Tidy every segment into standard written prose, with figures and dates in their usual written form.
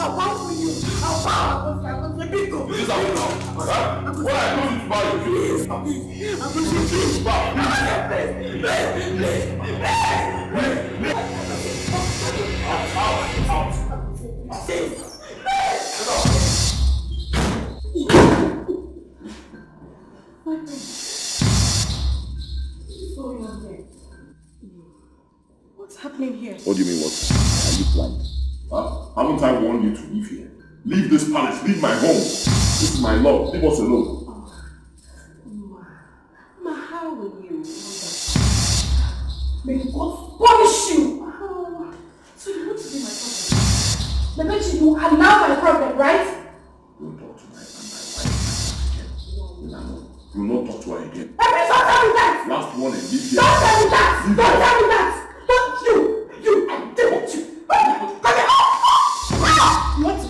I'll bow for you. I'll bow. I'm going to be good. This is how you know. What I told you to buy you. Please, I'm going to please bow. What's happening here? What do you mean, what? Are you blind? Huh? Haven't I warned you to leave here? Leave this palace, leave my home. This is my love, leave us alone. Ma, how will you? May God punish you! So you want to be my problem? The bet you allow my problem, right? Don't talk to my wife again. No. Do not talk to her again. Every don't tell me that! Last warning, leave here. Don't tell me that! Don't tell me that! Don't you! I deal with you! Come here! What?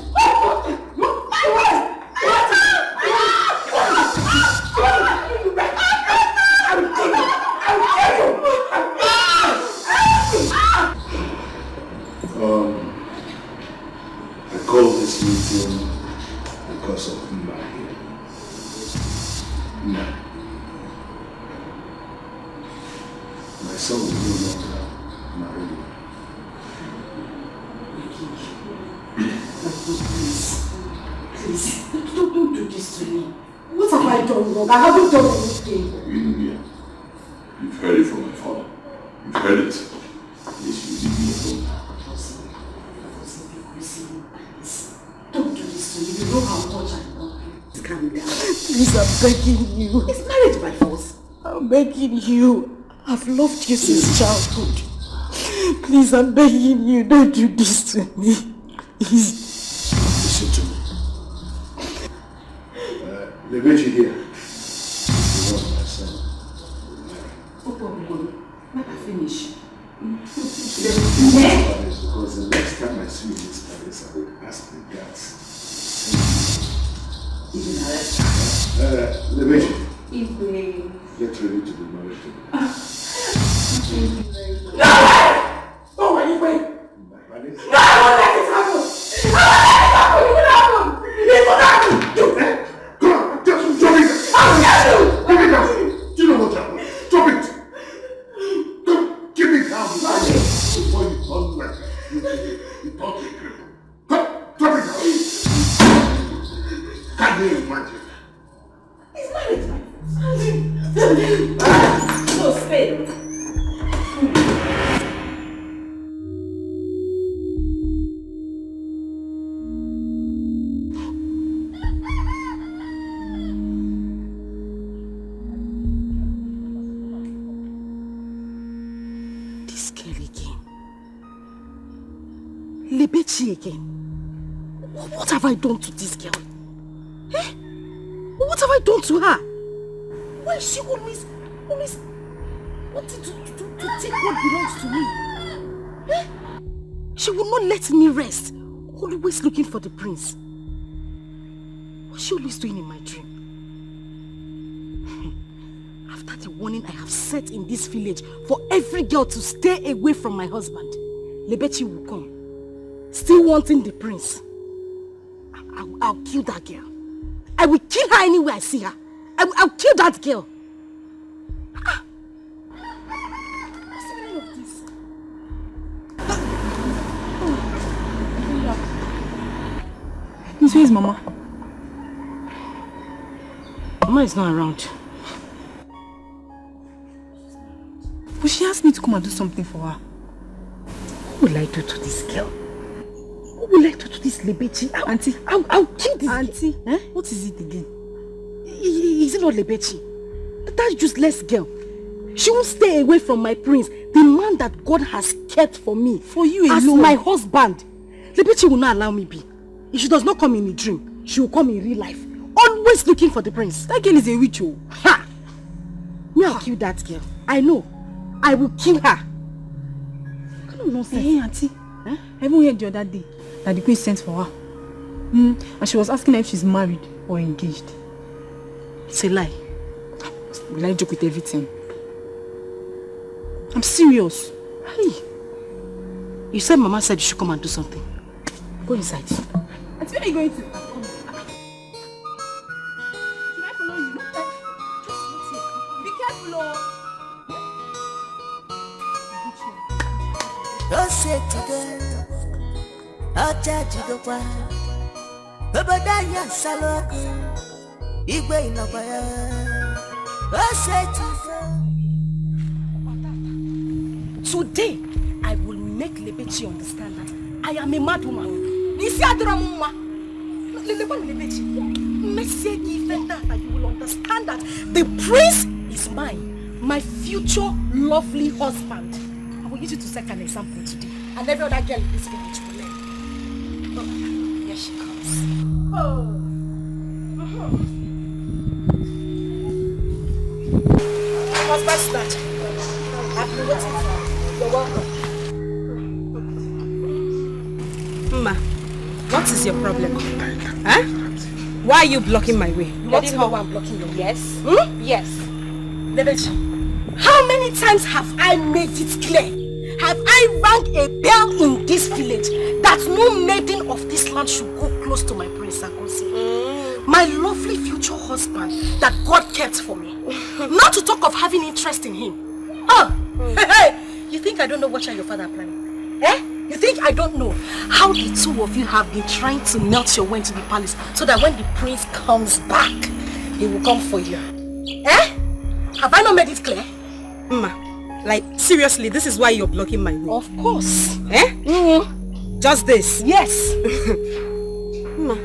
I called this meeting because of Mba here. Now, my son will no longer marry me. Please, don't do this to me. What have I done wrong? I haven't done anything. You've heard it from my father. You've heard it. Please, you leave me alone. Don't do this to me. You know how much I love you. Calm down. Please, I'm begging you. Is marriage by force? I'm begging you. I've loved you since childhood. Please, I'm begging you. Don't do this to me. Please. Listen to me. The bitch here. You want my son. Let her finish. Because the next time I see you in this palace, I will ask the guards. Even arrest the bitch. Get ready to be married to me. No! Oh, wait! My palace? No, I won't let it happen! I won't let it happen! It will happen! Come on, just drop it! I'll get you! Give it down! Do you know what happened? Drop it! Don't give it down! Before you turn like you turn a cripple. Come, drop it down! Can't you imagine? It's marriage, no, stay. This girl again. Lebechi again. What have I done to this girl? Eh? What have I done to her? Why is she always wanting to take what belongs to me? Eh? She will not let me rest. Always looking for the prince. What's she always doing in my dream? After the warning I have set in this village for every girl to stay away from my husband, Lebechi will come. Still wanting the prince. I'll kill that girl. I will kill her anywhere I see her. I'll kill that girl. What's the meaning of this? Miss, where is Mama? Mama is not around. But she asked me to come and do something for her. What will I do to this girl? What will I do to this Lebechi? Auntie. I'll kill this Auntie, girl. Eh? What is it again? Is it not Lebechi? That useless girl. She won't stay away from my prince, the man that God has kept for me. For you alone. As my husband. Lebechi will not allow me be. If she does not come in a dream, she will come in real life. Always looking for the prince. That girl is a witch. Oh. Ha! Me, I'll kill that girl. I know. I will kill her. What kind of nonsense? Hey, Auntie. I even heard the other day that the queen sent for her. And she was asking her if she's married or engaged. It's a lie. Will I joke with everything? I'm serious. Hey. You said Mama said you should come and do something. Go inside. Auntie, where are you going to? Should I follow you? Just wait here. Be careful, oh. Don't say today, I'll charge you the one. Obadiah Salok, Igwe Nabaya. Don't say Today, I will make Lebechi understand that I am a mad woman. Nisi Adramuma. Lebechi. Message even that you will understand that the prince is mine, my future lovely husband. I will use you to set an example today, and every other girl in this village will learn. Oh, here she comes. What's that? I've been waiting for you. You're welcome. Ma, what is your problem? Huh? Why are you blocking my way? You want to know why I'm blocking you? Yes? Yes. Lebechi, how many times have I made it clear? Have I rang a bell in this village that no maiden of this land should go close to my prince Akosi? My lovely future husband that God kept for me. Not to talk of having interest in him. Hey, you think I don't know what your father planning? Eh? You think I don't know how the two of you have been trying to melt your way into the palace so that when the prince comes back, he will come for you? Eh? Have I not made it clear? Ma, like seriously, this is why you're blocking my way? Of course. Eh? Just this? Yes. Ma,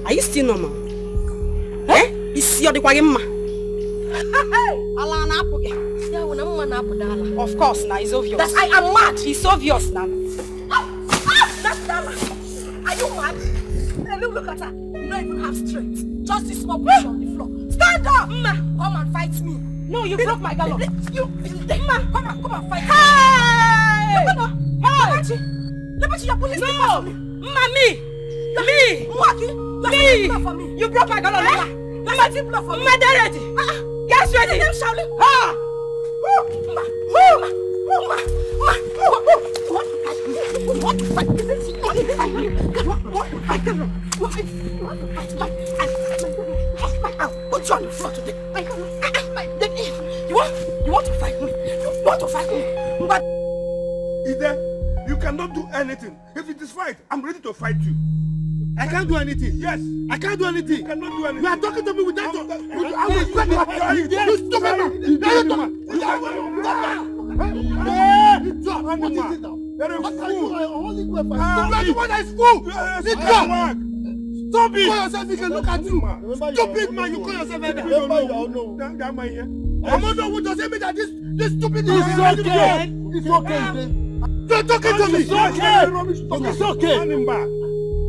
are you still normal? Eh? Is your the ma? Of course, now it's obvious. That I am mad. It's obvious now. That's Dala. Are you mad? Hey, look at her. You don't even have strength. Just this small push on the floor. Stand up! Come and fight me. No, you broke my gallop. You, come and fight me. Hey! Lebechi, you're pulling no! Me! You broke my gallop. Get ready. Get ready. I'll put you on the floor today. You want to fight me? You want to fight me? But Ide, you cannot do anything. If it is fight, I'm ready to fight you. I can't do anything. Yes, I can't do anything. You cannot do anything. You are talking to me with that. I will sweat you. You stupid man. Stop it! You call yourself, you can look at you. Stupid man, you call yourself a Amondo, what does it mean that this stupid is okay? It's okay. You're talking to me. It's okay. It's okay.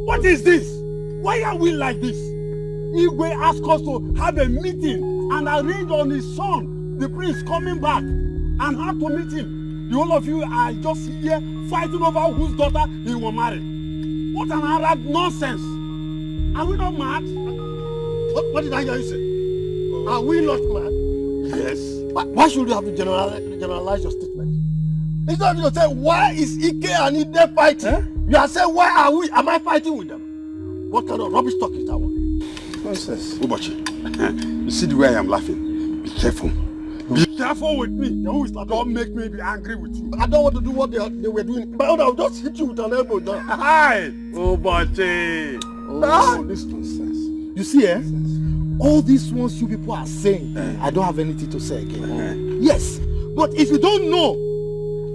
What is this? Why are we like this? Igwe asked us to have a meeting and arrange on his son, the prince, coming back, and how to meet him. The whole of you are just here fighting over whose daughter he will marry. What an Arab nonsense! Are we not mad? What did I hear you say? Are we not mad? Yes. Why should you have to generalize your statement? Instead of you say, why is Ike and Ide fighting? You are saying, why are we? Am I fighting with them? What kind of rubbish talk is that one? Nonsense. Ubachi, you see the way I am laughing? Be careful. Be careful with me. Don't make me be angry with you. I don't want to do what they were doing. But I'll just hit you with an elbow down. Hi! Ubachi! Oh, this nonsense. You see, all these ones you people are saying, I don't have anything to say again. Yes, but if you don't know,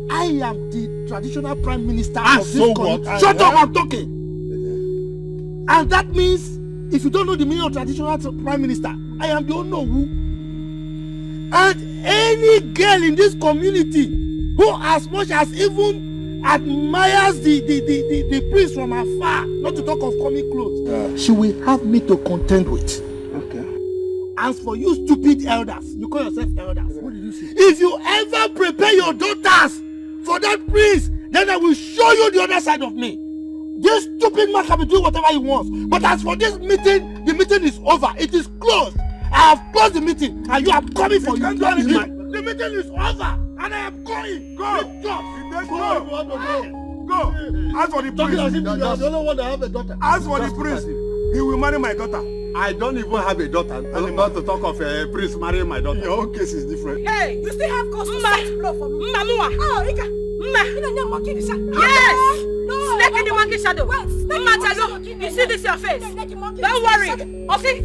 I am the traditional prime minister of this country. Shut up, I'm talking. And that means, if you don't know the meaning of traditional prime minister, I am the Onowu. And any girl in this community who as much as even admires the prince from afar, not to talk of coming close, she will have me to contend with. Okay. As for you stupid elders, you call yourself elders. What did you say? If you ever prepare your daughters for that prince, then I will show you the other side of me. This stupid man can be doing whatever he wants. But as for this meeting, the meeting is over. It is closed. I have closed the meeting and you are coming for you. The meeting is over and I am going. Go. Go. Go. Ask for the Talking as if prince. you are the only one that have a daughter. Ask for the prince. He will marry my daughter. I don't even have a daughter. I'm about to talk of a prince marrying my daughter. Your own case is different. Hey, you still have cause to set blow for me. Nwoha. Oh, Ika. You monkey this. Yes. No. Snake in the monkey shadow. Wait, you see this your face? Don't worry. Okay.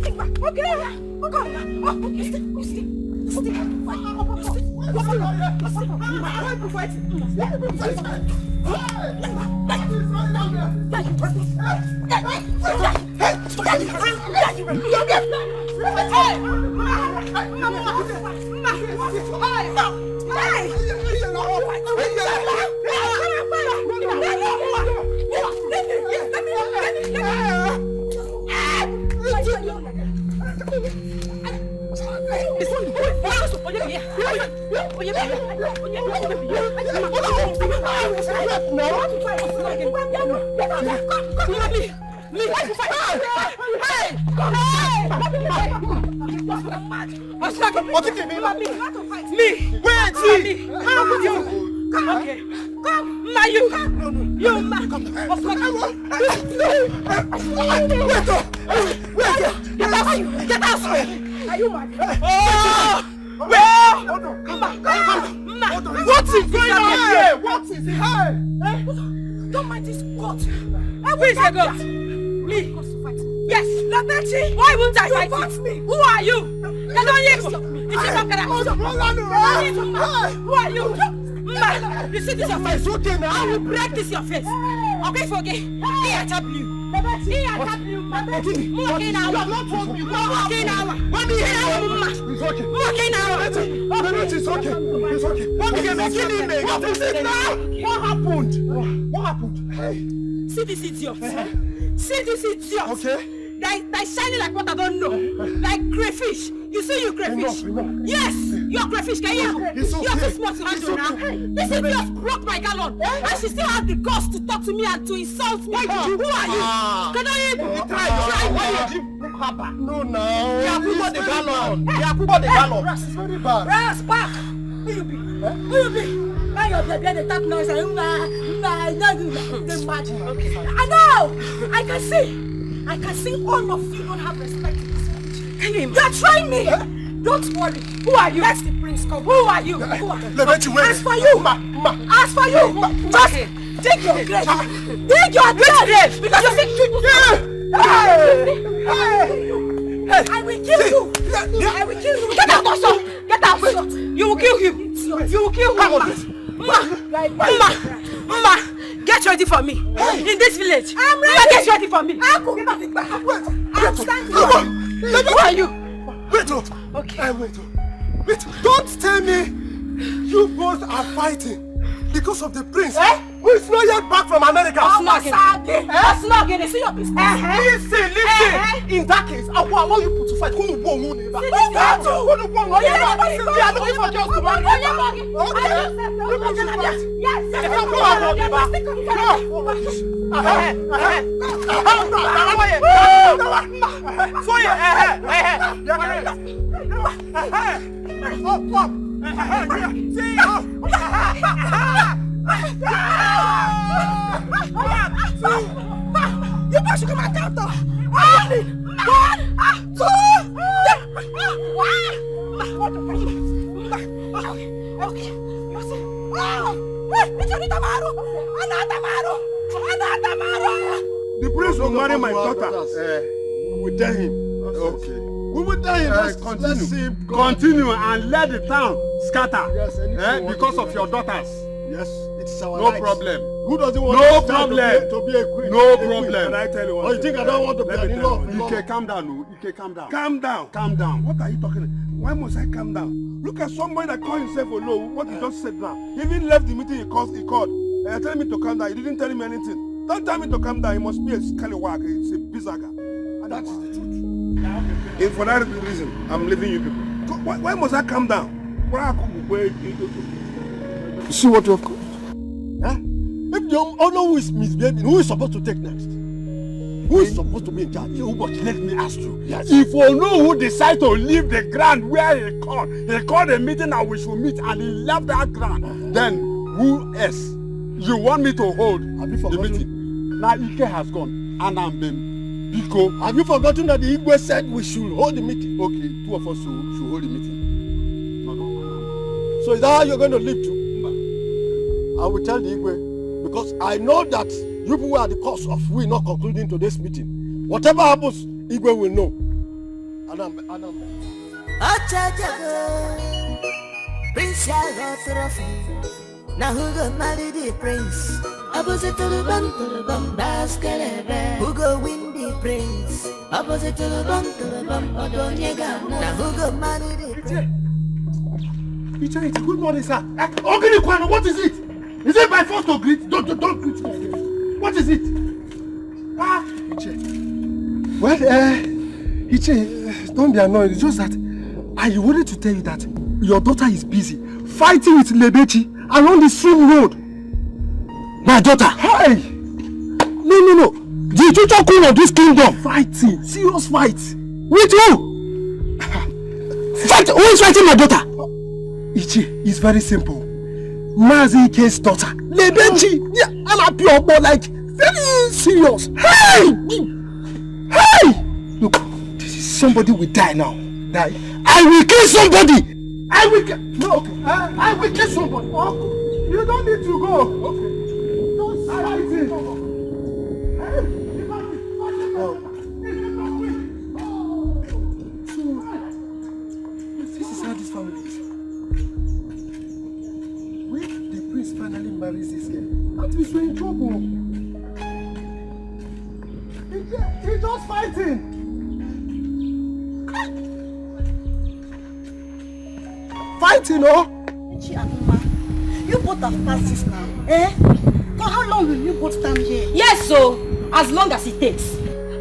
Okay. What is going on here? What is it? Don't mind this goat. Who is the goat? Me. Yes. Why won't I fight you? Who are you? Who are you? You see this your face? Okay, now I will break this your face. Okay, forget. Here I tap you. Here I tap you. Okay now. Okay now. It's okay. Okay now. It's okay. It's okay. What happened? What happened? Hey. See this idiot. See this idiot. Okay. They shining like what I don't know. Like crayfish. You see you crayfish? Enough. Yes, you're crayfish. Can you? It's okay. You're too smart to handle now. This idiot broke my gallon. And she still has the guts to talk to me and to insult me. Who are you? Can I even try? No, no. You have put the gallon. You have put the gallon. Ras, It's very bad. Ras, back. Who you be? Who you be? Now you're the tap noise. Okay. I know. I can see all of you don't have respect in this village. You're trying me. Don't worry. Who are you? Let the prince come. Who are you? As for you. As for you. Just dig your grave. Dig your grave. Because you think I will kill you. I will kill you. Get out also. Get out. You will kill him. You will kill him. Mama, get ready for me. In this village. I'm ready. Get ready for me. I'm standing. Who are you? Wait, Okay. wait. Don't tell me you both are fighting because of the prince who is not yet back from America. Snogging. See your business. Listen. In that case, I will allow you to fight. Who will go? Yes. You must come and count. 1, 2, okay. The prince will marry my daughter. We will tell him. Okay. We will tell him. Let's continue and let the town scatter. Yes, because of your daughters. Yes, it's our No rights. problem. Who doesn't want No to problem. to be a queen? No a queen? problem. Can I tell you one Oh, you think I don't want to be an in-law? Ike, calm down. No. Ike, calm down. Calm down. What are you talking about? Why must I calm down? Look at somebody that called himself Olo. What he just said now. He even left the meeting he called. And telling me to calm down. He didn't tell me anything. Don't tell me to calm down. He must be a scallywag. He's a bizaga. And that is the truth. And for that reason, I'm leaving you people. Why must I calm down? You see what you have called? Huh? If the owner who is misbehaving, who is supposed to take next? Who is supposed to be in charge? But let me ask you. Yes. If Ono who decide to leave the ground where he called a meeting and we should meet and he left that ground, then who else You want me to hold the meeting? Now Ike has gone, and I'm been. Biko. Have you forgotten that the Igwe said we should hold the meeting? Okay, 2 of us should hold the meeting. No. So is that how you're going to live too? I will tell the Igwe, because I know that you people are the cause of we not concluding today's meeting. Whatever happens, Igwe will know. Adam. Prince now who go marry the prince? Opposite to the bum, basket. Who go win the prince? Opposite to the bum, now who go marry the prince? It's good morning, sir. Okay, what is it? Is it by force to greet? Don't greet me again. What is it? Well, Iche, don't be annoyed. It's just that I wanted to tell you that your daughter is busy fighting with Lebechi along the same road. My daughter? Hey! No. The future queen of this kingdom fighting. Serious fight. With who? Fight! Who is fighting my daughter? Ichi, it's very simple. Mazi Ike's daughter. Lebechi! Yeah, I'm a pure boy, like, very serious. Hey! Look, this is somebody will die now. Die. I will kill somebody! I will kill somebody. You don't need to go. Okay. Don't fight it. So, this is how this family is. When the prince finally marries this girl, that means we're in trouble. He's just fighting. Fighting, oh? You both have passed this now, eh? For how long will you both stand here? Yes, so as long as it takes.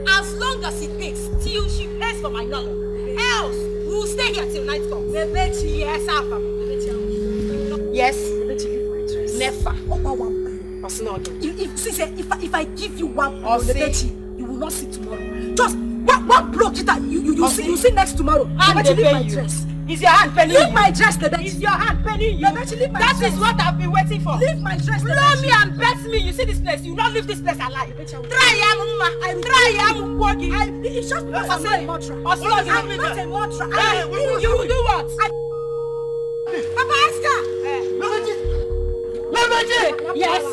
As long as it takes till she pays for my number. Else, we'll stay here till night comes. Bebechi, yes, Alpha. Yes. Bebechi, give my dress. Never. If I give you one, Bebechi, you will not see tomorrow. Just one block it, you see next tomorrow. Bebechi, leave my dress. Is your hand penny? Leave my dress, Bebechi. Is your hand penny? That is what I've been waiting for. Leave my dress, Blow me and bet me. You see this place. You will not leave this place alive. Try It's just because I'm not a mantra. I'm not a mantra. You will do what? Papa Oscar! Lebechi! Yes.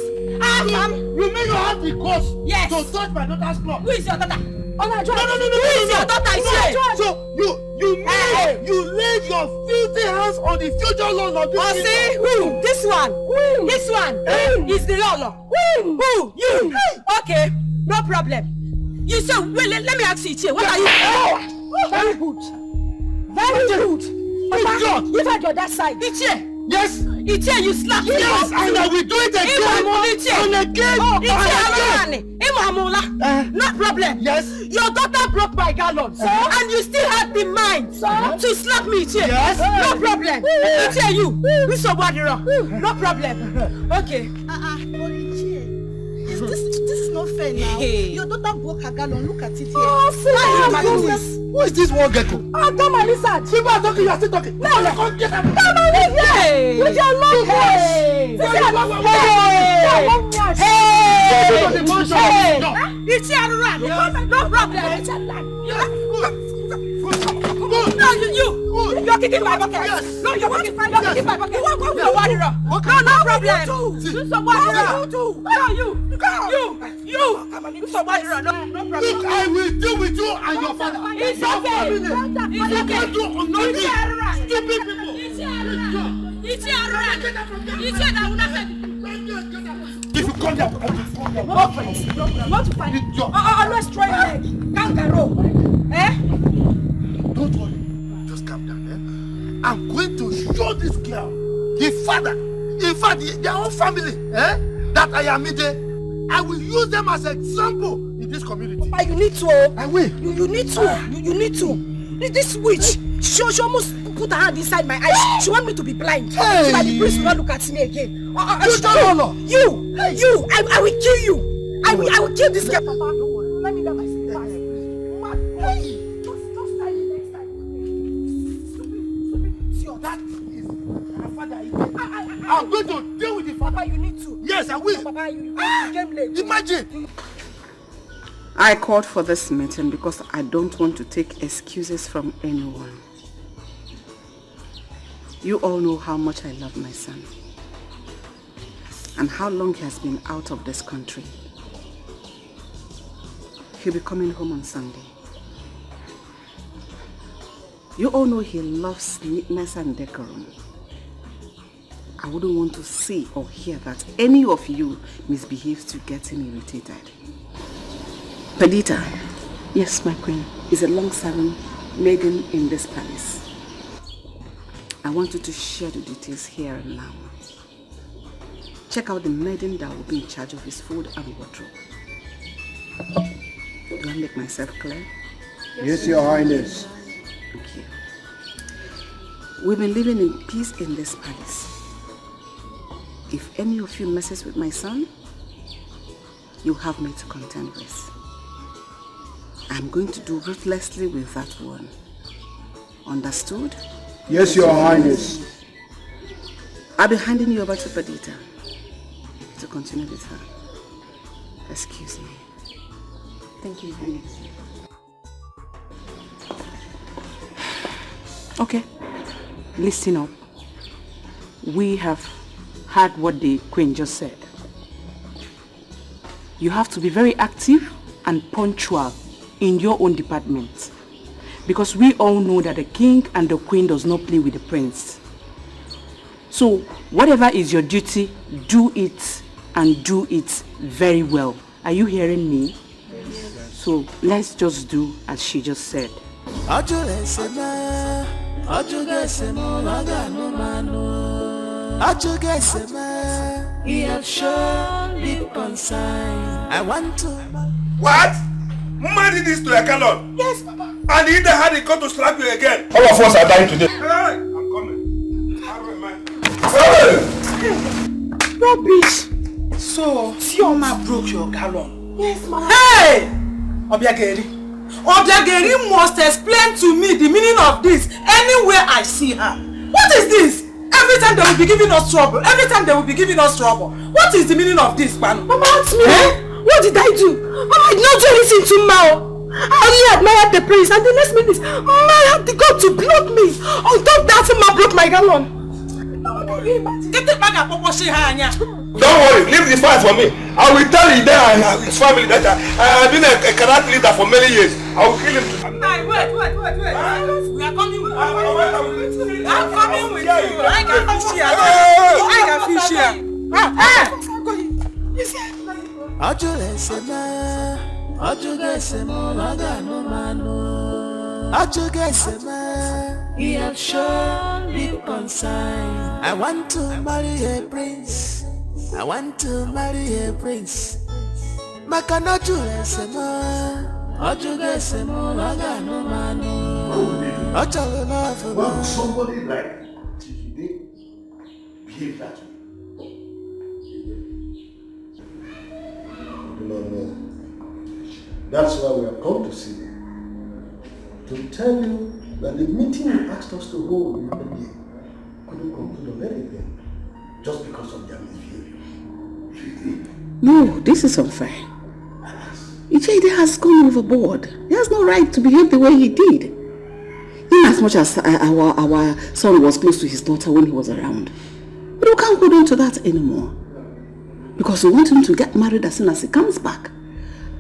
You mean you have the cause to touch my daughter's cloth? Who is your daughter? No. Who is your daughter? So you laid your filthy hands on the future Lord of this kingdom. See? Who? This one. This one is the Lord. Who? You. Okay, no problem. You say, wait, let me ask you, Ichie, what are you doing? Very good. Very good. Papa, you've had your that side. Ichie. Yes. Ichie, you slapped me. Yes, and I will do it again. No problem. Yes. Your daughter broke my gallon, and you still had the mind to slap me, Ichie. Yes. No problem. Ichie, you so bad, no problem. Okay. This is not fair now. Hey. Your daughter broke her gallon. Look at it here. Who is this one gecko? Come on, listen. People are talking, you are still talking. No, come get up. Come on, listen. With your long hair. No problem. No, you're kicking my bucket. Yes. No, you're kicking my bucket. No problem. You somebody. No problem. Look, I will deal with you and your father. It's okay. It's okay. Stupid people. If you come down, Not to fight. Always try your leg. Kangaroo. Don't worry. Just calm down. I'm going to show this girl, the father, in fact, their own family, that I am in there. I will use them as an example in this community. But you need to. I will. You need to. You need to. This witch, she almost put her hand inside my eyes. She want me to be blind. Hey. So that the priest will not look at me again. You don't know. You. I will kill you. I will kill this girl. Papa, don't worry. Let me get my sister. Hey. Just try it next time. Stupid. That is my father. I'm going to deal with the father. Papa, you need to. Yes, I will. Papa, you came late. Imagine. I called for this meeting because I don't want to take excuses from anyone. You all know how much I love my son and how long he has been out of this country. He'll be coming home on Sunday. You all know he loves neatness and decorum. I wouldn't want to see or hear that any of you misbehaves to get him irritated. Perdita, yes, my queen, is a long-serving maiden in this palace. I want you to share the details here and now. Check out the maiden that will be in charge of his food and wardrobe. Do I make myself clear? Yes, Your Highness. Thank you. We've been living in peace in this palace. If any of you messes with my son, you have me to contend with. I'm going to do ruthlessly with that one. Understood? Yes, Your Highness. I'll be handing you over to Perdita to continue with her. Excuse me. Thank you, Your Highness. Okay, listen up. We have heard what the Queen just said. You have to be very active and punctual in your own department, because we all know that the King and the Queen does not play with the Prince. So whatever is your duty, do it, and do it very well. Are you hearing me? Yes. So let's just do as she just said. He have shown deep concern. I want to. What? Mama did this to a Calon? Yes, Papa. And he had it come to slap you again. All of us are dying today. Hey, I'm coming. Rubbish. So, Chioma broke your gallon. Yes, Mama. Hey! Obiageri. Obiageri must explain to me the meaning of this anywhere I see her. What is this? Every time they will be giving us trouble. Every time they will be giving us trouble. What is the meaning of this, man? Mama, ask me. What did I do? Mama, I did not do anything to Mao. I only admired the prince, and the next minute, Ma had the God to block me. On top of that, Ma broke my gallon. Get it back and Popo Shihanya. Don't worry, leave this fight for me. I will tell you there and his family that I have been a cadet leader for many years. I will kill him. Hey, wait. We are coming with you. I'm coming with you. I can fish here. He have shown deep concern. I want to marry a prince. I want to marry a prince. But somebody like Chidi behave that way? No. That's why we have come to see you. To tell you that the meeting you asked us to hold the other day couldn't conclude on anything just because of their misbehavior. No, this is unfair. Chidi has gone overboard. He has no right to behave the way he did. In as much as our son was close to his daughter when he was around. But we can't hold on to that anymore. Because we want him to get married as soon as he comes back.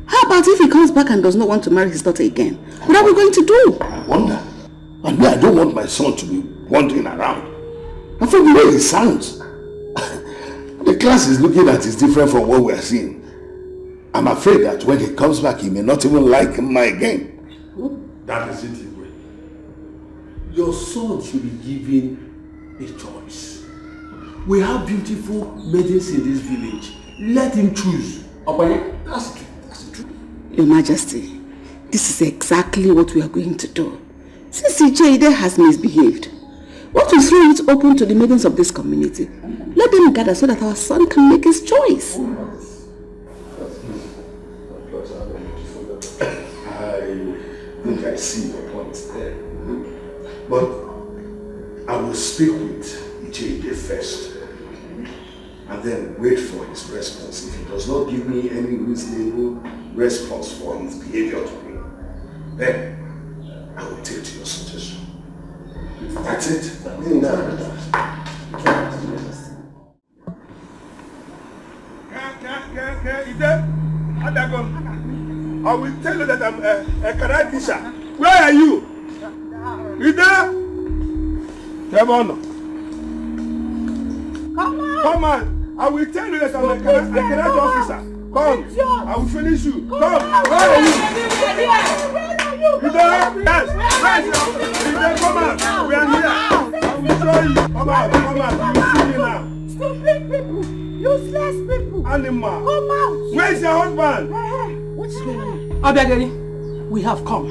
How about if he comes back and does not want to marry his daughter again? What are we going to do? I wonder. And me, I don't want my son to be wandering around. And from the way he sounds, the class is looking at is different from what we are seeing. I'm afraid that when he comes back, he may not even like him again. That is it, Igwe. Your son should be given a choice. We have beautiful maidens in this village. Let him choose. That's the truth. Your Majesty, this is exactly what we are going to do. Since Chidi has misbehaved, what we throw it open to the maidens of this community. Let them gather so that our son can make his choice. I think I see your point there. But I will speak with Chidi first. and then wait for his response. If he does not give me any reasonable response for his behavior to me, then I will take to your suggestion. That's it. I will tell you that I'm a karate teacher. Where are you? Ida? Come on. Come on. I will tell you that I'm a karate officer. Come. I will finish you. Come. Where are you? Ida? Yes. Ida, come on. We are here. I will show you. Come on. You see me now. Stupid people. Useless people. Animal. Come out. Where's your husband? What's going on? Obiageli, we have come.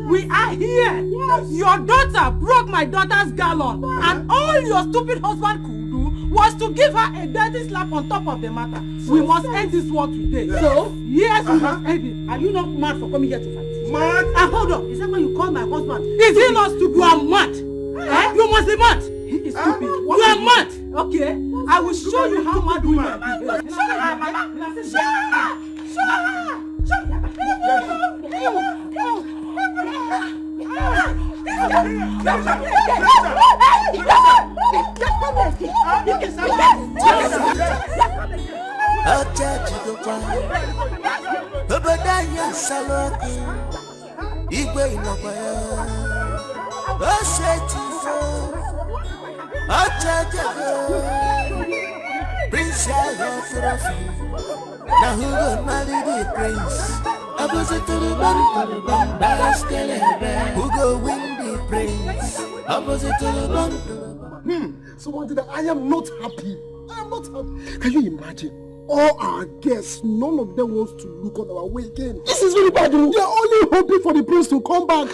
We are here. Yes. Your daughter broke my daughter's gallon, and all your stupid husband could do was to give her a dirty slap on top of the matter. We must end this war today. Yes. So, yes, we must end it. Are you not mad for coming here to fight? Mad? And hold on, is that why you call my husband? Is he not stupid? You are mad. You must be mad. He is stupid. You are mad. Okay, I will show you how mad we are. Now who will marry the prince? Opposite to the bump, Escalating. Who go win the prince? Opposite to the bump. So what did I am not happy. I am not happy. Can you imagine? All our guests, none of them wants to look on our way again. This is really bad. They are only hoping for the prince to come back.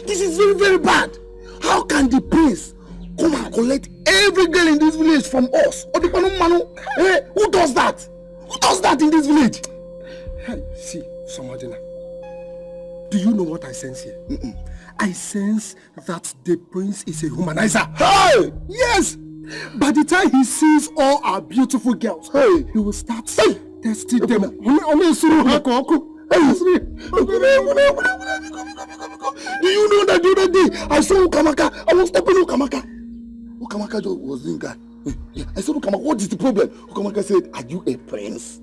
This is very, very bad. How can the prince come and collect every girl in this village from us? Who does that? Who does that in this village? Hey, see, Somadina. Do you know what I sense here? I sense that the prince is a humanizer. Hey! Yes! By the time he sees all our beautiful girls, he will start testing them. Do you know that the other day I saw Ukamaka? I was stepping Ukamaka. Ukamaka was doing that. I said, Ukamaka, what is the problem? Ukamaka said, are you a prince?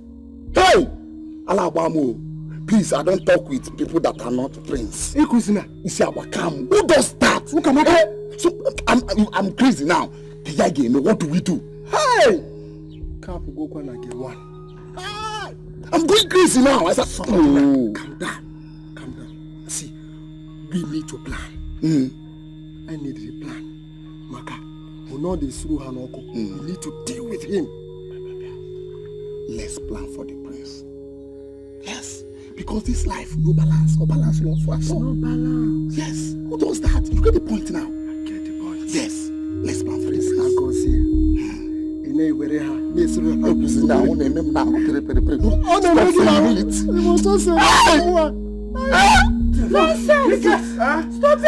Hey! Alabamo. Please, I don't talk with people that are not prince. Hey, Kusina. Who does that? Ukamaka. So, I'm crazy now. What do we do? Hey! I'm going crazy now. I said, calm down. See, we need to plan. I need a plan. Maka, we know this through Hanoko. We need to deal with him. Let's plan for the prince. Yes, because this life, no balance. No balance lost for us. No balance. Yes, who does that? You get the point now. I get the point. Yes, let's plan for this. I go see. Nonsense! Stop it!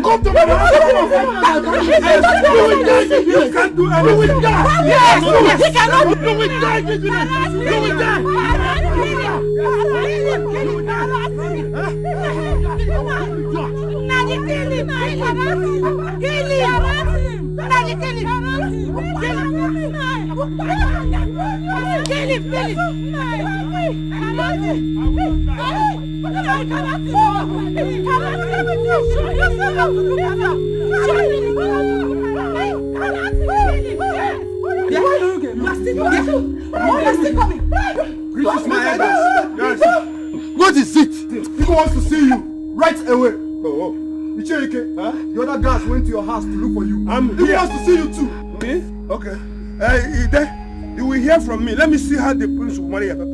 Come to me! You can't do anything! You will die! Yes! You cannot! You will die! You will die! What is it? People want to see you right away. Icheke, the other guys went to your house to look for you. He wants to see you too. Me? Okay. Ide, you will hear from me. Let me see how the prince will marry your papa.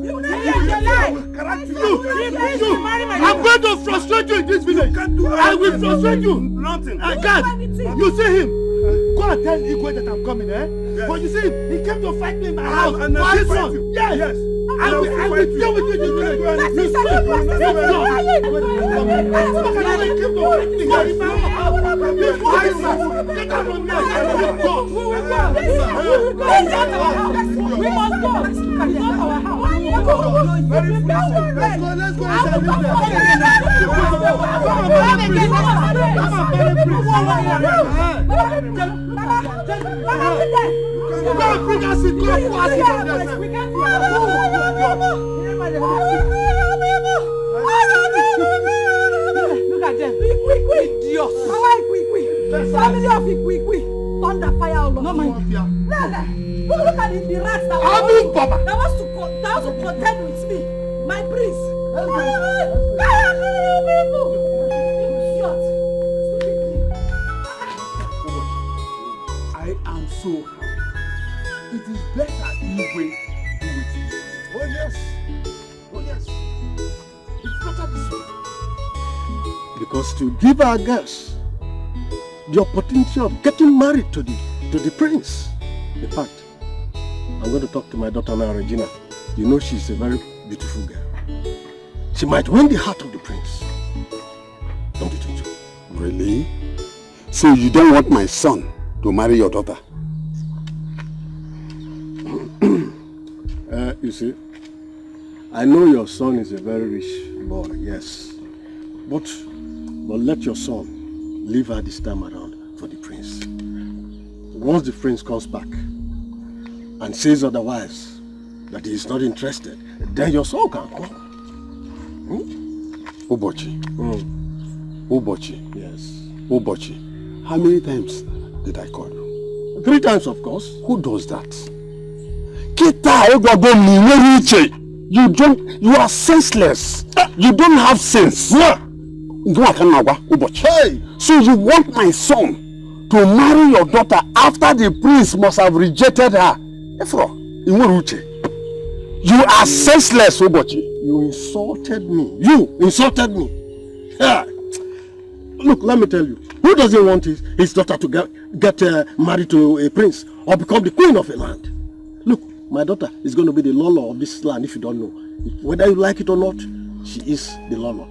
I'm going to frustrate you in this village. I will frustrate you. Nothing. I can't. You see him? Go and tell Igwe that I'm coming, Yes. But you see him? He came to fight me in my house. And I will fight you. Yes. I will deal with you in this village. Look at them. Quick. Idiot. Family of it, quick. Thunder fire all of no mind. Look at the rats that wants to contend with me. My prince. I am so happy. It is better if we do it. Oh yes. It's better this way. Because to give our girls the opportunity of getting married to the prince. In fact, I'm going to talk to my daughter now, Regina. You know she's a very beautiful girl. She might win the heart of the prince. Don't you think so? Really? So you don't want my son to marry your daughter? You see, I know your son is a very rich boy, yes. But let your son leave her this time around for the prince. Once the prince comes back and says otherwise, that he is not interested, then your son can come. Ubochi. Ubochi. Yes. Ubochi. How many times did I call you? 3 times, of course. Who does that? You are senseless. You don't have sense. Hey! So you want my son to marry your daughter after the prince must have rejected her? You are senseless, Ubochi. You insulted me. You insulted me. Yeah. Look, let me tell you. Who doesn't want his daughter to get married to a prince or become the queen of a land? Look, my daughter is going to be the Lolo of this land if you don't know. Whether you like it or not, she is the Lolo.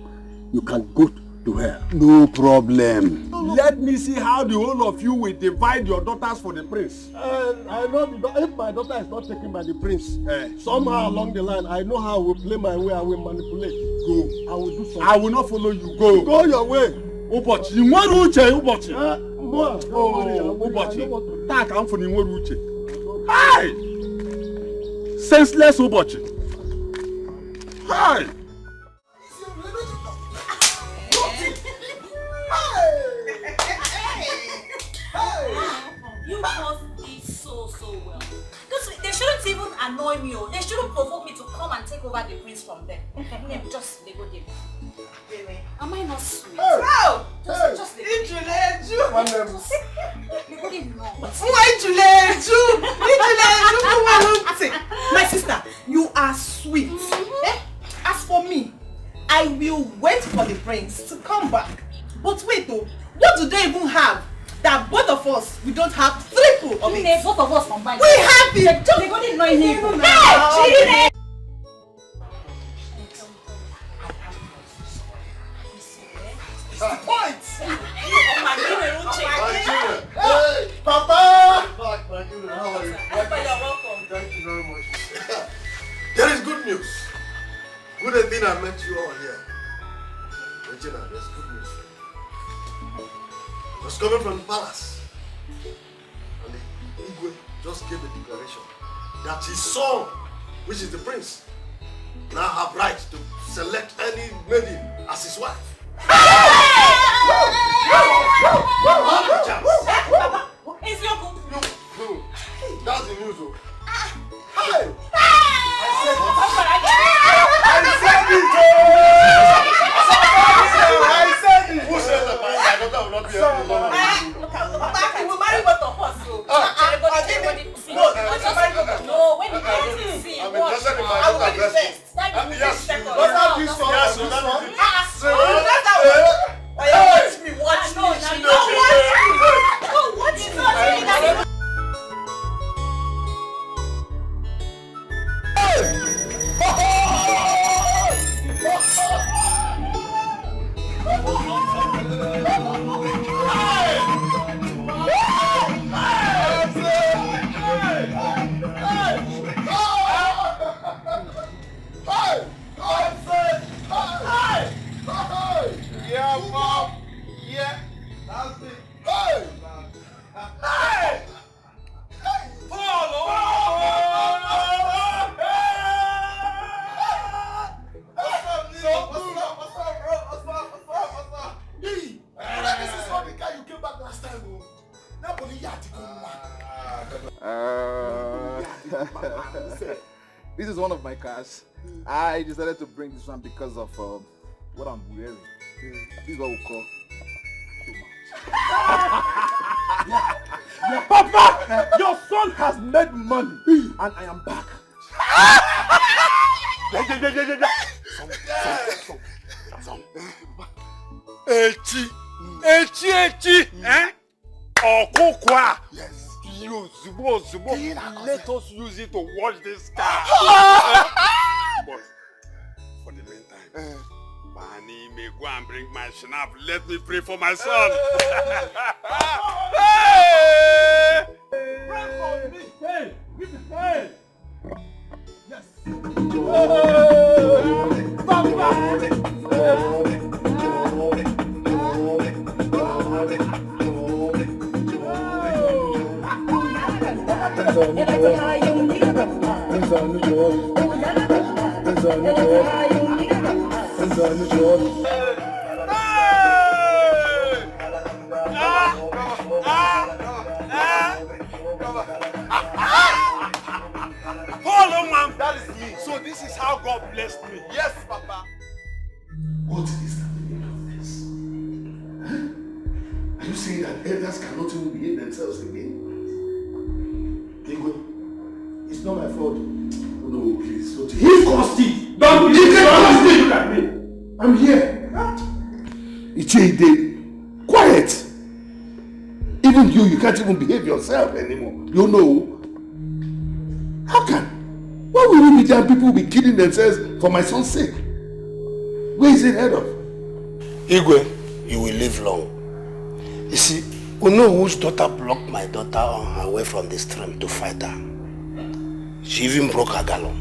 You can go to her. No problem. Let me see how the whole of you will divide your daughters for the prince. I know if my daughter is not taken by the prince, somehow along the line, I know how I will play my way, I will manipulate. Go. I will do something. I will not follow you. Go. Go your way. Ubochi. Inweru uche, Ubochi. Ubochi. Tak am for inweru uche. Hi! Senseless Ubochi. Hi! You both did so well. They shouldn't even annoy me. They shouldn't provoke me to come and take over the prince from them. Just they go there. Am I not sweet? Oh! Just Ijuleju! My sister, you are sweet. As for me, I will wait for the prince to come back. But wait though, what do they even have? That both of us, we don't have triple of it. Both of us combined. We have it! They go there, no even. Hey! Point! Oh my Hey, Papa! My children, how are you? Papa, you're welcome. Thank you very much. There is good news. Good thing I met you all here. Regina, there's good news. I was coming from the palace. And the Igwe just gave a declaration that his son, which is the prince, now have right to select any maiden as his wife. It's your book. No, that's the news. Hey! I said it! Who said that my daughter will not be able to love me? Papa, he will marry both of us. No, when you get to see, I'm interested in my I will daughter be dressing. first. Yes, Second. let's have this one. Yes, Watch me, watch me. This is one of my cars. I decided to bring this one because of what I'm wearing. This is what we call too much. Papa! Your son has made money and I am back. Echi! Eh? Okokwa! Yes. Let us use it to wash this car. But for the meantime, Bani may go and bring my schnapp. Let me pray for my son. Hey! Pray for me. Hey! Give me hey! Yes. Hold on, man. That is me. So this is how God blessed me. Yes, Papa. What is the meaning of this? Huh? Are you saying that elders cannot even behave themselves again? It's not my fault. Oh, no, please. Don't. He caused it. Don't look at me. I'm here. Chidi, quiet. Even you can't even behave yourself anymore. You know. How can? Why will we be there and people will be killing themselves for my son's sake? Where is it head of? Igwe, you will live long. You see, we know whose daughter blocked my daughter on her way from the stream to fight her. She even broke her gallon.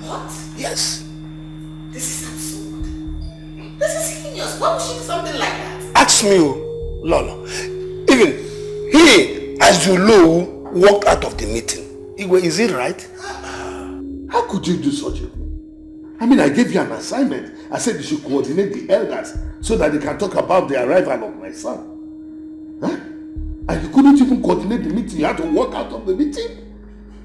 What? Yes. This is absurd. This is heinous. Why would she do something like that? Ask me, Lolo. Even he, as you know, walked out of the meeting. Igwe, is it right? How could you do such a thing? I mean, I gave you an assignment. I said you should coordinate the elders so that they can talk about the arrival of my son. Huh? And you couldn't even coordinate the meeting. You had to walk out of the meeting.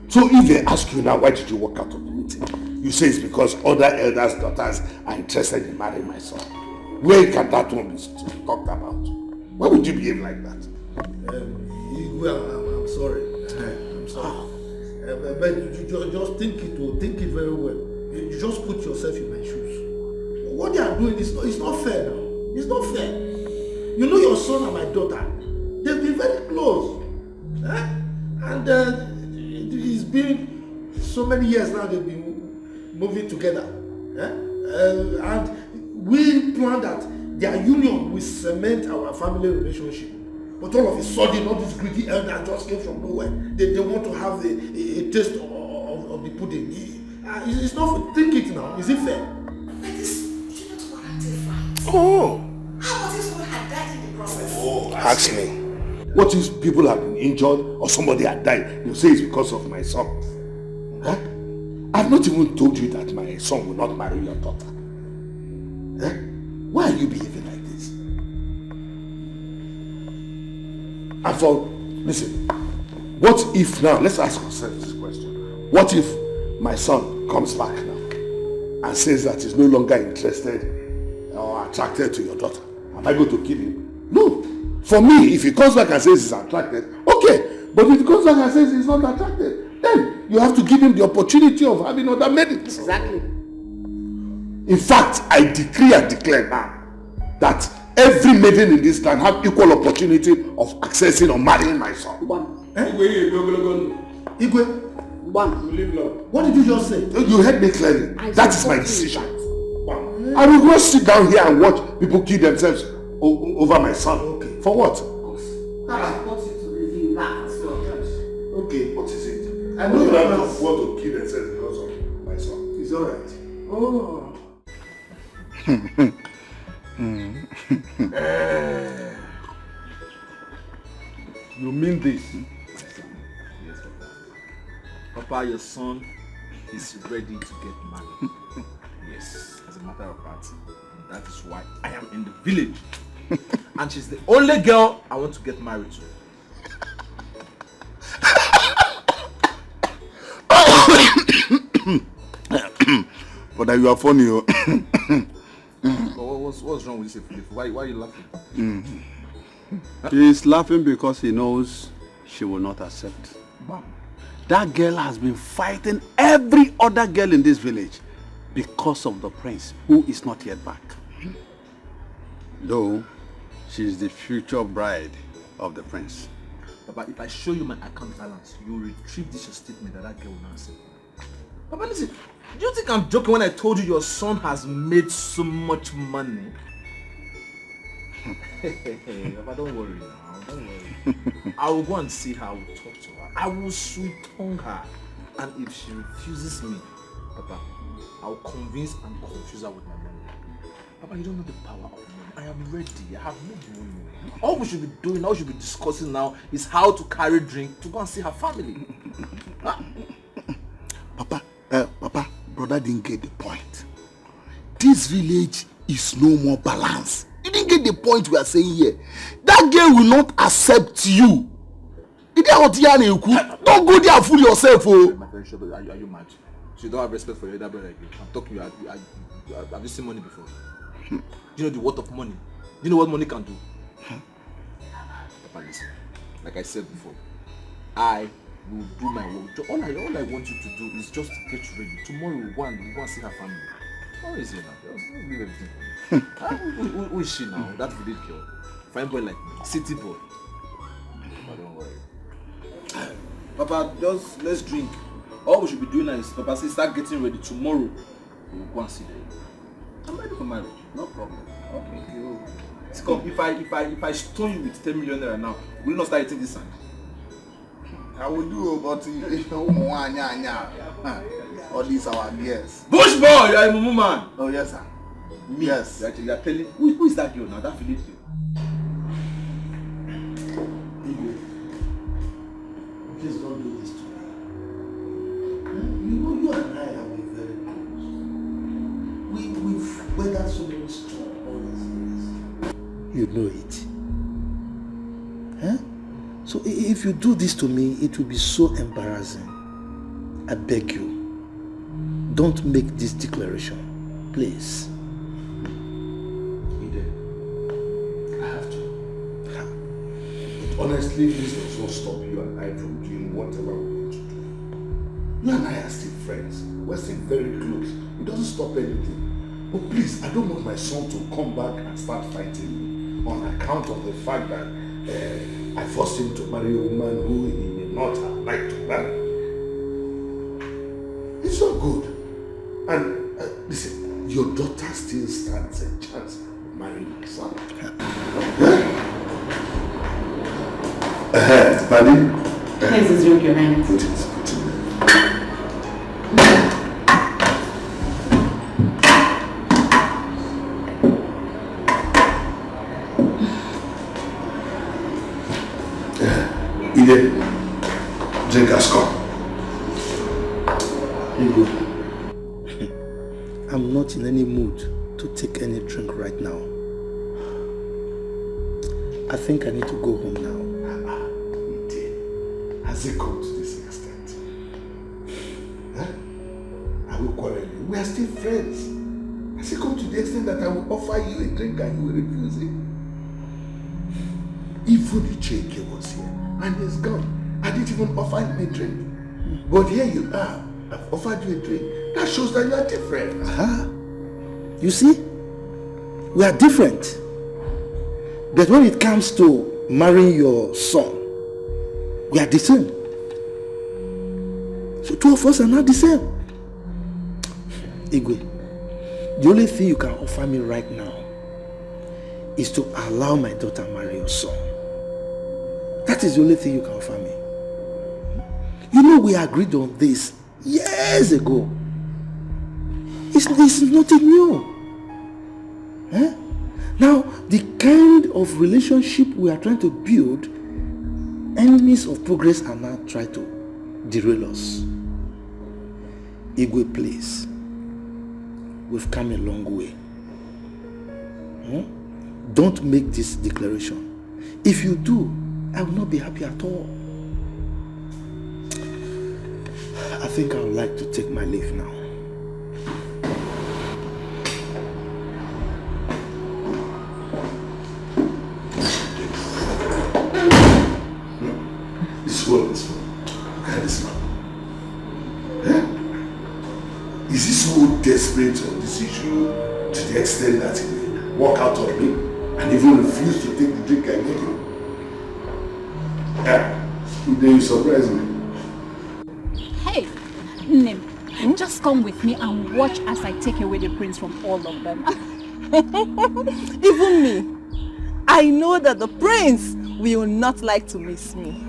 So if they ask you now, why did you walk out of the meeting? You say it's because other elders' daughters are interested in marrying my son. Where can that one be talked about? Why would you behave like that? Well, I'm sorry. I'm sorry. But you just think it very well. You just put yourself in my shoes. What they are doing is not fair now. It's not fair. You know your son and my daughter, they've been very close. And it's been so many years now they've been moving together. And we planned that their union will cement our family relationship. But all of a sudden, all these greedy elders just came from nowhere. They want to have a taste of the pudding. It's not, think it now. Is it fair? But this shouldn't warrant a fight. Oh. How about if someone had died in the process? Oh, ask me. What if people have been injured or somebody had died? You say it's because of my son. Huh? I've not even told you that my son will not marry your daughter. Huh? Why are you behaving like this? And listen, what if now, let's ask ourselves this question. What if my son comes back now and says that he's no longer interested or attracted to your daughter? Am I going to kill him? No. For me, if he comes back and says he's attracted, okay. But if he comes back and says he's not attracted, then you have to give him the opportunity of having other maidens. Exactly. In fact, I decree and declare now that every maiden in this land have equal opportunity of accessing or marrying my son. Igwe? What did you just say? You heard me clearly. That is my decision. I will go sit down here and watch people kill themselves over my son. Okay. For what? I support you to reveal that as well. Okay, what is it? I know you don't want to kill themselves because of my son. It's alright. Oh. You mean this? Yes, Papa. Papa, your son is ready to get married. Yes, as a matter of fact, that is why I am in the village. And she's the only girl I want to get married to. Brother, you are funny. What's wrong with this? Why are you laughing? He is laughing because he knows she will not accept. Bam. That girl has been fighting every other girl in this village because of the prince, who is not yet back. Though she is the future bride of the prince. Papa, if I show you my account balance, you will retrieve this your statement that girl will not accept. Papa, listen, do you think I'm joking when I told you your son has made so much money? Papa, don't worry now, don't worry. I will go and see her, I will talk to her, I will sweet tongue her, and if she refuses me, Papa, I will convince and confuse her with my money. Papa, you don't know the power of money. I am ready, I have no money. All we should be doing, all we should be discussing now is how to carry drink to go and see her family. Papa, brother didn't get the point. This village is no more balanced. You didn't get the point we are saying here. That girl will not accept you. Don't go there and fool yourself. Oh. My friend, are you mad? So you don't have respect for your elder brother again. I'm talking to you. Have you seen money before? Do you know the worth of money? Do you know what money can do? Papa, listen. Like I said before, I will do my work. All I want you to do is just to get ready. Tomorrow we'll go and see her family. What is it now? Just leave everything. Who is she now? That village girl. Fine boy like me. City boy. Papa, don't worry. Papa, just let's drink. All we should be doing now is Papa say start getting ready. Tomorrow we'll go and see them. I'm ready for marriage. No problem. Okay. Come, if I stone you with 10 million naira now, will you not start eating this sand? I will do, but all these our years. Bush boy, you are a mumu man. Oh yes, sir. Me, yes. You are telling who is that girl now? That village girl. Please don't do this to me. You know you and I have been very close. We've weathered so many storms all these years. You know it. Huh? So if you do this to me, it will be so embarrassing. I beg you, don't make this declaration, please. I have to. But honestly, this does not stop you and I from doing whatever we want to do. You and I are still friends. We're still very close. It doesn't stop anything. But please, I don't want my son to come back and start fighting me on account of the fact that I forced him to marry a woman who he may not have liked to marry. It's not good. And listen, your daughter still stands a chance of marrying my son. Buddy? Here's his drink, Your Highness. Put it. Drink has come. I'm not in any mood to take any drink right now. I think I need to go home now. Has it come to this extent? Huh? I will quarrel you. We are still friends. Has it come to the extent that I will offer you a drink and you will refuse it? Even the Chidi was here and he's gone. I didn't even offer him a drink. But here you are. I've offered you a drink. That shows that you are different. You see? We are different. But when it comes to marrying your son, we are the same. So two of us are not the same. Igwe, the only thing you can offer me right now is to allow my daughter marry your son. That is the only thing you can offer me. You know we agreed on this years ago. It's nothing new. Huh? Now, the kind of relationship we are trying to build, enemies of progress are now trying to derail us. Igwe, please. We've come a long way. Don't make this declaration. If you do, I will not be happy at all. I think I would like to take my leave now. Look at this man. Eh? Is he so desperate on this issue to the extent that he will walk out on me and even refuse to take the drink I gave him? Yeah, today you surprise me. Hey, Nim, just come with me and watch as I take away the prince from all of them. Even me. I know that the prince will not like to miss me.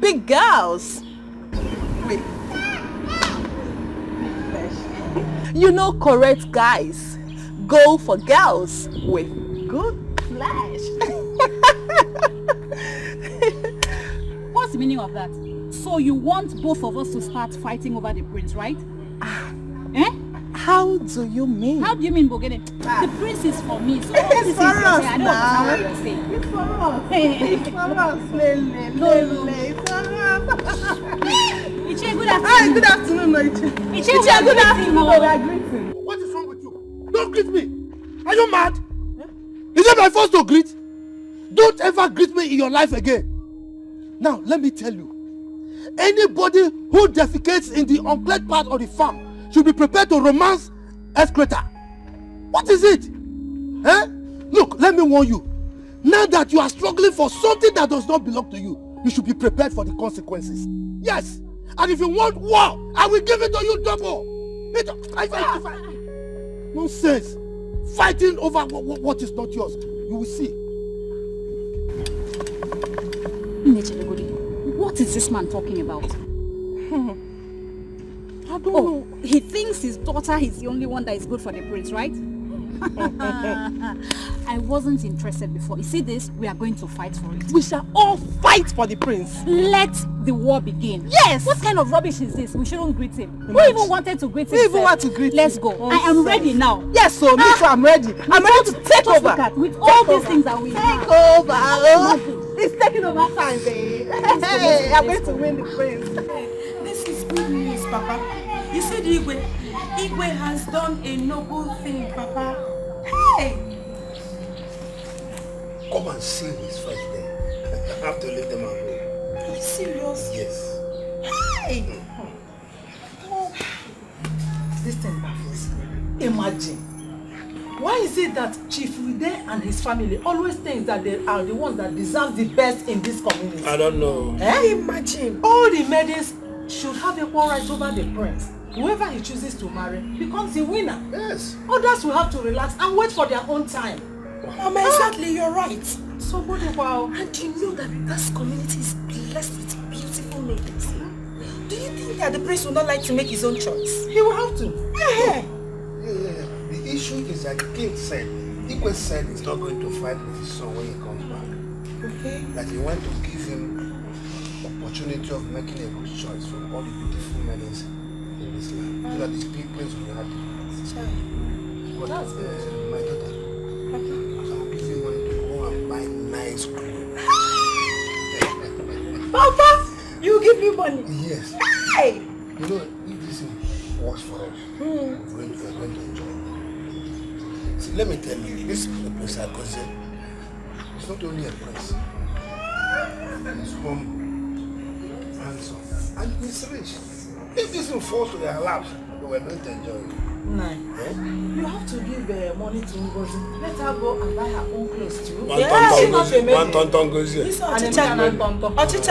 Big girls. Wait. You know correct guys go for girls with good flesh. What's the meaning of that? So you want both of us to start fighting over the prince, right? Eh? How do you mean? How do you mean, Bogene? The prince is for me, so all this is for us. I don't understand what you're saying. It's for us. It's for us. Iche, good afternoon. Good afternoon, Iche. Iche, good afternoon. What is wrong with you? Don't greet me. Are you mad? Is it my fault to greet? Don't ever greet me in your life again. Now, let me tell you. Anybody who defecates in the uncleared part of the farm should be prepared to romance Escalating. What is it? Eh? Look, let me warn you. Now that you are struggling for something that does not belong to you, you should be prepared for the consequences. Yes. And if you want war, I will give it to you double. Nonsense. Fighting over what is not yours. You will see. What is this man talking about? I don't know. He thinks his daughter is the only one that is good for the prince, right? I wasn't interested before. You see this? We are going to fight for it. We shall all fight for the prince. Let the war begin. Yes! What kind of rubbish is this? We shouldn't greet him. Who even wanted to greet him? Who even want to greet him? Let's go. I am ready now. Yes, so me too, I'm ready. I'm ready to take over. With all these things that we take over. It's taking over time, babe. Hey, I'm going to win the prince. This is good news, Papa. You said Igwe. Igwe has done a noble thing, Papa. Hey! Come and see his fight there. I have to leave them alone. Are you serious? Yes. Hey! Oh. This thing baffles me. Imagine. Why is it that Chief Ude and his family always think that they are the ones that deserve the best in this community? I don't know. Imagine. All the maidens should have equal rights over the prince. Whoever he chooses to marry becomes the winner. Yes. Others will have to relax and wait for their own time. Mama, exactly, you're right. So good, wow. And you know that this community is blessed with beautiful maidens. Do you think that the prince will not like to make his own choice? He will have to. Yeah. The issue is that the king said, Dike said he's not going to fight with his son when he comes back. Okay. That he wants to give him opportunity of making a good choice from all the beautiful maidens in this land. So that his people will be happy. But that's my daughter. I'll give him money to go and buy nice clothes. Papa, you give me money? Yes. Hey! You know, if this works for us, we're going to enjoy it. See, let me tell you, this prince Akoze is not only a prince. He's humble, handsome, and he's rich. If this thing falls to their laps, we're going to enjoy it. Nine. You have to give money to Ngozi. Let her go and buy her own clothes too. One tonton goes here. This Ochicha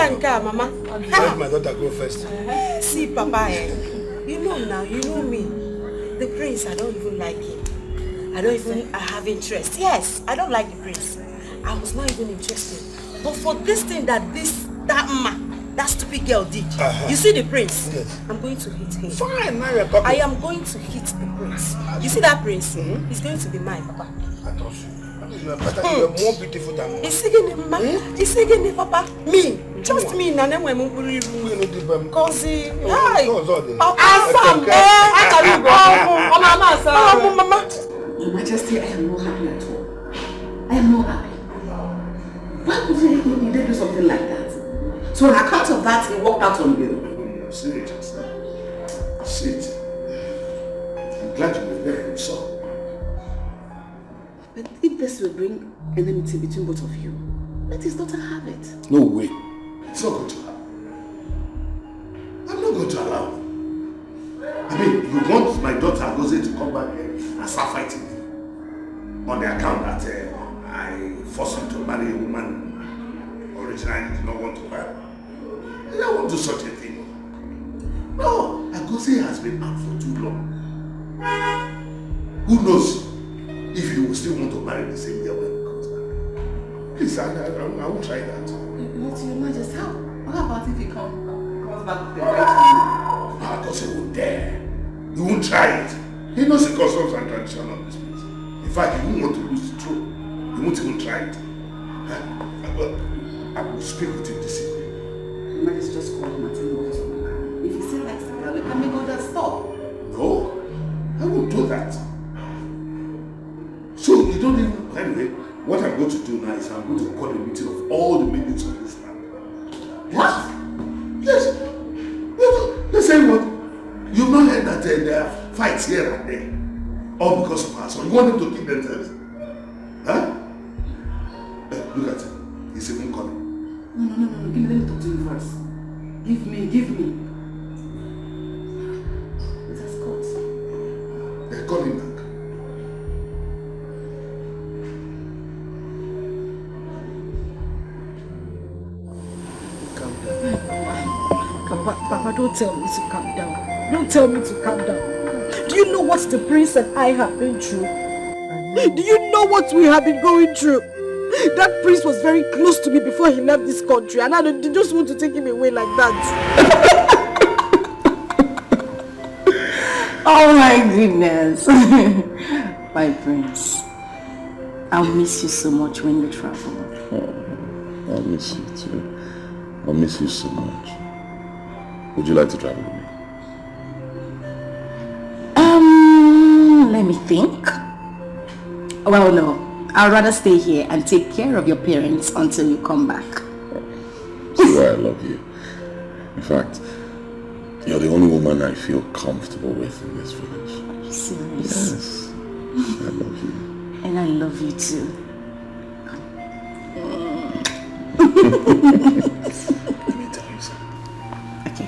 nka, Mama. Let my daughter go first. See, Papa, you know now, you know me. The prince, I don't even like him. I have interest. Yes, I don't like the prince. I was not even interested. But for this thing that stupid girl did, you see the prince? Yes. I'm going to hit him. Fine, now you're talking. I am going to hit the prince. You see that prince? He's going to be mine, Papa. I trust you. You are better. You are more beautiful than me. He's singing him, Papa. Me. Trust me, Nana. Cause Mama. Your Majesty, I am not happy at all. I am not happy. Why would he do something like that? So on account of that, he walked out on you. Sit. I'm glad you were there yourself. But if this will bring enmity between both of you, let his daughter have it. No way. It's not going to happen. I'm not going to allow it. I mean, you want my daughter Agozie to come back here and start fighting me on the account that I forced him to marry a woman originally did not want to marry. I won't do such a thing. No, Agozie has been out for too long. Who knows if he will still want to marry the same girl when he comes back. Please, I won't try that. Your Majesty, what about if he comes back with the right No, Agozie won't dare. He won't try it. He knows the customs and tradition of this place. In fact, he won't want to lose the throne. He won't even try it. I will speak with him this evening. Your Majesty, just call him and tell him what is on. If he still likes it, we can make all that stop. No, I won't do that. So you don't even, anyway, what I'm going to do now is I'm going to call a meeting of all the maidens of this land. What? Yes. They say what? You've not heard that there are fights here and there. All because of us. So you want them to kill themselves? Huh? Look at him. He's even calling. No. Give me, let me talk to you first. Give me. It has got. They're coming back. Calm down. Papa, don't tell me to calm down. Don't tell me to calm down. Do you know what the prince and I have been through? Do you know what we have been going through? That prince was very close to me before he left this country, and I just want to take him away like that. Oh my goodness. My prince, I'll miss you so much when you travel. Oh, I'll miss you too. I'll miss you so much. Would you like to travel with me? Let me think. Well, no. I'd rather stay here and take care of your parents until you come back. See why I love you. In fact, you're the only woman I feel comfortable with in this village. Are you serious? Yes. I love you. And I love you too. Let me tell you something. Okay.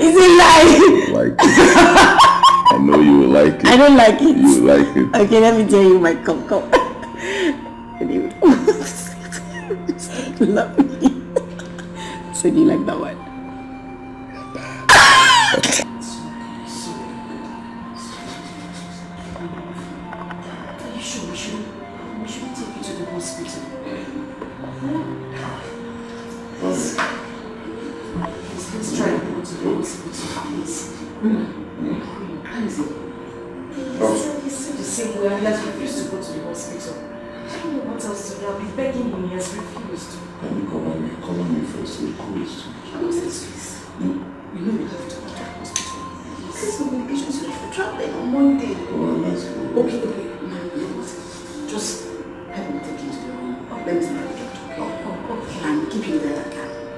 It's a lie. Like it. I know you will like it. I don't like it. You will like it. Okay, let me tell you my come. Love me. So do you like that one? Are you sure we should take you to the hospital? Let's try and go to the hospital, please. How is it? He said the same way, and he has refused to go to the hospital. I don't know what else to do. I'll be begging him, he has refused. Can you call on me first? We'll call this too. Please. You know you have to go to the hospital. This will be patients. We're traveling on Monday. Well, let's go. Okay. Just help me take you to the room. Let me see what I can do. Okay. And keep you there.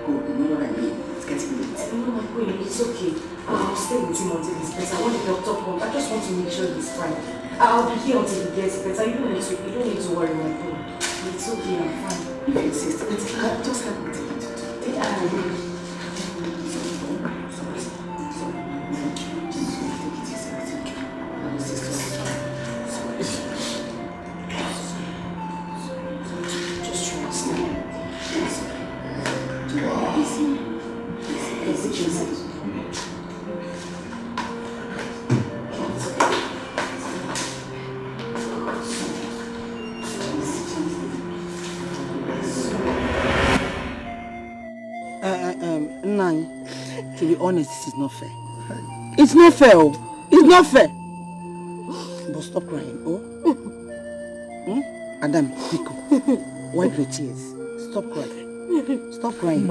Go. You know what I mean? It's getting late. No, it's okay. I'll stay with him until he's better. When the doctor comes, I just want to make sure he's fine. I'll be here until he gets better. You don't need to worry, my friend. It's okay, I'm fine. If you insist, just help me take it to just trust me. Easy. To be honest, this is not fair. It's not fair. It's not fair. But stop crying, Adam, Dike, wipe your tears. Stop crying. Stop crying,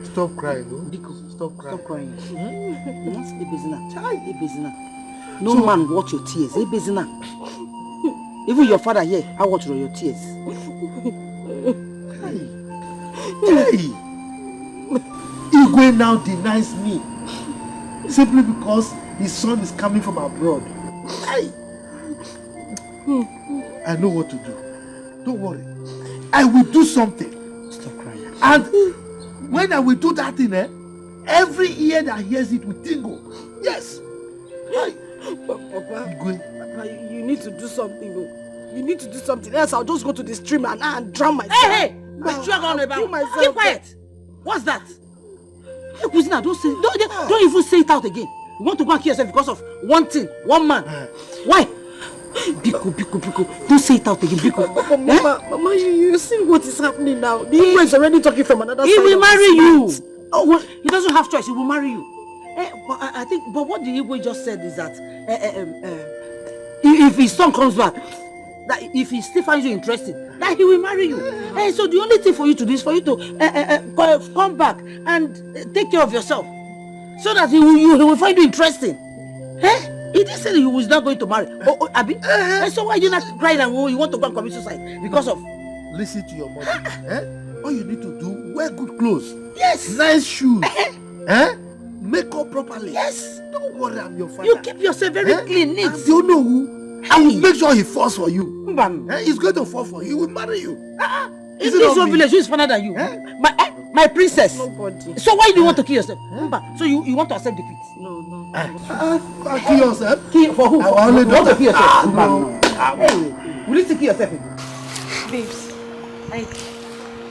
Stop crying, Dike, stop crying. Stop crying. No man watch your tears. Even your father here, I watch your tears. Hey! Igwe now denies me. simply because his son is coming from abroad. I know what to do. Don't worry. I will do something. Stop crying. And when I will do that thing, every ear that hears it will tingle. Yes. Papa, you need to do something. You need to do something else. I'll just go to the stream and drown myself. Hey! Keep quiet. What's that? Hey, Kuzina, don't even say it out again. You want to go and kill yourself because of one thing, one man. Why? Biko, don't say it out again, Biko. Mama, you see what is happening now. The Igwe is already talking from another side. He will marry you. Oh, well, he doesn't have choice. He will marry you. But what the Igwe just said is that if his son comes back, that if he still finds you interesting, that he will marry you. So the only thing for you to do is for you to come back and take care of yourself, so that he will find you interesting. He didn't say that he was not going to marry. Abi? So why you not crying and you want to go and commit suicide because of? Listen to your mother. All you need to do, wear good clothes. Yes. Nice shoes. Make up properly. Yes. Don't worry, I'm your father. You keep yourself very clean, neat. And you know who? I will make sure he falls for you. He's going to fall for you. He will marry you. In this one village, who is finer than you? My princess. Nobody. So why do you want to kill yourself? So you want to accept defeat? No. Kill yourself? Kill for who? I only you want to kill yourself? No. Hey, will you still kill yourself again? Babes,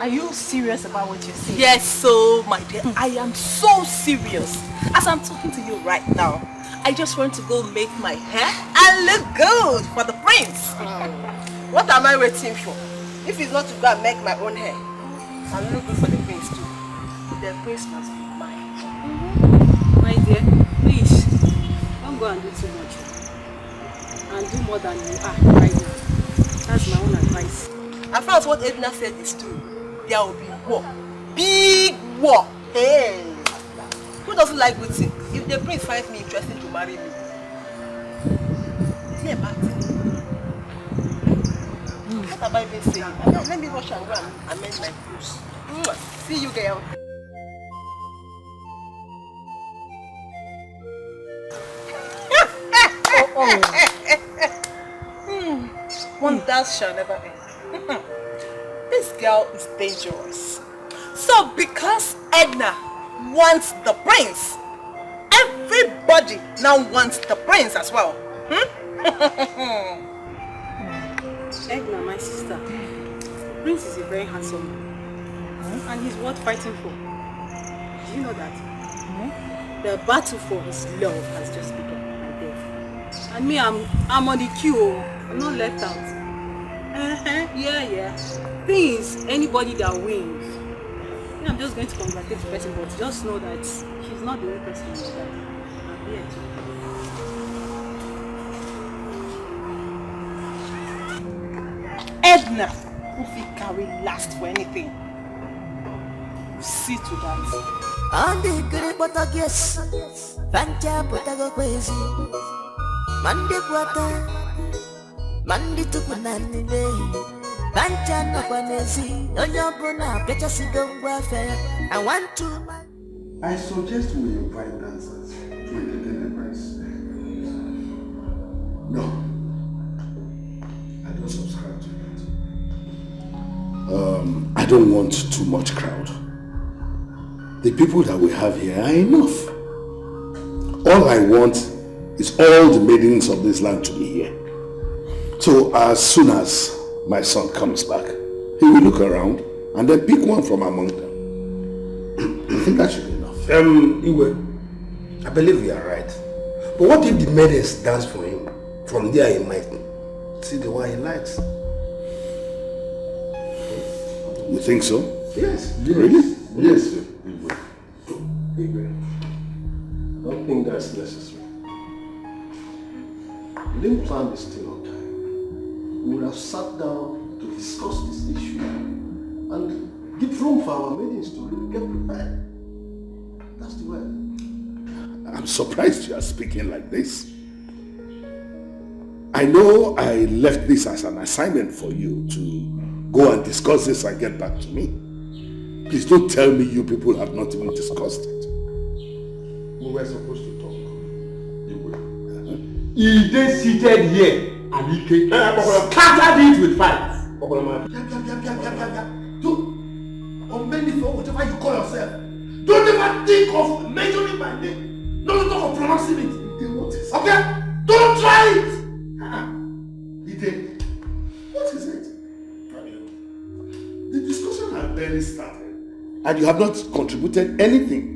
are you serious about what you're saying? Yes, so my dear, I am so serious. As I'm talking to you right now, I just want to go make my hair and look good for the prince. What am I waiting for? If it's not to go and make my own hair, I'll look good for the prince too. The prince must be mine. My dear, please, don't go and do too much. And do more than you are right now. That's my own advice. As far as what Edna said is true, there will be war. Big war. Hey! Who doesn't like good things? If the prince finds me interesting to marry me, is he a bad thing? What have I been saying? Let me rush and go and amend my clothes. See you, girl. Wonders shall never end. This girl is dangerous. So because Edna wants the prince, everybody now wants the prince as well. Edna, my sister, Prince is a very handsome man. And he's worth fighting for. Do you know that? The battle for his love has just begun, my dear. And me, I'm on the queue. I'm not left out. Yeah. Things, anybody that wins. Yeah, I'm just going to congratulate the person, but just know that she's not the only person in your life. I'm here too. Edna, if he carry last for anything, see to that. On the good but I guess Fancha but I go crazy. Monday quarter Monday to Kunani day. Fancha no panesi. On your bona, better see go welfare. I want to. I suggest we invite dancers to entertain the prince. No. I don't subscribe to that. I don't want too much crowd. The people that we have here are enough. All I want is all the maidens of this land to be here. So as soon as my son comes back, he will look around and then pick one from among them. I think that should be enough. Iwe, I believe you are right. But what if the maidens dance for him? From there he might see the one he likes. You think so? Yes. Really? Yes. Igwe, I don't think that's necessary. We didn't plan this thing on time. We would have sat down to discuss this issue and give room for our maidens to really get prepared. That's the way. I'm surprised you are speaking like this. I know I left this as an assignment for you to go and discuss this and get back to me. Please don't tell me you people have not even discussed it. We were supposed to talk. He then seated here and he came scattered it with fight. On many for whatever you call yourself. Don't ever think of mentioning my name. Don't talk of pronouncing it. Okay? Don't try it! What is it? The discussion has barely started. And you have not contributed anything.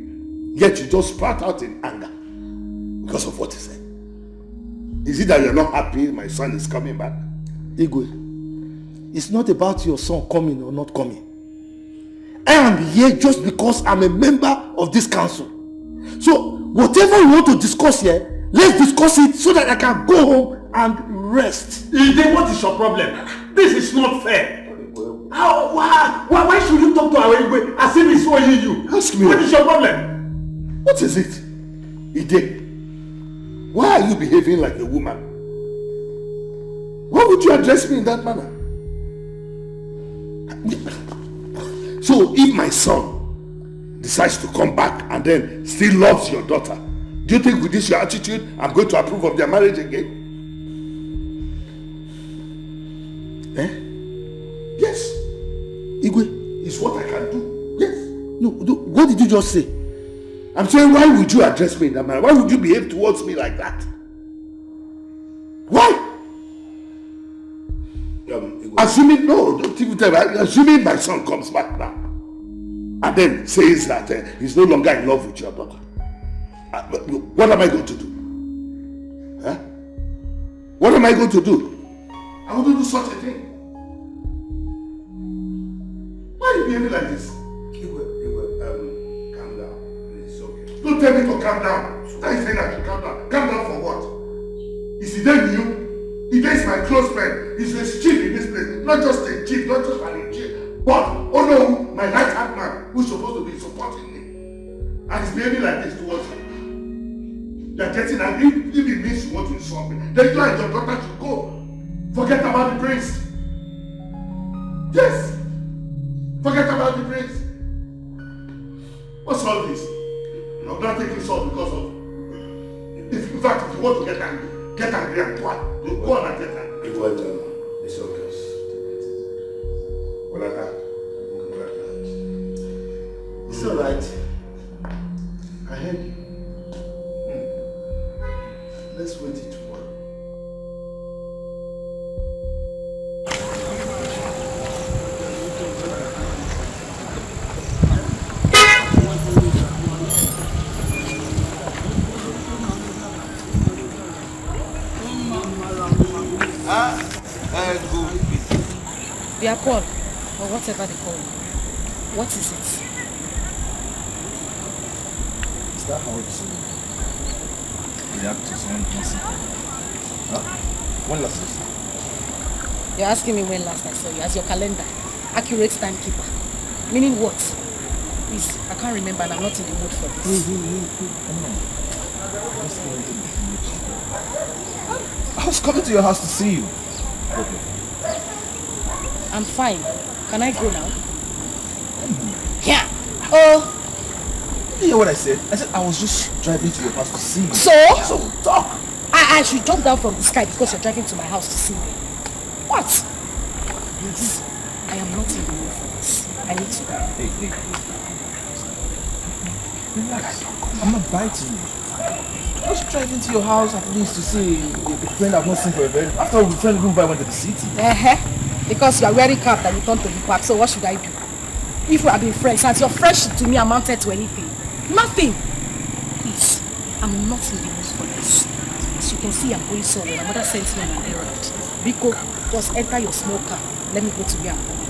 Yet you just sprout out in anger. Because of what he said. Is it that you're not happy my son is coming back? Igwe, it's not about your son coming or not coming. I am here just because I'm a member of this council. So, whatever you want to discuss here, let's discuss it so that I can go home and rest. Ide, what is your problem? This is not fair. Why should you talk to our Igwe as if he's owing you? Ask me. What is your problem? What is it? Ide, why are you behaving like a woman? Why would you address me in that manner? So if my son decides to come back and then still loves your daughter, do you think with this your attitude I'm going to approve of their marriage again? Yes. Igwe, it's what I can do. Yes. No, what did you just say? I'm saying, why would you address me in that manner? Why would you behave towards me like that? Why? Assuming my son comes back now and then says that he's no longer in love with your daughter, what am I going to do? Huh? What am I going to do? I want to do such a thing. Why are you behaving like this? Calm down. It's okay. Don't tell me to calm down. Why are you saying I should calm down? Calm down for what? Is he then you? He is my close friend. He's a chief in this place. Not just a chief, not just an chief, but oh no, my right hand man who's supposed to be supporting me. And he's behaving like this towards me. You're getting angry. If it means you want to insult me, then you and your daughter should go. Forget about the prince. Yes. Forget about the prince. What's all this? I'm not taking salt because of. In fact, if you want to get angry and what? You go on and get angry. It's okay. It's alright. I heard you. Let's wait it tomorrow. They are called, or whatever they call it. What is it? Is that how to react to someone missing? Huh? When last you saw? You're asking me when last I saw you, as your calendar, accurate timekeeper. Meaning what? Please, I can't remember and I'm not in the mood for this. I was coming to your house to see you. Okay. I'm fine. Can I go now? Yeah. Oh. You hear what I said? I said I was just driving to your house to see you. So talk. I should jump down from the sky because you're driving to my house to see me. What? Please. I am not in the mood for this. I need to go. Hey. Relax. I'm not biting you. I was driving to your house at least to see a friend I've not seen for a very long time. After all, the friend who went to the city. Because you are wearing cap and you turn to the back, so what should I do? If we have been friends, and your friendship to me amounted to anything. Nothing. Please, I'm not in the mood for this. As you can see, I'm going somewhere. My mother sent me on an errand. Biko, just enter your small car. Let me go to where I'm going.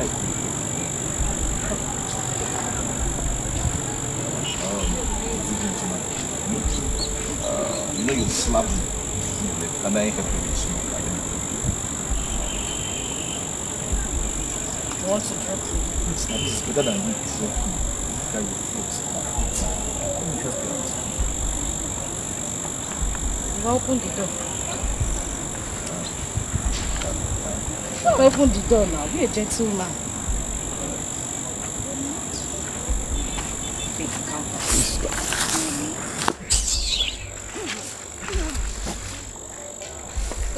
You know you slapped me. And I ain't happy with smoke. You want to drop me? It's not. It's better than me. So, carry your foot. Let me help you out. You open the door. Open the door now. Be a gentleman.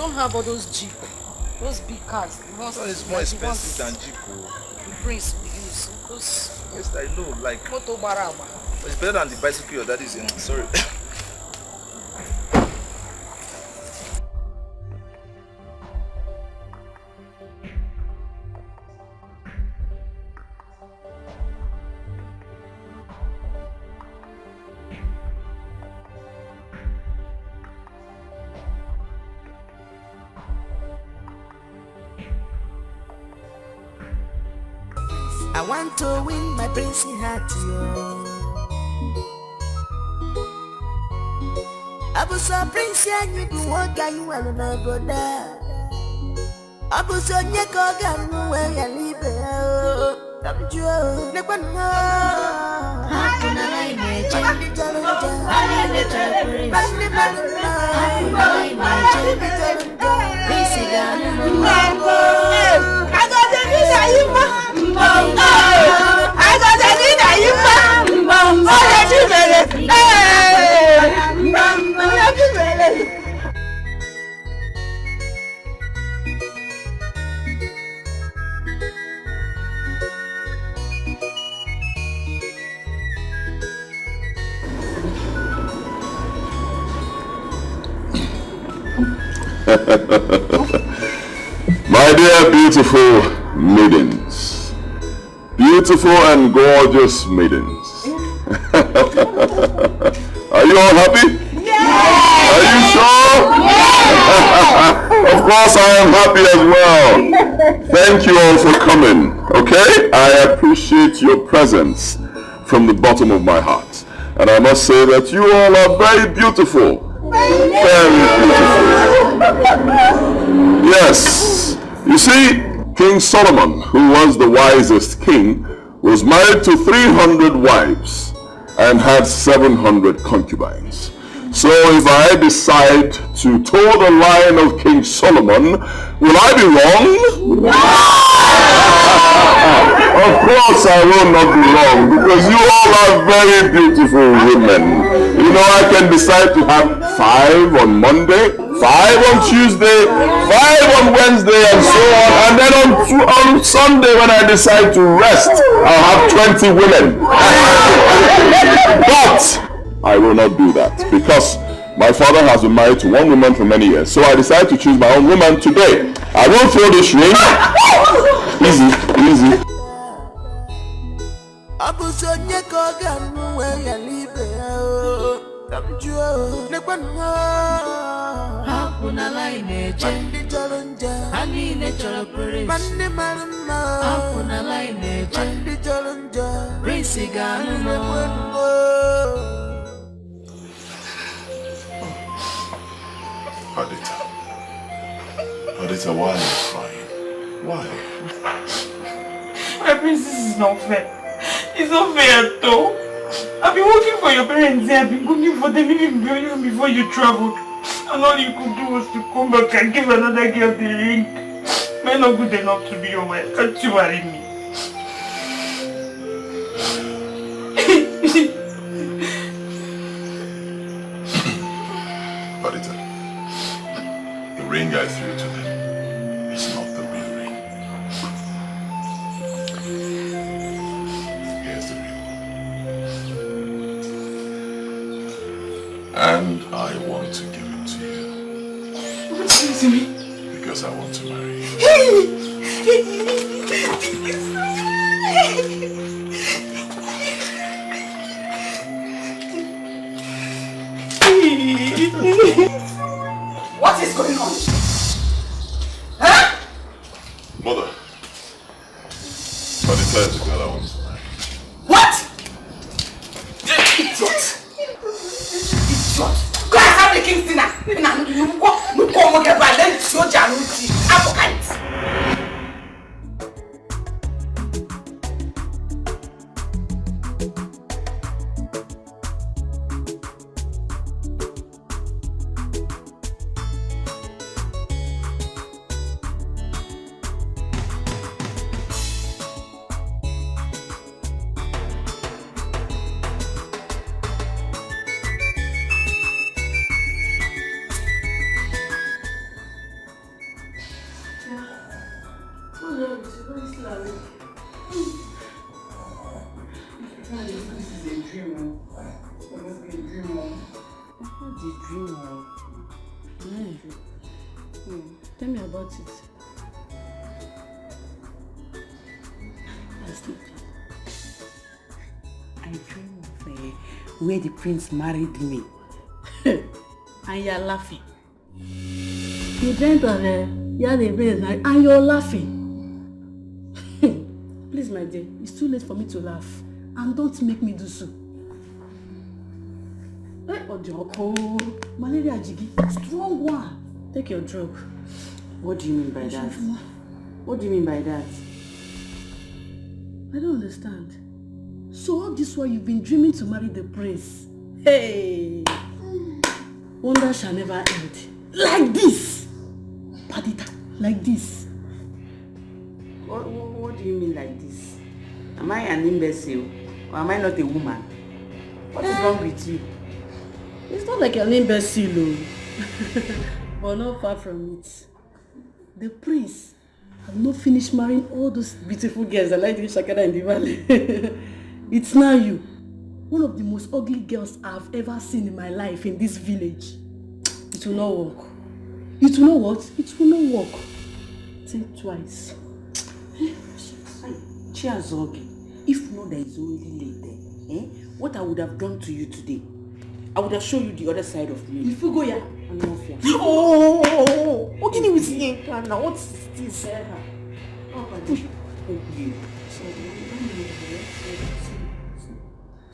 don't have all those Jeep. Those big cars. No, it's more expensive than Jeep. The Prince will use. Those... Yes, I know. Like... Moto Baraba. It's better than the bicycle your daddy's in. Sorry. I want to win my princey heart, yo. I was a prince and you do what you want to go there. I was on your car, where you live. I'm Joe. Never know. How can I manage? I'm the challenger. I'm the challenger. I'm the My dear beautiful maidens, beautiful and gorgeous maidens, are you all happy? Yeah. Are you sure? Yeah. Of course I am happy as well. Thank you all for coming, okay? I appreciate your presence from the bottom of my heart. And I must say that you all are very beautiful. Very beautiful. Yes. You see, King Solomon, who was the wisest king, was married to 300 wives and had 700 concubines. So if I decide to toe the line of King Solomon, will I be wrong? No! Of course I will not be wrong, because you all are very beautiful women. You know, I can decide to have 5 on Monday, 5 on Tuesday, 5 on Wednesday, and so on. And then on Sunday, when I decide to rest, I'll have 20 women. But I will not do that, because my father has been married to one woman for many years. So I decided to choose my own woman today. I will throw this ring. Easy, easy. Adita, why are you crying? Why? My princess is not fair. It's not fair at all. I've been working for your parents here. I've been cooking for them even before you traveled. And all you could do was to come back and give another girl the ring. Men not good enough to be your wife. Can't you marry me? Adita, the ring I threw to them is not the real ring. Here's the ring. And I want to give it to you. What's it to me? Because I want to marry you. What is going on? Huh? Mother, Adita is the girl I want to marry. What? Idiot! Idiot! Go and have the king's dinner. No. Tell me about it. I dream of where the prince married me. And you're laughing. You dreamt of you're the prince and you're laughing. Please, my dear, it's too late for me to laugh. And don't make me do so. Malaria jiggy, strong one. Take your drug. What do you mean by that? What do you mean by that? I don't understand. So all this while you've been dreaming to marry the prince. Hey! Wonder shall never end. Like this! Padita, like this. What do you mean like this? Am I an imbecile? Or am I not a woman? What is wrong with you? It's not like an imbecile, but not far from it. The prince has not finished marrying all those beautiful girls that like to Shakara in the valley. It's now you. One of the most ugly girls I've ever seen in my life in this village. It will not work. It will not what? It will not work. Think twice. Chiazogi, if not there is already late there, what I would have done to you today, I would have shown you the other side of me. If you go here, I'm not fair. Oh, what can you see now? What is this?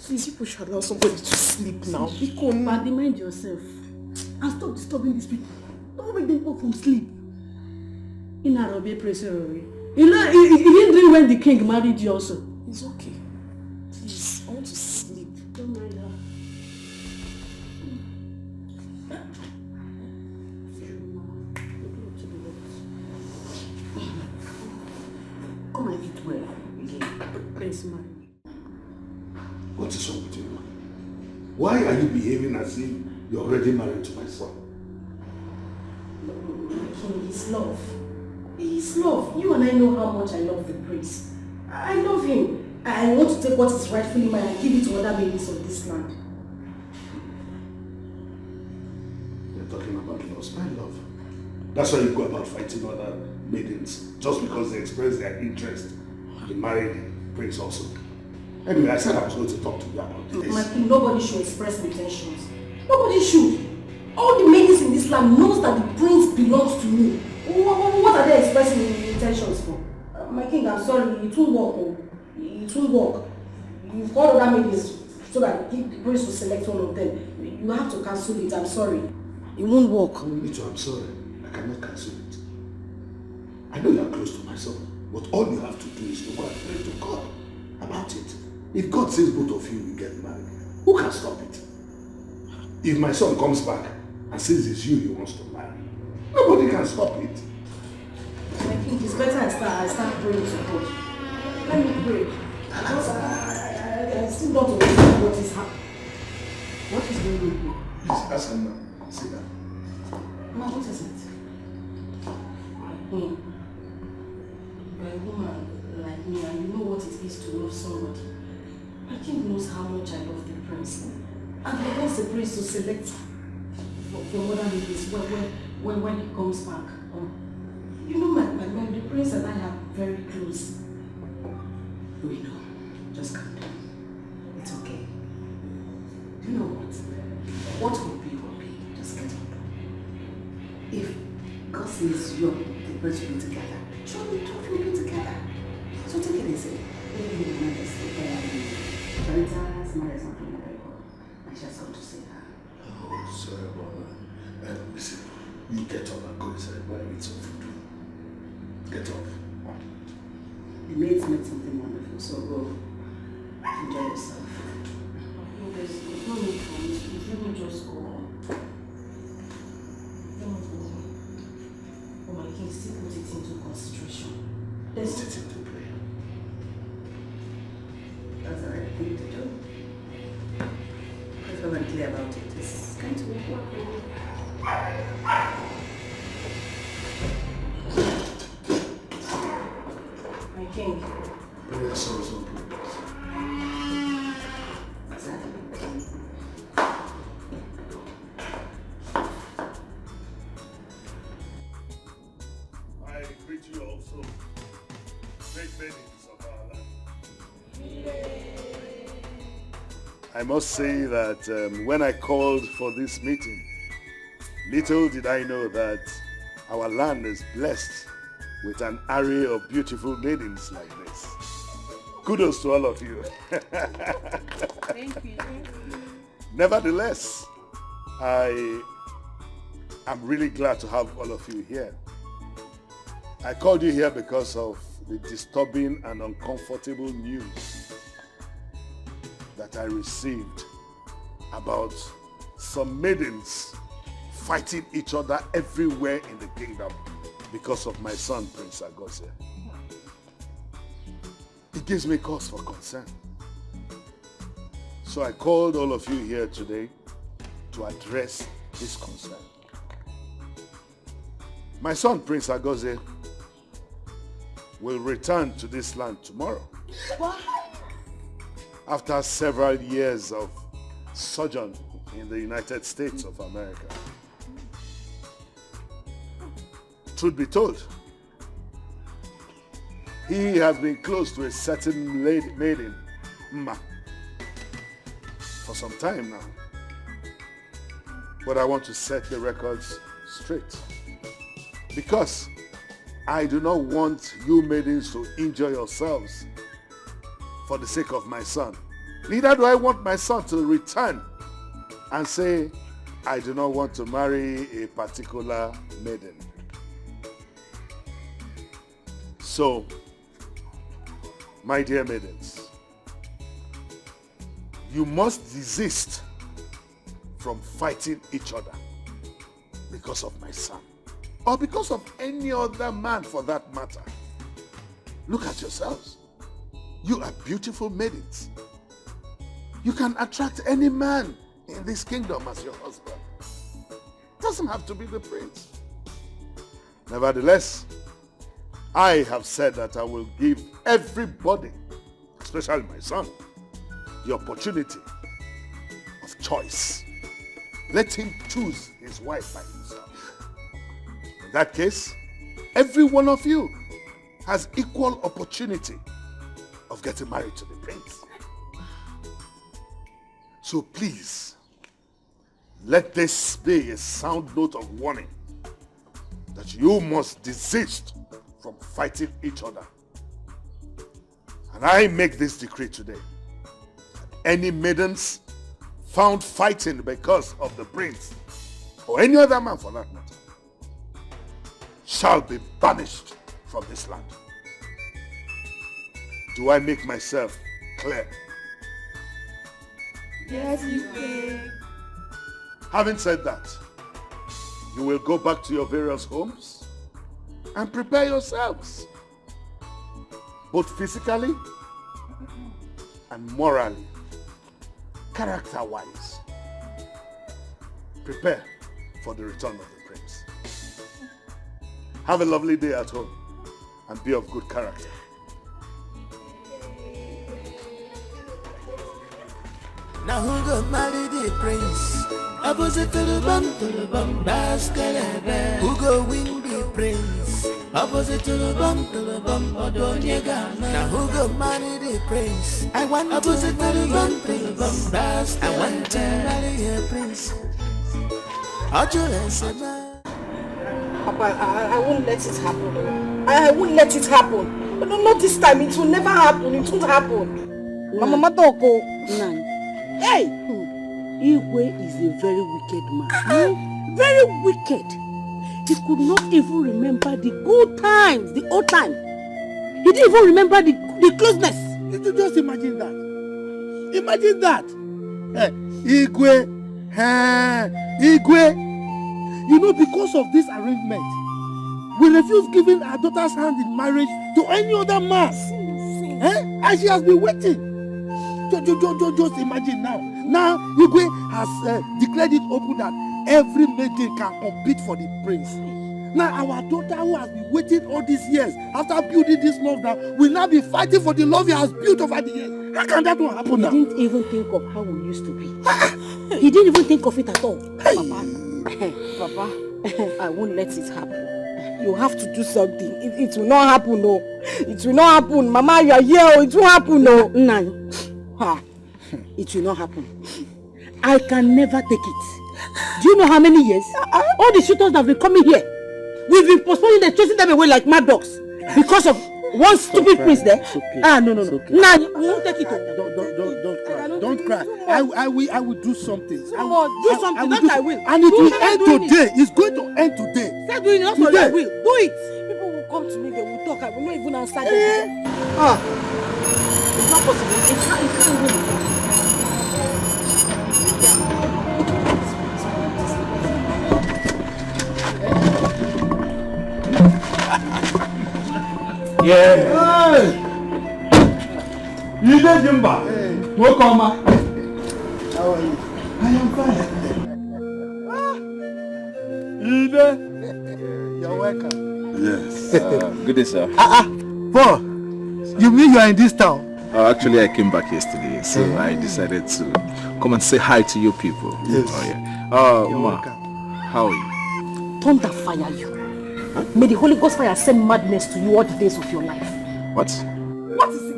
Please, people should allow somebody to sleep now. Badly mind yourself. And stop disturbing these people. Don't make them up from sleep. In Arabi, you know, he didn't dream when the king married you also. It's okay. Please, I want to sleep. Don't mind her. Come and eat well again. Prince married. What is wrong with you? Why are you behaving as if you're already married to my son? His love. His love. You and I know how much I love the prince. I love him. I want to take what is rightfully mine and give it to other babies of this land. You're talking about loss. My love. That's why you go about fighting other maidens just because they express their interest in marrying the prince also. Anyway, I said I was going to talk to you about this. My king, nobody should express intentions. Nobody should. All the maidens in this land knows that the prince belongs to me. What are they expressing intentions for? My king, I'm sorry, it won't work. It won't work. You've got other maidens so that the prince will select one of them. You have to cancel it, I'm sorry. It won't work. Me too, I'm sorry. I cannot cancel it. I know you're close to my son, but all you have to do is to go and pray to God about it. If God says both of you will get married, who can stop it? If my son comes back and says it's you he wants to marry, nobody can stop it. I think it's better I start praying to God. Let me pray. Because I still don't understand what is happening. What is going on here? Please, ask him now. Sit down. Ma, what is it? You're a woman like me and you know what it is to love somebody. My king knows how much I love the prince. And he wants the prince to select from other ladies when he comes back. You know, the prince and I are very close. We know. Just calm down. It's okay. You know what? What will be, will be. Just get up. If God says you the birds will be together, sure, the two will be together. So take it easy. Maybe you will not sleep. Marita's married something like that. I just want to say that. Oh, sorry about that. Listen, you get up and go inside while I eat some food. Get up. The maids made something wonderful, so go enjoy yourself. No, there's no need for me. Let me just go. Oh, my king, still put it into consideration. Let's put it into prayer. That's the right thing to do. Let's go and clear about it. It's going to work. My king. Yes, sorry. great maidens of our land. I must say that when I called for this meeting, little did I know that our land is blessed with an array of beautiful maidens like this. Kudos to all of you. Thank you. Nevertheless, I am really glad to have all of you here. I called you here because of the disturbing and uncomfortable news that I received about some maidens fighting each other everywhere in the kingdom because of my son, Prince Agose. It gives me cause for concern. So I called all of you here today to address this concern. My son, Prince Agose, will return to this land tomorrow. What? After several years of sojourn in the United States of America. Truth be told, he has been close to a certain maiden, Mma, for some time now. But I want to set the records straight. Because I do not want you maidens to injure yourselves for the sake of my son. Neither do I want my son to return and say, I do not want to marry a particular maiden. So, my dear maidens, you must desist from fighting each other because of my son, or because of any other man for that matter. Look at yourselves. You are beautiful maidens. You can attract any man in this kingdom as your husband. Doesn't have to be the prince. Nevertheless, I have said that I will give everybody, especially my son, the opportunity of choice. Let him choose his wife by himself. In that case, every one of you has equal opportunity of getting married to the prince. So please, let this be a sound note of warning that you must desist from fighting each other. And I make this decree today. Any maidens found fighting because of the prince, or any other man for that matter, shall be banished from this land. Do I make myself clear? Yes, you can. Having said that, you will go back to your various homes and prepare yourselves, both physically and morally, character-wise. Prepare for the return of the prince. Have a lovely day at home and be of good character. Now who go marry the prince? Opposite to the bum, Escalating. Who go win the prince? Opposite to the bum, Odonyega. Now who go marry the prince? I want opposite to the bum, I want to marry a prince. Papa, I won't let it happen. I won't let it happen. But not this time. It will never happen. It won't happen. Mama Matoko. Nan. Hey! Igwe is a very wicked man. Very wicked. He could not even remember the good times, the old time. He didn't even remember the closeness. Did you just imagine that? Imagine that. Igwe. Igwe. You know, because of this arrangement, we refuse giving our daughter's hand in marriage to any other man. And she has been waiting. Just imagine now. Now, Igwe has declared it open that every maiden can compete for the prince. Now, our daughter who has been waiting all these years after building this love now will now be fighting for the love he has built over the years. How can that one happen now? He didn't even think of how we used to be. He didn't even think of it at all. Papa, I won't let it happen. You have to do something. It will not happen, no. It will not happen. Mama, you are here. It will happen, no. No. It will not happen. I can never take it. Do you know how many years? All the shooters that have been coming here, we've been postponing them, chasing them away like mad dogs because of one stupid prince there. Okay. No. Okay. Nah, you won't take it. Don't cry. I will do something. Do something. I will. And it will end today. It's going to end today. Start doing it. That's what I will. Do it. People will come to me. They will talk. I will not even answer them. It's not possible. It can't even. Yeah. Hey. Ide Jimba. Welcome. How are you? I am fine. Ide. You're welcome. Yes. Good day, sir. Paul, you mean you are in this town? Actually, I came back yesterday, so I decided to come and say hi to you people. Yes. Oh, yeah. You're Ma, welcome. how are you? Thunder fire you. May the Holy Ghost fire send madness to you all the days of your life. What? What is it?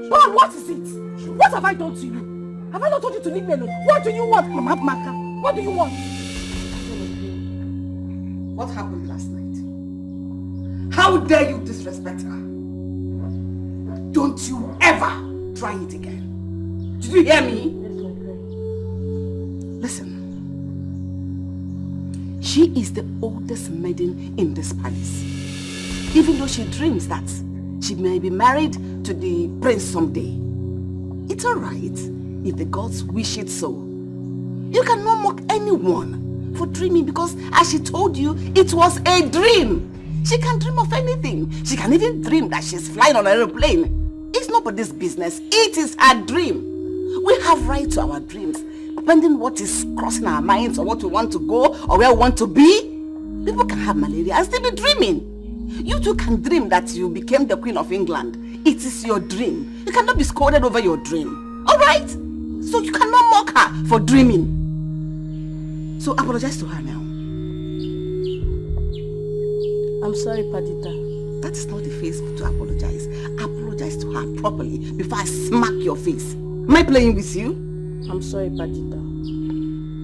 Paul, what is it? What have I done to you? Have I not told you to leave me alone? What do you want, Mama Maka? What do you want? What happened last night? How dare you disrespect her? Don't you ever try it again. Did you hear me? Listen. She is the oldest maiden in this palace. Even though she dreams that she may be married to the prince someday. It's alright if the gods wish it so. You cannot mock anyone for dreaming because, as she told you, it was a dream. She can dream of anything. She can even dream that she's flying on an aeroplane. It's nobody's business. It is her dream. We have right to our dreams. Depending what is crossing our minds or what we want to go or where we want to be, people can have malaria and still be dreaming. You too can dream that you became the Queen of England. It is your dream. You cannot be scolded over your dream. Alright? So you cannot mock her for dreaming. So apologize to her now. I'm sorry, Padita. That is not the face to apologize. Apologize to her properly before I smack your face. Am I playing with you? I'm sorry, Padita.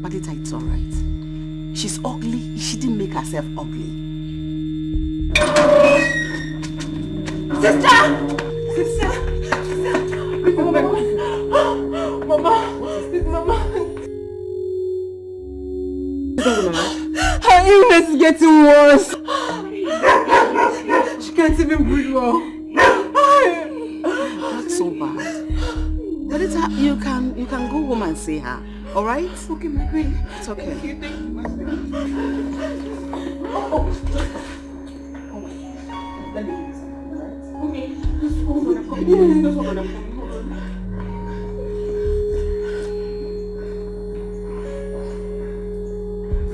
Padita, it's alright. She's ugly. She didn't make herself ugly. Sister! Mama. Her illness is getting worse. She can't even breathe well. Not so bad. But you can go home and see her. All right? Okay, my queen. It's okay. Thank you, my queen. Let me do this. Okay. Just hold on. Just hold on.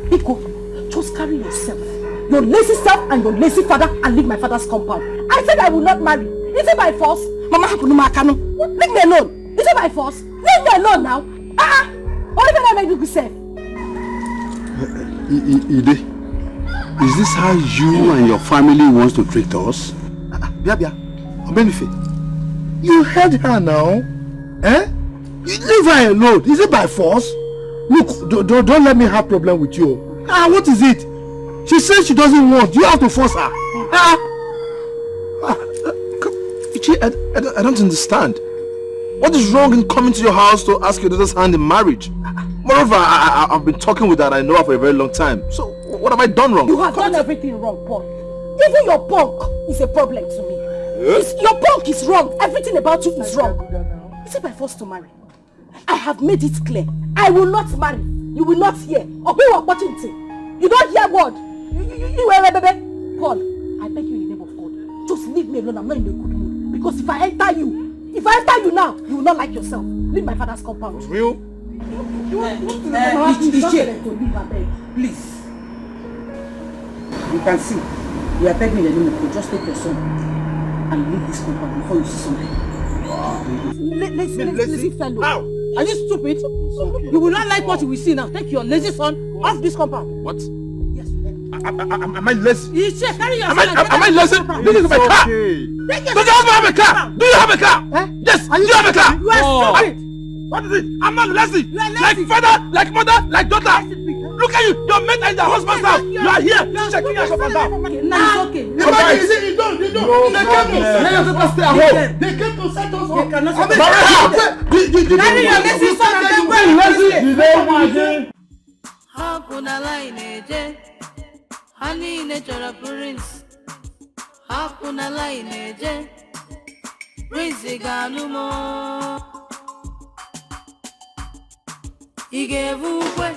Biko, just carry yourself, your lazy self and your lazy father, and leave my father's compound. I said I will not marry. Is it by force? Mama, leave me alone. Is it by force? Leave me alone now. What if I make you safe? Ide, is this how you and your family wants to treat us? Bia, Benefit. You heard her now. You leave her alone. Is it by force? Look, don't let me have problem with you. What is it? She says she doesn't want. You have to force her. I don't understand. What is wrong in coming to your house to ask your daughter's hand in marriage? Moreover, I've been talking with her and I know her for a very long time. So, what have I done wrong? You have done everything wrong, Paul. Even your punk is a problem to me. Your punk is wrong. Everything about you is wrong. Is it by force to marry? I have made it clear. I will not marry. You will not hear. Obey what watching thing. You don't hear word. You baby. Paul, I beg you in the name of God. Just leave me alone. I'm not in a good mood. Because if I enter you now, you will not like yourself. Leave my father's compound. Real? Please. You can see. You are begging the name of God. Just take your son and leave this compound before you see something. Lazy fellow. Ow. Are you stupid? You will not like what you will see now. Take your lazy son off this compound. What? Yes. Am I lazy? Carry yourself. Am I lazy? This is my car. Does your husband have a car? Do you have a car? Yes. Do you have a car? You are stupid. What is it? I'm not lazy. You are lazy. Like father, like mother, like daughter. Look at you. Your mate and your husband's house. You are here checking your husband's house. Now it's okay. You don't. They came to stay at home. They came to set us up. Carry your lazy son and then go. Hakuna line eje, hani nechora prince. Hakuna line eje, prince ganumo. Igevukwe.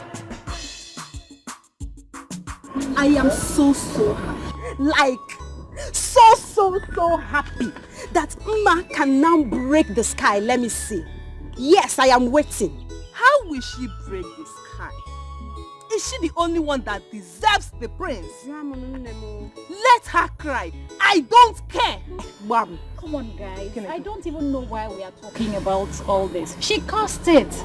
I am so happy. Like, so happy that Mma can now break the sky. Let me see. Yes, I am waiting. How will she break the sky? Is she the only one that deserves the prince? Let her cry. I don't care. Mom. Come on, guys. I don't even know why we are talking about all this. She caused it.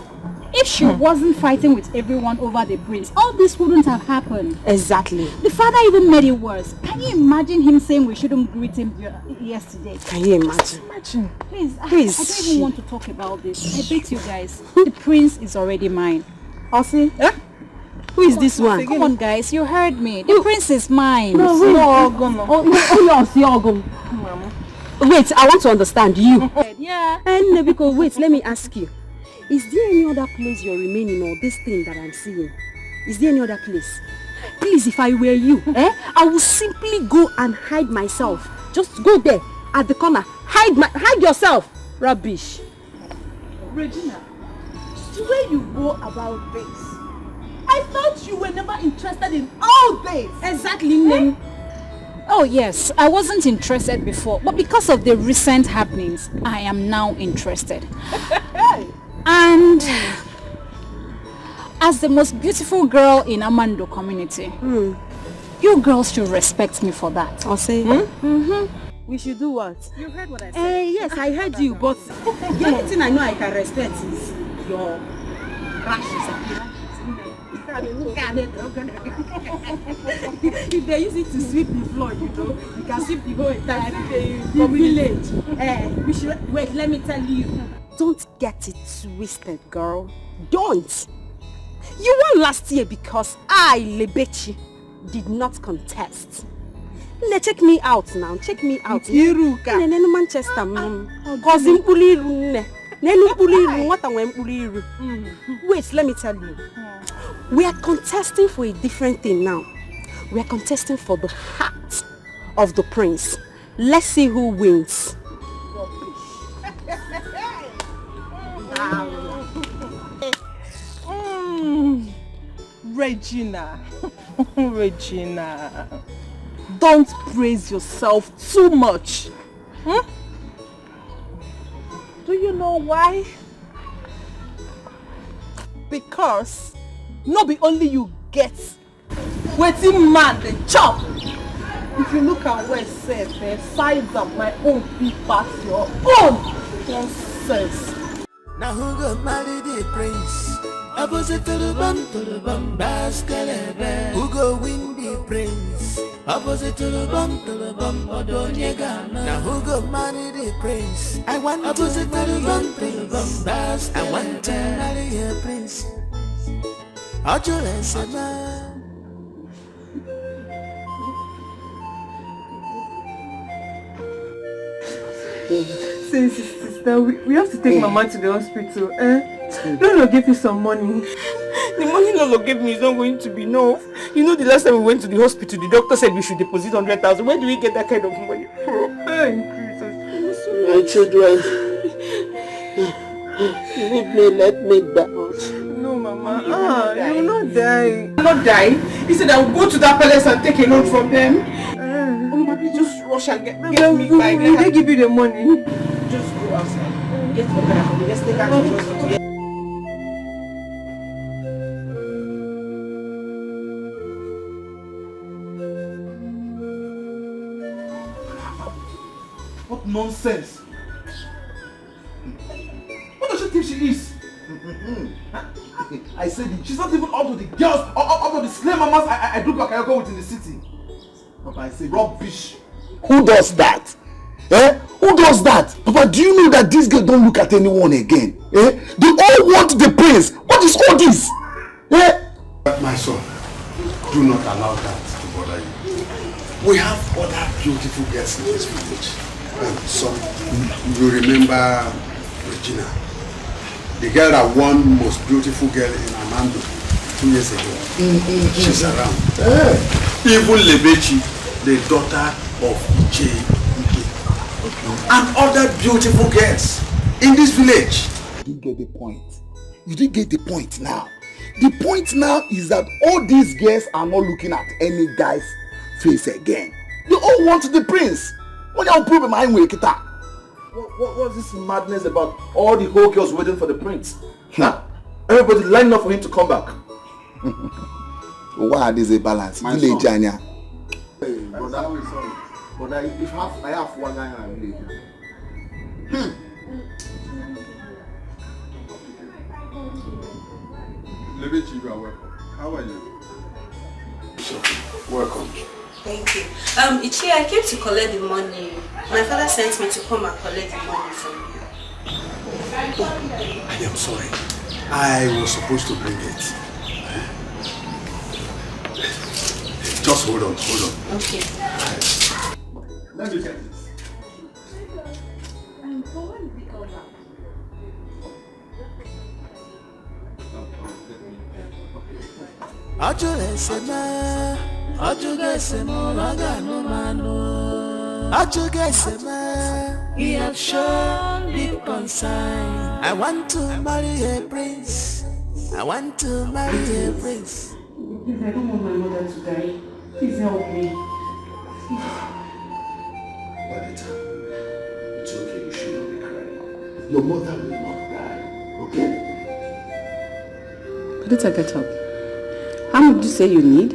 If she wasn't fighting with everyone over the prince, all this wouldn't have happened. Exactly. The father even made it worse. Can you imagine him saying we shouldn't greet him yesterday? Can you imagine? Please, I don't even want to talk about this. I beg you guys. The prince is already mine. Osi? Who is this one? Come on, guys. You heard me. The prince is mine. Wait, I want to understand you. Yeah. And Nebiko, wait, let me ask you. Is there any other place you're remaining or this thing that I'm seeing? Is there any other place? Please, if I were you, I would simply go and hide myself. Just go there at the corner. Hide yourself. Rubbish. Regina, the way you go about this, I thought you were never interested in all this. Exactly. Oh yes, I wasn't interested before, but because of the recent happenings, I am now interested. And as the most beautiful girl in Amando community, you girls should respect me for that. I'll say. We should do what? You heard what I said. Yes, I heard you, but the only thing I know I can respect is your rashes. If they use it to sweep the floor, you can sweep the whole entire village. We should wait. Let me tell you. Don't get it twisted, girl. Don't. You won last year because I, Lebechi, did not contest. Check me out now. Check me out. Manchester. Wait, let me tell you. We are contesting for a different thing now. We are contesting for the heart of the prince. Let's see who wins. Regina. Regina. Don't praise yourself too much. Do you know why? Because not be only you get waiting man the chop. If you look at where it says the size of my own big past your own nonsense. Now who got married the prince? Opposite to the bum, Escalating. Who go win the prince? Opposite to the bum, Odonyega. Now who go marry the prince? I want opposite to the bum, I want to marry a prince. Sister, we have to take Mama to the hospital. Lolo gave you some money. The money Lolo gave me is not going to be enough. You know, the last time we went to the hospital, the doctor said we should deposit 100,000. Where do we get that kind of money from? My children, leave me, let me die. No, Mama. You will not die. You will not die? He said I will go to that palace and take a loan from them. Just rush and get me by. Will they give you the money? Just go outside. Get for me. Let's take her to the hospital. What nonsense! What does she think she is? I said it. She's not even up to the girls, up to the slave mamas I do bakayoko with in the city. Papa, I say rubbish. Who does that? Eh? Who does that? Papa, do you know that these girls don't look at anyone again? Eh? They all want the prince. What is all this? Eh? My son, do not allow that to bother you. We have other beautiful girls in this village. Son, you remember Regina? The girl that won most beautiful girl in Amando 2 years ago. She's around. Even Lebechi, the daughter of Ije, and other beautiful girls in this village. You get the point. You didn't get the point now. The point now is that all these girls are not looking at any guy's face again. They all want the prince. What y'all prove my way, Kita? What's this madness about all the whole girls waiting for the prince? Huh? Everybody lining up for him to come back. Why is a balance? My Village son. Anya. Hey, brother, if I have one guy in my village. Lebechi, you are welcome. How are you? So, welcome. Thank you. Ichi, I came to collect the money. My father sent me to come and collect the money from you. I am sorry. I was supposed to bring it. Just hold on. Okay. Let me get this. He has shown deep concern. I want to marry a prince. I want to marry a prince. Please, I don't want my mother to die. Please help me. Badita, it's okay. You should not be crying. Your mother will not die. Okay? Badita, get up. How much did you say you need?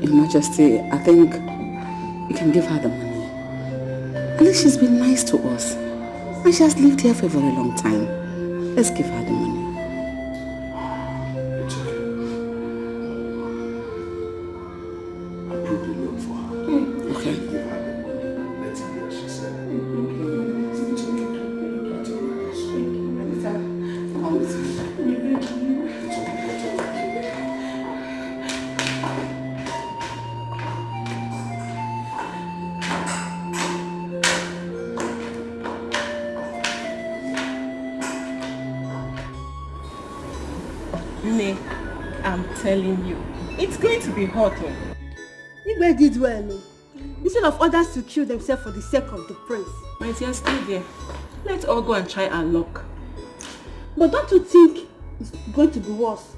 Your Majesty, I think you can give her the money. At least she's been nice to us. And she has lived here for a very long time. Let's give her the money. It's okay. I proved the loan for her. Okay. Give her the money. Let's hear what she said. It's okay. That's all right. I'm telling you, it's going to be hot. Igwe did well. Instead of others to kill themselves for the sake of the prince. My dear, stay there. Let's all go and try our luck. But don't you think it's going to be worse?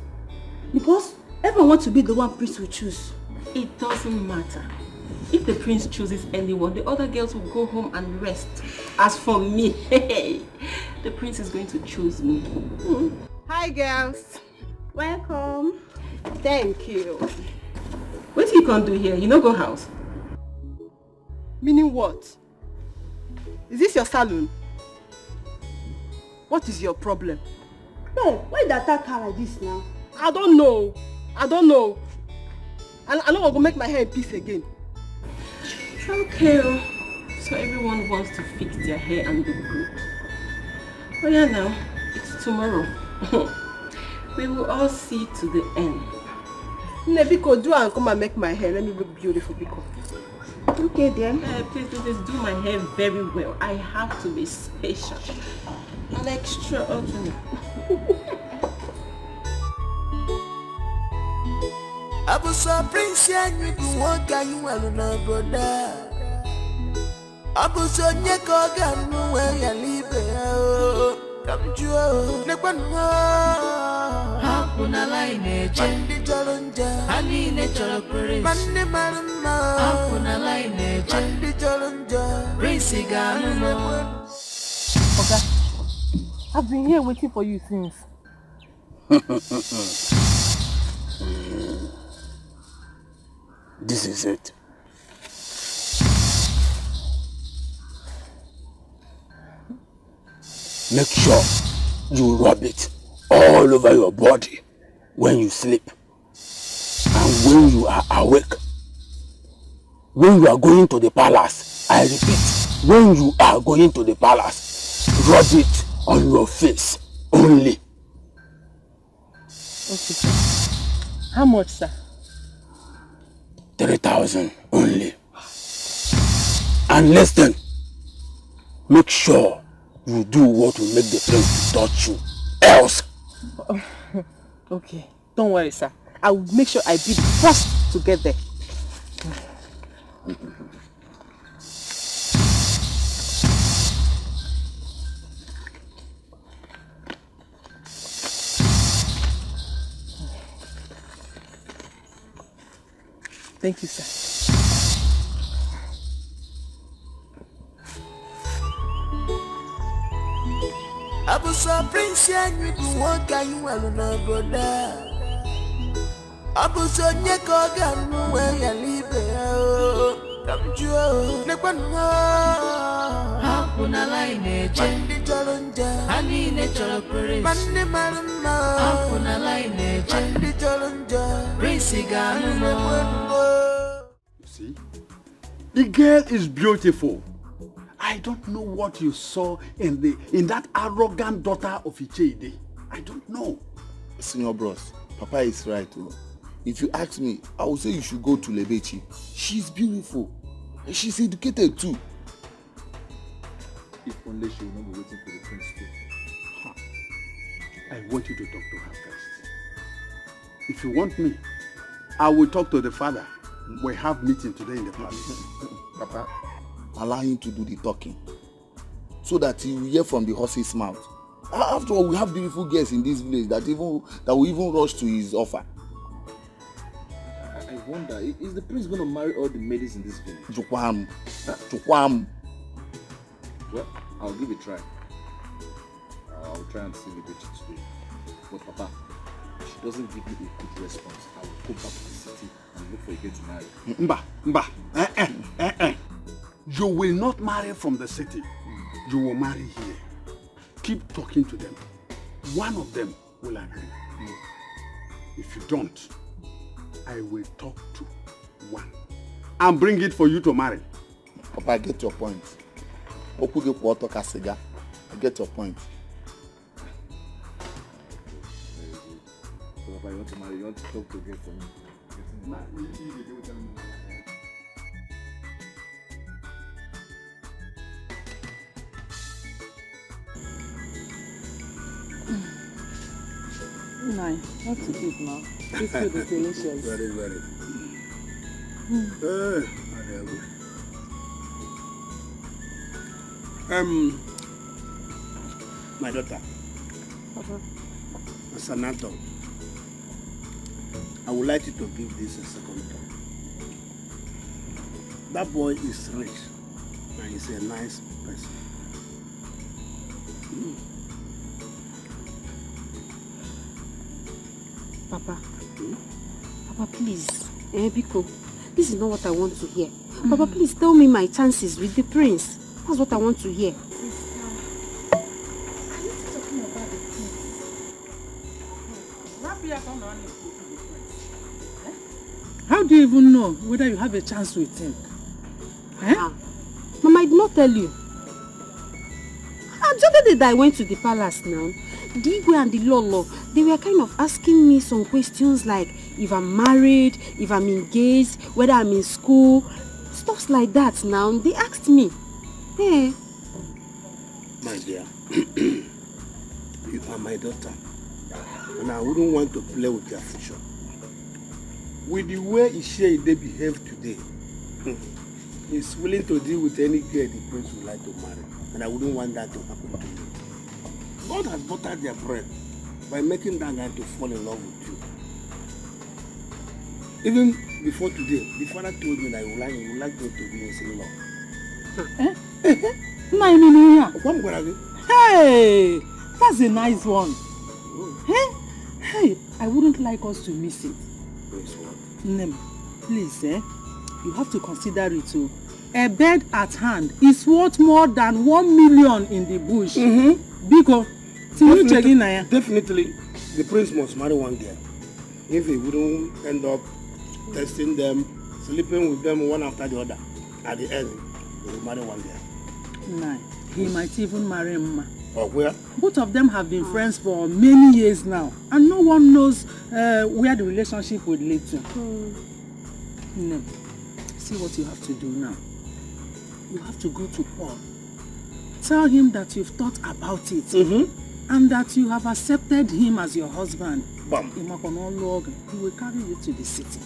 Because everyone wants to be the one prince will choose. It doesn't matter. If the prince chooses anyone, the other girls will go home and rest. As for me, the prince is going to choose me. Hi girls. Welcome. Thank you. What you can do here? You no go house? Meaning what? Is this your salon? What is your problem? No, why did I attack her like this now? I don't know. And I'm not going to make my hair in peace again. Okay. So everyone wants to fix their hair and look good. Oh yeah, now it's tomorrow. We will all see to the end. Nebiko, do and come and make my hair. Let me look beautiful, Biko. Okay then. Please do my hair very well. I have to be special and extraordinary. I was a prince and you do what you want to know, brother. I was a nyakogan where you live. Come to Hakuna line Chandi Jalunja Hani Natural Prince Mandi Marama Hakuna line Chandi Jalunja Prince Gano. Okay, I've been here waiting for you since. This is it. Make sure you rub it all over your body when you sleep and when you are awake. When you are going to the palace, I repeat, when you are going to the palace, rub it on your face only. Okay, sir. How much, sir? 3,000 only. And listen, make sure you do what will make the prince touch you. Else. Okay, don't worry, sir. I will make sure I be the first to get there. Thank you, sir. Abuso prince and you want you alone brother. Abuso nyeko ganu where you live. Come to Nepano. Hakuna line Mandi Jalunja. Hani natural prince. Mandi Marama. Hakuna line Mandi Jalunja. Prince Ganu. You see, the girl is beautiful. I don't know what you saw in that arrogant daughter of Chidi. I don't know. Senior bros, Papa is right. If you ask me, I would say you should go to Lebechi. She's beautiful. And she's educated too. If only she will not be waiting for the prince too. I want you to talk to her first. If you want me, I will talk to the father. We have meeting today in the palace. Papa, allow him to do the talking so that he will hear from the horse's mouth. After all, we have beautiful girls in this village that will even rush to his offer. I wonder, is the prince going to marry all the maidens in this village? Chukwam. Well, I'll give it a try. I'll try and see the bitch today. But Papa, if she doesn't give me a good response, I will go back to the city and look for a girl to marry. Mba. You will not marry from the city. You will marry here. Keep talking to them. One of them will agree. If you don't, I will talk to one and bring it for you to marry. Papa, I get your point. I get your point. So Papa, you want to marry? You want to talk to a girl for me? Nine. Not to eat now. This food is delicious. Very, very. My daughter. Papa. As an adult, I would like you to give this a second thought. That boy is rich and he's a nice person. Papa. Papa, please. Biko, this is not what I want to hear. Papa, please tell me my chances with the prince. That's what I want to hear. How do you even know whether you have a chance with him? Mama, I did not tell you. The other day that I went to the palace now, Dike and the Lolo, they were kind of asking me some questions like if I'm married, if I'm engaged, whether I'm in school, stuff like that now. They asked me. Hey. My dear, you are my daughter, and I wouldn't want to play with your future. With the way Ishe they behave today, he's willing to deal with any girl the prince would like to marry, and I wouldn't want that to happen to you. God has buttered their bread by making that guy to fall in love with you. Even before today, the father told me that he would like me to be his in-law. Hey, that's a nice one. Hey, I wouldn't like us to miss it. Prince what? Nem, please, you have to consider it too. A bed at hand is worth more than 1 million in the bush. Because, definitely, the prince must marry one girl. If he wouldn't end up testing them, sleeping with them one after the other, at the end, he will marry one girl. Nah, he might even marry Mma. Or where? Both of them have been friends for many years now, and no one knows where the relationship would lead to. No. See what you have to do now. You have to go to Paul. Tell him that you've thought about it, and that you have accepted him as your husband. He will carry you to the city.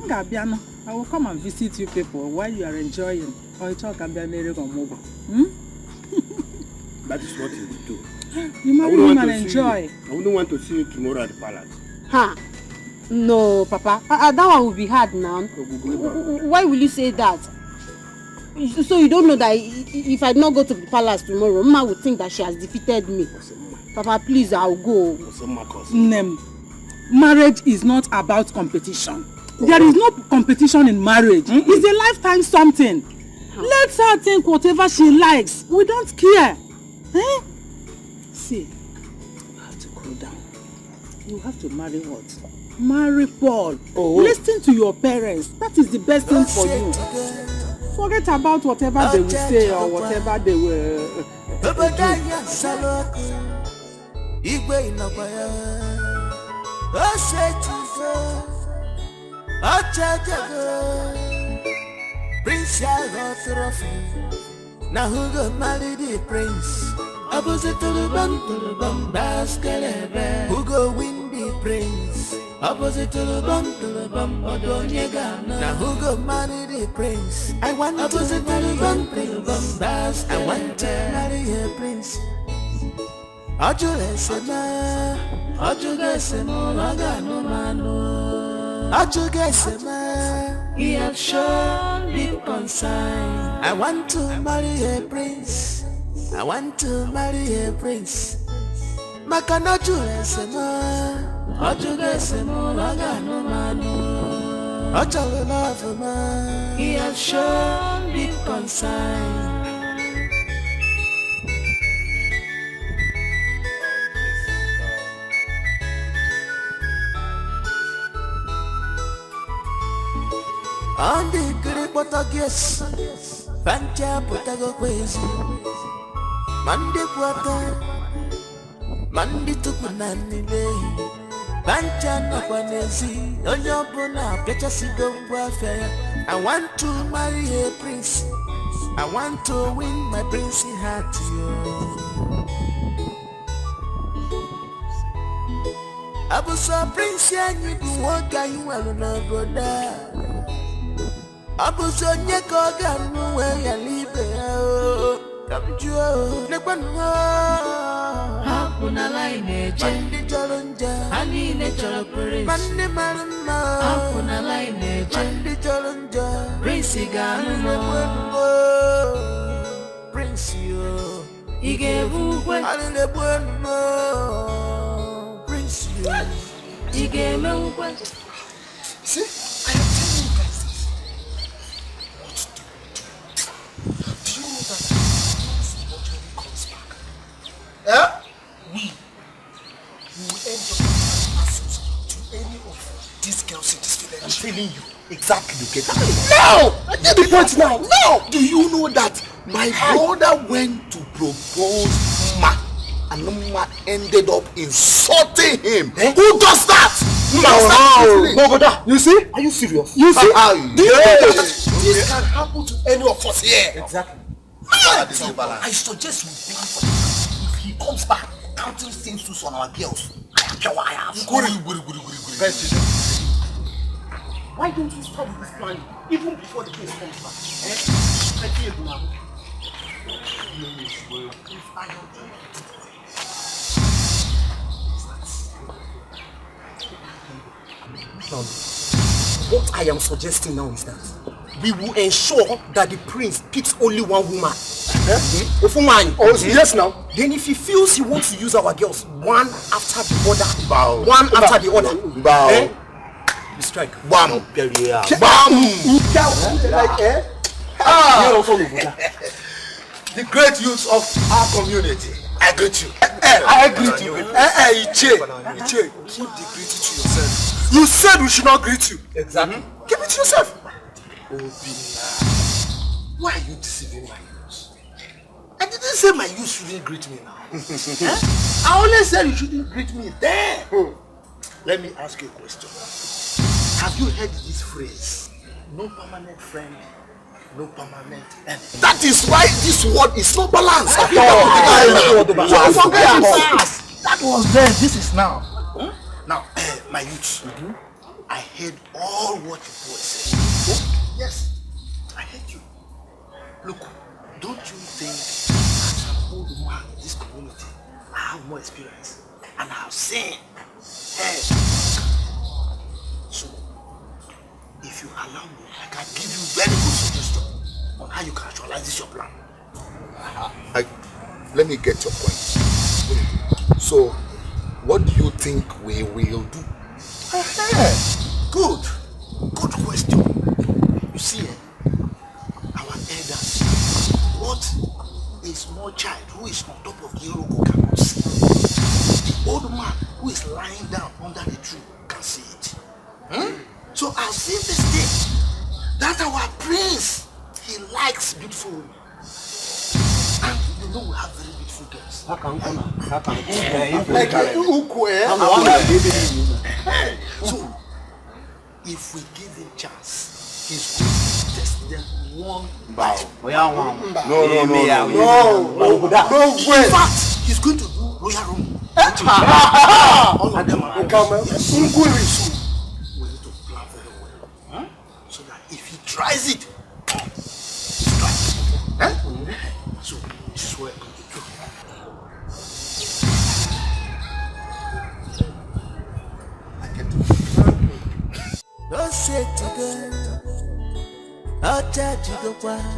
I will come and visit you people while you are enjoying. That is what he will do. You marry him and enjoy. I wouldn't want to see you tomorrow at the palace. Ha! No, Papa. That one will be hard now. Why will you say that? So you don't know that if I don't go to the palace tomorrow, Mama would think that she has defeated me. Papa, please, I'll go. Marriage is not about competition. There is no competition in marriage. It's a lifetime something. Let her think whatever she likes. We don't care. See, you have to cool down. You have to marry what? Marry Paul. Listen to your parents. That is the best thing for you. Forget about whatever they will say or whatever they will Prince now who go marry the prince? Opposite to the bum, baskelebe. Who go win the prince? Opposite to the bum, odonyega. Now who go marry the prince? I want opposite to the bum, baskelebe. I want to marry a prince. Ojugesema, agano mano. Ojugesema, he have shown deep concern. I want to marry a prince. I want to marry a prince. Makano Ojugesema, agano mano. Ojule love man, he have shown deep concern. On the great Portuguese, Pancha Potago Quazy, Mandi Quata, Mandi Tupunani Day, Pancha Napanesi, Onyopona, Petasigo Warfare. I want to marry a prince. I want to win my princely heart. I was a prince, and you do what you will not go down. Abusonye koga nuwe ya libe Kamjua Nekwanwa Hakuna line Mandi jalonja Hanine chalopere Mandi maruma Hakuna line Mandi jalonja Prince Gano Prince yo Ige vukwe Hanine bueno Prince yo Ige meukwe. See, I am telling you guys this. Do you know that once Ibochori comes back, we will end up ourselves to any of these girls in this village? I'm telling you, exactly, you get it. No! I get the point now. No! Do you know that my brother went to propose Ma, and Ma ended up insulting him? Who does that? No, brother. You see? Are you serious? You see? Do you know that this can happen to any of us here? Exactly. I suggest we plan for this. If he comes back, counting things on our girls, I have. Why don't you stop this plan even before the case comes back? I feel now. What I am suggesting now is that we will ensure that the prince picks only one woman Oh, yes now. Then if he feels he wants to use our girls one after the other, one after the other, we strike. Bam. Bam. The great youth of our community. I greet you. I greet you. Iche. Keep the greeting to yourself. You said we should not greet you. Exactly. Keep it to yourself. Why are you deceiving my youth? I didn't say my youth shouldn't greet me now. I only said you shouldn't greet me there. Let me ask you a question. Have you heard this phrase? No permanent friend, no permanent enemy. That is why this word is not balanced. So forget the past. That was then, this is now. Now, my youth, I heard all what you boys said. Yes, I heard you. Look, don't you think as an old man in this community, I have more experience and I have seen. So, if you allow me, I can give you very good suggestion on how you can actualize this your plan. Let me get your point. So, what do you think we will do? Good question. You see, our elders, what a small child who is on top of the Iroko cannot see, the old man who is lying down under the tree can see it. So I've seen this thing that our prince, he likes beautiful women. And you know we have very beautiful girls. So if we give him chance, he's going to test them one by one. No. In fact, he's going to do royal room. All of them are we need to plan very well. So that if he tries it, so this is what I'm going to do. Don't say to go, I'll charge you the one.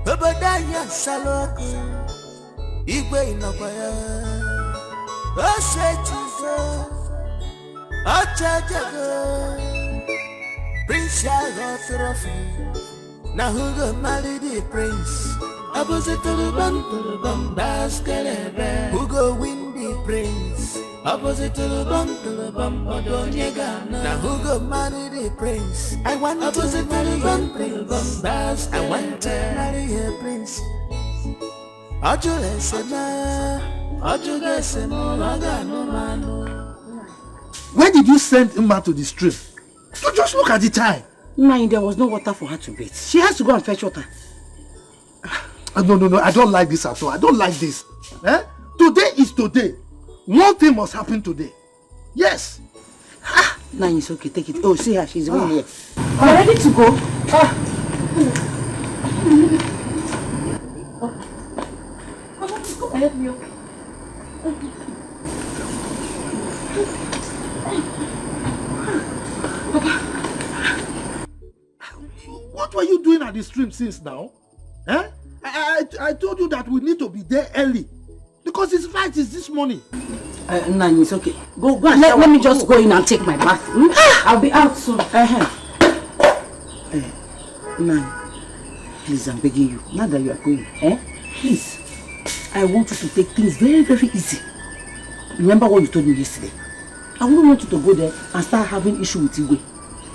Obadiah Saloku, Igwe Inobaya. Don't say to go, I'll charge you the Prince Trophy. Now who go marry the prince? Opposite to the bum, Escalating. Who go win the prince? Opposite to the bum, Odonyega. Now who go marry the prince? I want opposite to the bum, I want to marry a prince. Where did you send Emma to the stream? You just look at the time. Nine, there was no water for her to bathe. She has to go and fetch water. No, I don't like this at all. I don't like this. Today is today. One thing must happen today. Yes. Nine, it's okay. Take it. Oh, see her. She's going here. Are you ready to go? Help me. What were you doing at the stream since now? I told you that we need to be there early. Because his flight is this morning. Nani, it's okay. Go and let me just go in and take my bath. I'll be out soon. Nani, please, I'm begging you. Now that you are going, please. I want you to take things very, very easy. Remember what you told me yesterday. I wouldn't want you to go there and start having issue with Igwe.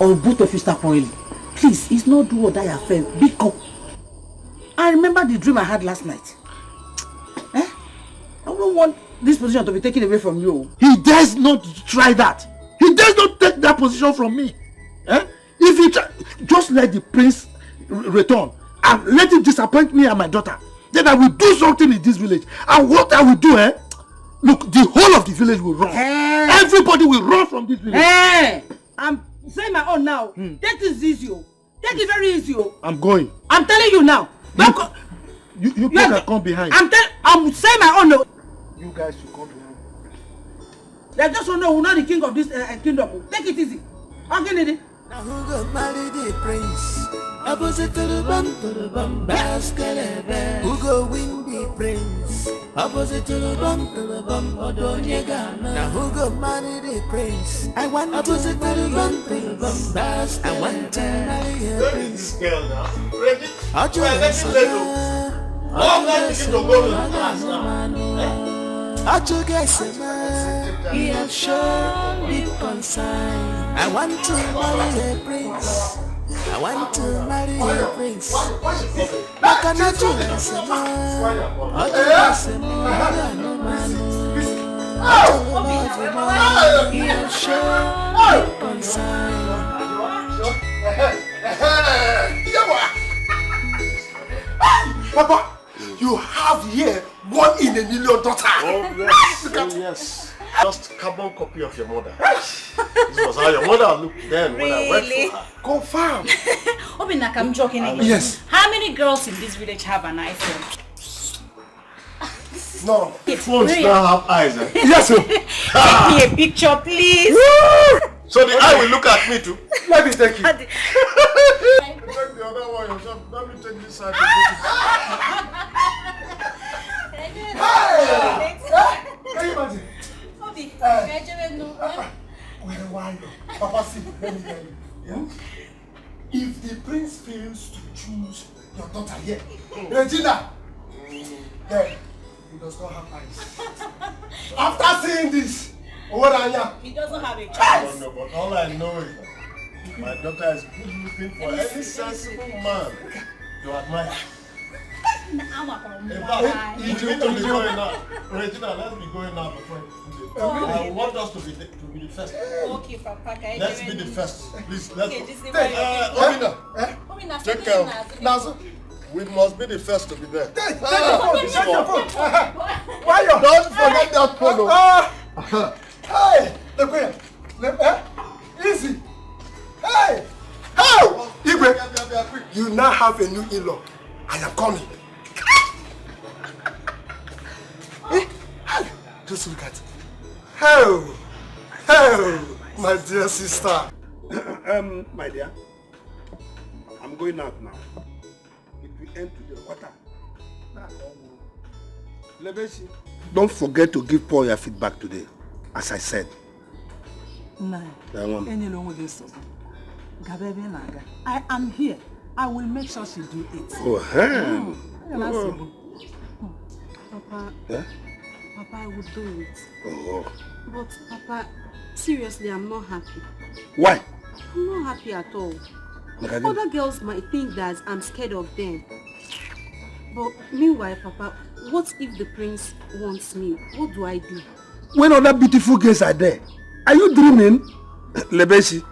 Or both of you start quarreling. Please, it's not do or die affair. Be calm. I remember the dream I had last night. I don't want this position to be taken away from you. He dares not try that. He dares not take that position from me. If he just let the prince return and let him disappoint me and my daughter, then I will do something in this village. And what I will do, look, the whole of the village will run. Everybody will run from this village. I'm saying my own now. Take this easy. Take it very easy. I'm going. I'm telling you now. You can come behind. I'm saying my own. You guys should come behind. They just don't know who's not the king of this kingdom. Take it easy. Okay, lady. Now who go marry the prince? opposite to the bum, Escalating. Who go win the prince? Opposite to the bum, Odonyega. Now who go marry the prince? I want opposite to the bum, I want to marry a prince. This girl now. Ready? I'll just he have shown deep concern. I want to marry a prince. I want to marry a prince. I cannot do this. He have shown deep concern. Papa, you have here 1 in a million daughter. Oh yes, oh, yes. Just carbon copy of your mother. This was how your mother looked then when I went for her. Confirm. Obinak, I'm joking again. Yes. How many girls in this village have an iPhone? No, phones now have eyes. Eh? Yes, sir. Take me a picture, please. So the eye will look at me too. Let me take you. Take the other one yourself. Let me take this side. Hey! Can you imagine? Papa, see, let me tell you. Yeah? If the prince fails to choose your daughter here, Regina, then he does not have eyes. After seeing this, He doesn't have a choice. No, but all I know is my daughter is good looking for any sensible man to admire. In fact, you need to be going now. Regina, let's be going now before I want us to be the first. Okay, Papa. Let's be the first. Please, let's Okay, go. Omina, take care. Nazo, we must be the first to be there. Take your phone. Why you? Don't forget that phone. Hey, look here. Easy. Hey. How? Igwe, you now have a new in-law. I am coming. Just look at it. Oh, my dear sister. My dear, I'm going out now. If we end today, water. Don't forget to give Paul your feedback today, as I said. I am here. I will make sure she do it. Oh, Papa, yeah? Papa, I would do it. Oh. But Papa, seriously, I'm not happy. Why? I'm not happy at all. Other girls might think that I'm scared of them. But meanwhile, Papa, what if the prince wants me? What do I do? When other beautiful girls are there, are you dreaming? Lebeshi,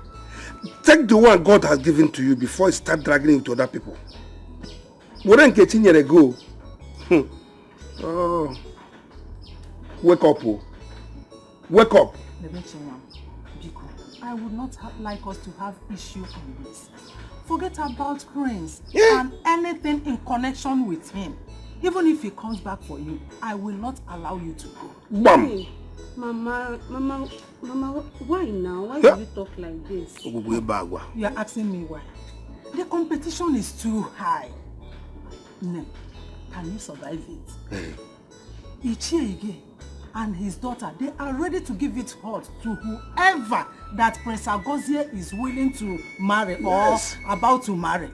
take the one God has given to you before you start dragging it to other people. Wouldn't get in here ago. Oh. Wake up, oh. Wake up. I would not like us to have issue on this. Forget about Prince and anything in connection with him. Even if he comes back for you, I will not allow you to go. Bam! Hey, Mama, why now? Why do you talk like this? You are asking me why. The competition is too high. No, can you survive it? Ichie and his daughter, they are ready to give it hot to whoever that Prince Agozie is willing to marry or about to marry.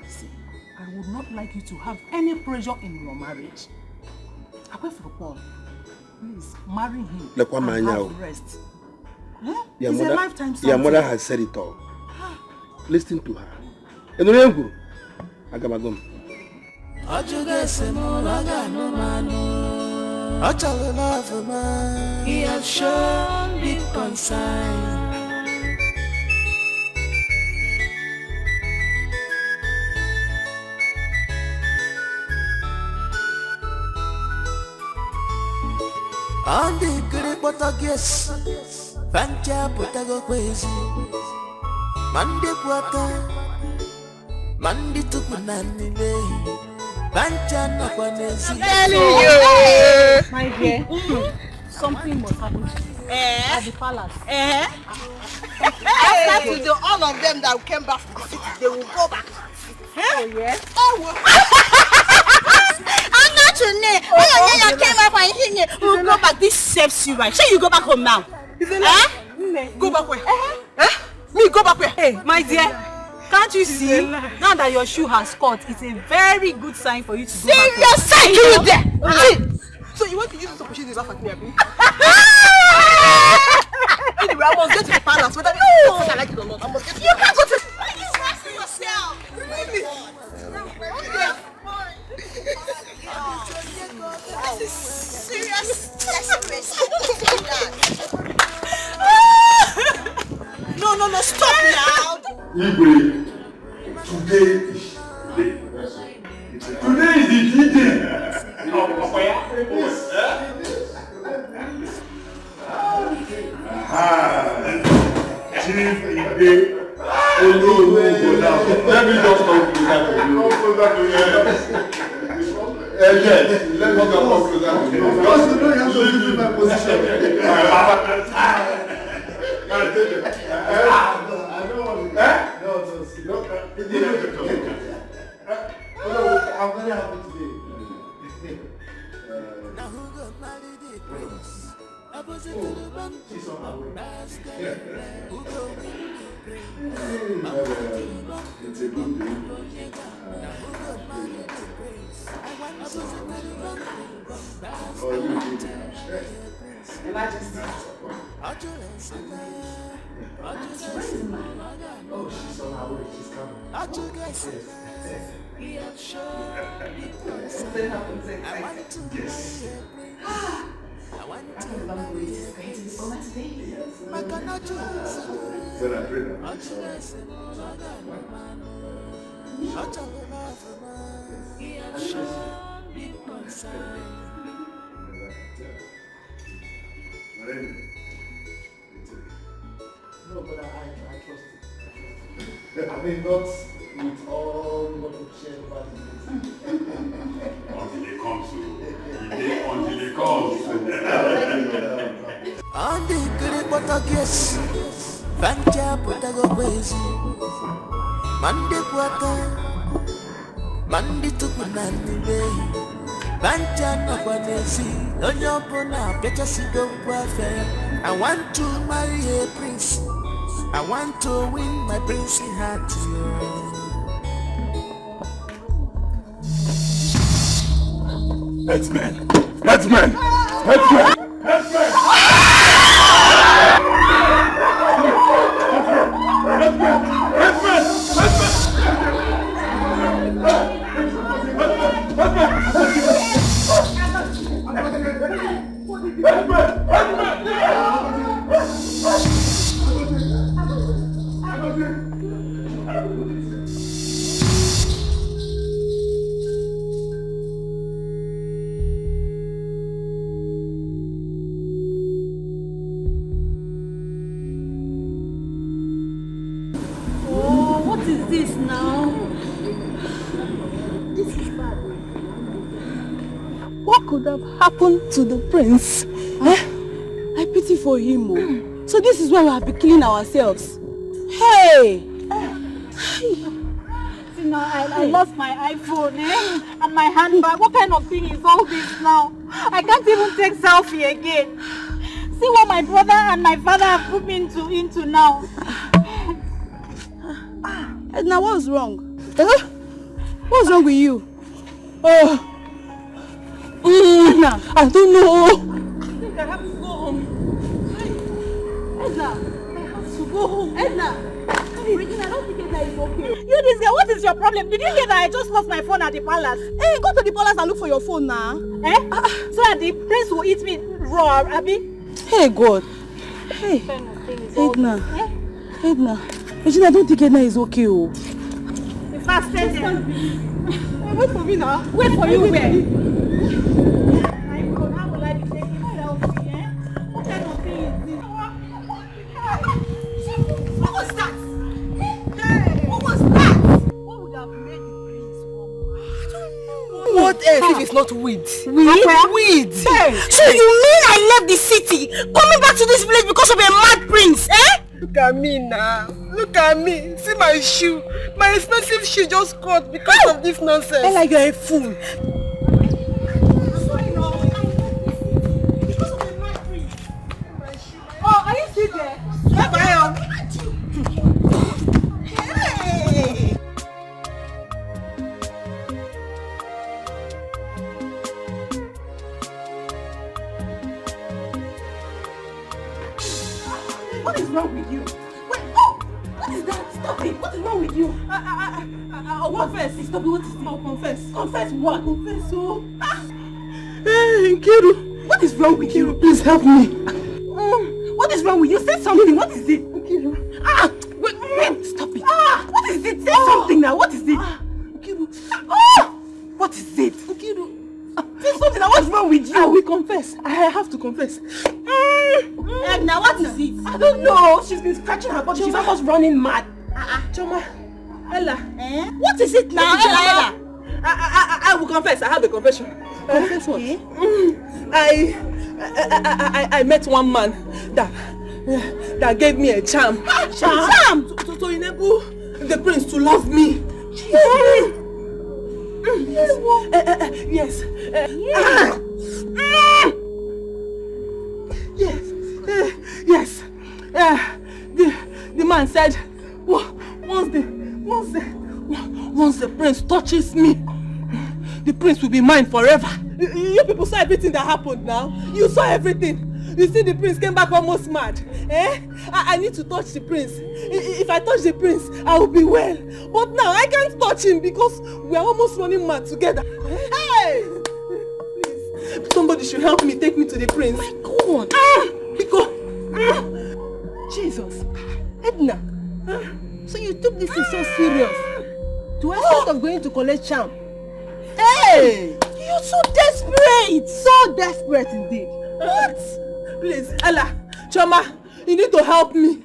See, I would not like you to have any pressure in your marriage. Apart from Paul, please marry him and have rest. It's a lifetime something. Your mother has said it all. Listen to her. He has shown deep concern. On the great Portuguese, Fancha Potago crazy. Mandi Puata, Mandi Tupunani, Fancha Napanesi. My dear, something must happen at the palace. After to all of them that came back from the city, they will go back. Oh yes. I'm not your name. Oh yeah, you came back and here. We'll go back. This saves you, right? Shall you go back home now? Go back where? Me go back where? Hey, my dear. Can't you see? Now that your shoe has caught, it's a very good sign for you to go back. Serious sign, you there? So you want to use this opportunity to laugh at me, Abi? Anyway, I must get to the palace. Whether I like it or not, I must get to the palace. You can't go to the palace. You can't see yourself. Really? This is serious desperation. No, stop now. Igwe, today is the day. Today is the day. Chief Igwe. Let me just come closer to you. Yes, let me come closer to you. Because you know you have to leave my position. I don't want to. No. I'm very happy today. She's on her way. It's a good day. Majesty. Oh, she's on her way. She's coming. Something happens exciting. Yes. Rivalry is going to be over today. Yes. But I pray that it's all right. No, but I trust it. I mean, not with all what we share about it. Until it comes to until it comes. On the good Portuguese, Vanja Potagoesi, Mande Quaka, Mandi Tupunani, Vanja Nabanesi, Onyopona, Petasido Quafe. I want to marry a prince. I want to win my princely heart. Headsman! Happened to the prince. I pity for him. So this is why we have been killing ourselves. Hey! See now, I lost my iPhone and my handbag. What kind of thing is all this now? I can't even take selfie again. See what my brother and my father have put me into now. Now what's wrong? What's wrong with you? Edna, I don't know. I think I have to go home. Edna, I have to go home. Edna, Regina, I don't think Edna is okay. You this girl, what is your problem? Did you hear that I just lost my phone at the palace? Hey, go to the palace and look for your phone now. So that the prince will eat me raw, Abby? Hey, God. Hey, Edna. Edna. Regina, I don't think Edna is okay. The fastest. Wait for me now. Wait for you where? How will I be taking selfie, What kind of thing is this? What was that? What was that? What would have made the prince walk? I don't know. What else if it's not weed? Weed? So you mean I left the city, coming back to this village because of a mad prince, Look at me now. Look at me. See my shoe. My expensive shoe just caught because of this nonsense. Ella, you're a fool. Oh, are you still there? Bye-bye. Hey! What is wrong with you? Wait, oh! What is that? Stop it! What is wrong with you? I'll confess. Stop it, what is it? I'll confess. Confess what? Confess, oh. Hey, Nkiru. What is wrong with you? Please help me. What is wrong with you? Say something. What is it? Nkiru. Wait, stop it. What is it? Say something now. What is it? Nkiru. What is it? Nkiru. Say something now. What's wrong with you? I will confess. I have to confess. Now what is it? I don't know. She's been scratching her body. She's almost running mad. Choma. Ella. What is it now? Ella. I will confess. I have a confession. Confess what? I met one man that gave me a charm. Charm? To enable the prince to love me. Yes. Yes. The man said once the prince touches me, the prince will be mine forever. You people saw everything that happened now. You saw everything. You see the prince came back almost mad. I need to touch the prince. If I touch the prince, I will be well. But now I can't touch him because we are almost running mad together. Hey! Please, somebody should help me, take me to the prince. My God! Jesus. Edna. So you took this thing so serious? To extent of going to collect charm? Hey! You're so desperate! So desperate indeed. What? Please, Ella, Chioma, you need to help me.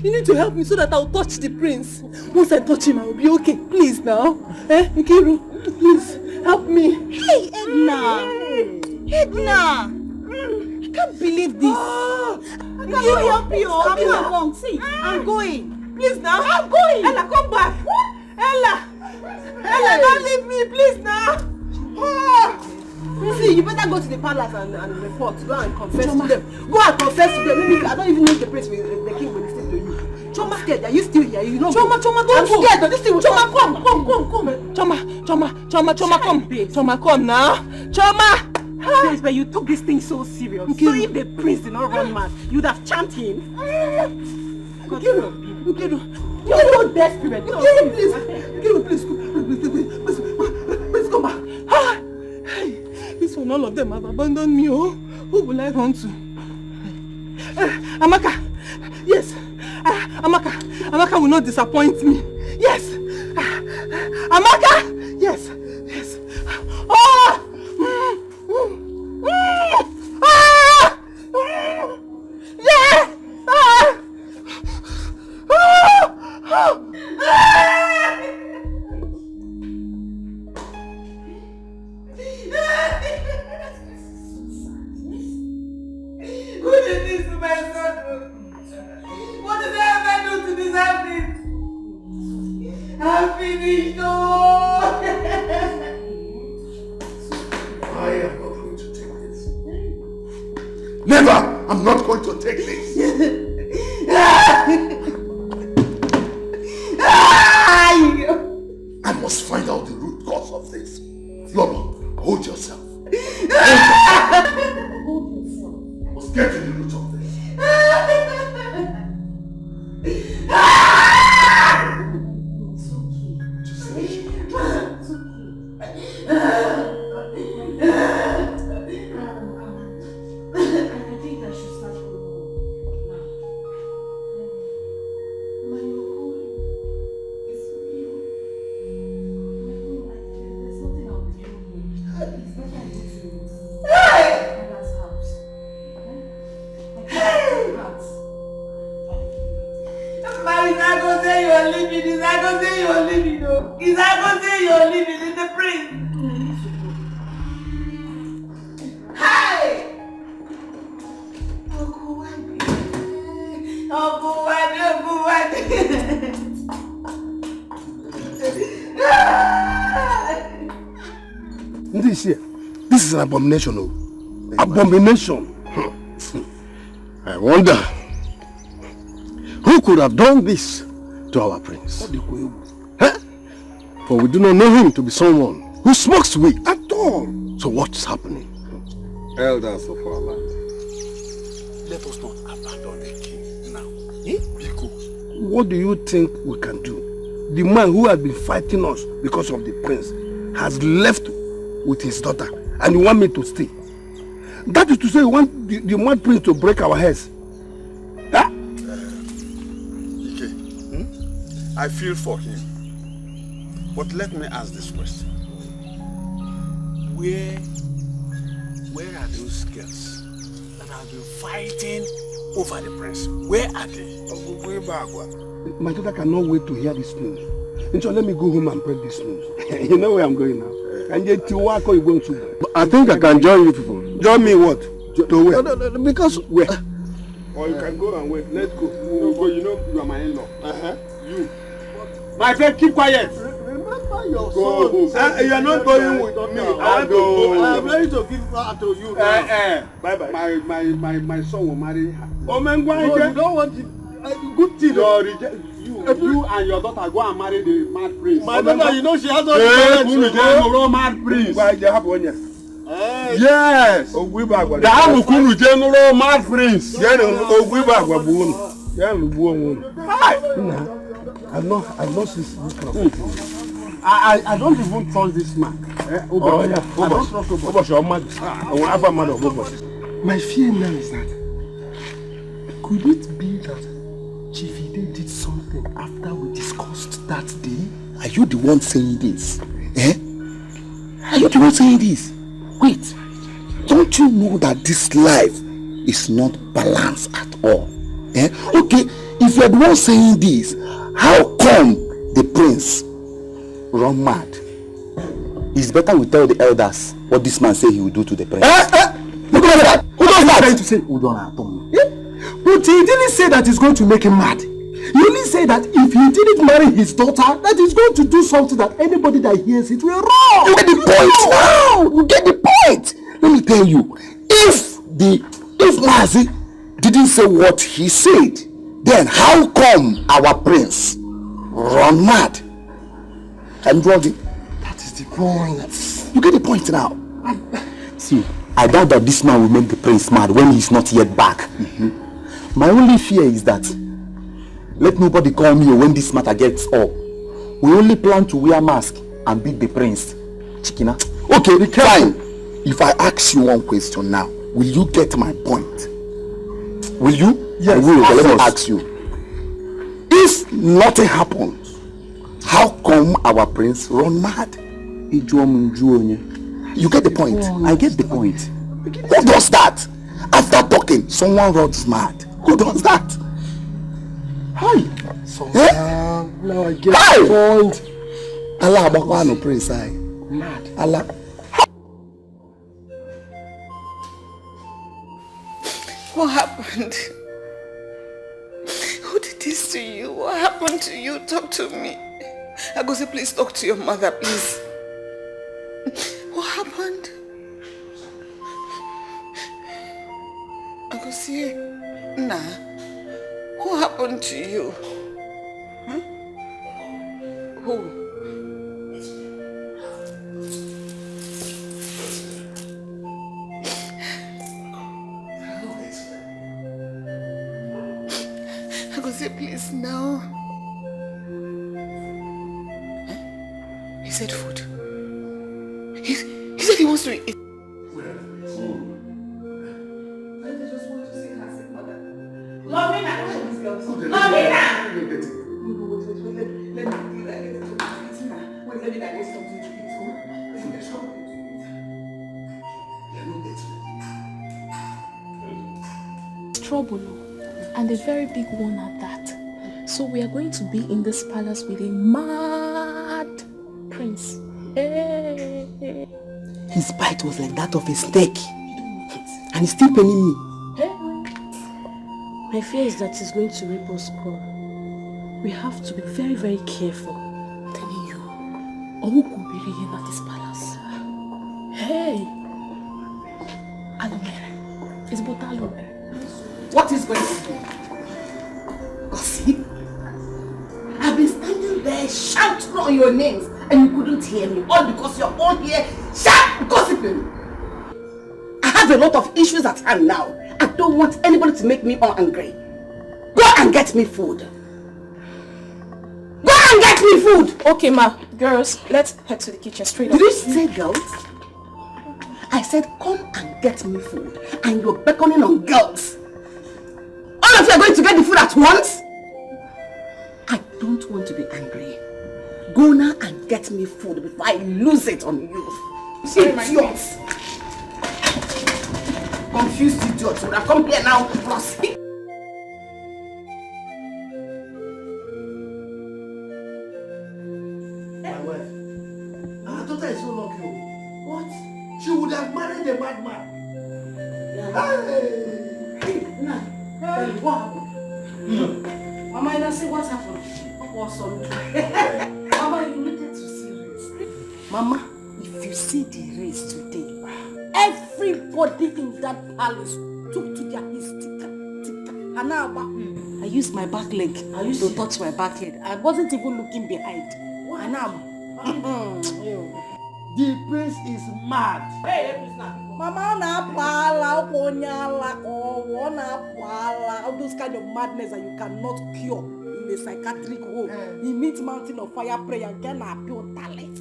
You need to help me so that I'll touch the prince. Once I touch him, I will be okay. Please now. Nkiru, please, help me. Hey, Edna! Edna! I can't believe this. Can you help me? Come along. See, I'm going. Please now. I'm going. Ella, come back. Ella, don't leave me, please now. See, you better go to the palace and report. Go and confess to them. Go and confess to them. Maybe I don't even know the prince, the king will listen to you. Choma, scared. Are you still here? You know. Choma, don't go. I'm scared. This thing will Choma, come. Choma, come now. Choma. Yes, but you took this thing so serious. So if the prince did not run mad, you'd have charmed him. Nkiru, you're so desperate. Nkiru, please come back. Hey, this one, all of them have abandoned me. Oh, who will I run to? Amaka, yes. Amaka will not disappoint me. Yes. Amaka, yes. Oh! Yeah! Who did this to my son? What did I ever do to deserve this? I'm finished. I am not going to take this. Never! I'm not going to take this. I must find out the root cause of this. Lolo, hold yourself. Let's get to the root of this. Uncle, This is an abomination. Oh. Abomination. I wonder who could have done this to our prince. Huh? For we do not know him to be someone who smokes weed at all. So what's happening? Elders of our land, let us not abandon the king now. What do you think we can do? The man who has been fighting us because of the prince has left with his daughter, and you want me to stay? That is to say, you want the mad prince to break our heads. Huh? Dike, I feel for him. But let me ask this question. Where are those girls that have been fighting over the prince? Where are they? My daughter cannot wait to hear this news. And so let me go home and break this news. You know where I'm going now. And yet to work or you going to. I think I can join you people. Join me what? To where? No, because where? Or you can go and wait. Let's go. You know you are my in-law. You. My friend, keep quiet. Remember your go son. You are not going with me. I am ready to give her to you now. Bye-bye. My son will marry her. Oh, man, why? No, you don't want it. Good thing. You and your daughter go and marry the mad prince. My daughter, you know she has all the parents. Mad prince. Yes. Kunu general mad prince. I've not seen this kind of thing. I don't even trust this man. I don't trust nobody. My fear now is that could it be that Chidi did something after we discussed that day? Are you the one saying this? Are you the one saying this? Wait, don't you know that this life is not balanced at all? Okay, if you're the one saying this, how come the prince run mad? It's better we tell the elders what this man say he will do to the prince. Look at that! Who does that? Trying to say but he didn't say that he's going to make him mad. He only said that if he didn't marry his daughter, that he's going to do something that anybody that hears it will wrong. You get the point now! You get the point! Let me tell you, if Mazi didn't say what he said, then how come our prince run mad? And that is the point. You get the point now. See, I doubt that this man will make the prince mad when he's not yet back. My only fear is that let nobody call me when this matter gets up. We only plan to wear mask and beat the prince. Chikina. Okay, fine. If I ask you one question now, will you get my point? Will you? Yes. I will. Let me ask you. If nothing happens, how come our prince run mad? You get the point. I get the point. Who does that? After talking, someone runs mad. Who does that? Hi. So now I get the point. Allah Bakwano prince. Mad. Allah. What happened? Who did this to you? What happened to you? Talk to me. I go say, please talk to your mother, please. What happened? I go say, nah. What happened to you? Huh? Who? I go say, please now. He said food. He said he wants to eat. Trouble, and a very big one at that. So we are going to be in this palace with a mad prince. Hey. His bite was like that of a snake, and he's still paining me. Hey. My fear is that he's going to rape us all. we have to be very, very careful. I'm telling you. Who could be reading at this palace? Hey! Alome. It's about Alome. What is going to do? Gossip? I've been standing there shouting on your names and you couldn't hear me. All because you're all here gossiping. I have a lot of issues at hand now. I don't want anybody to make me angry. Go and get me food. Go and get me food! Okay, ma. Girls, let's head to the kitchen straight up. Did you say girls? I said come and get me food. And you're beckoning on girls. All of you are going to get the food at once? I don't want to be angry. Go now and get me food before I lose it on you. Idiots! Confused idiots would have come here now. My wife. Our daughter is so lucky. What? She would have married a madman. Hey, what happened? Mama, you see what happened? What's on? Mama, you needed to see race. Mama, if you see the race today, everybody in that palace took to their tika. I used my back leg to touch my back head. I wasn't even looking behind. The prince is mad. Hey, Mama, all those kind of madness that you cannot cure in a psychiatric home. He meets mountain of fire prayer and can appeal talent.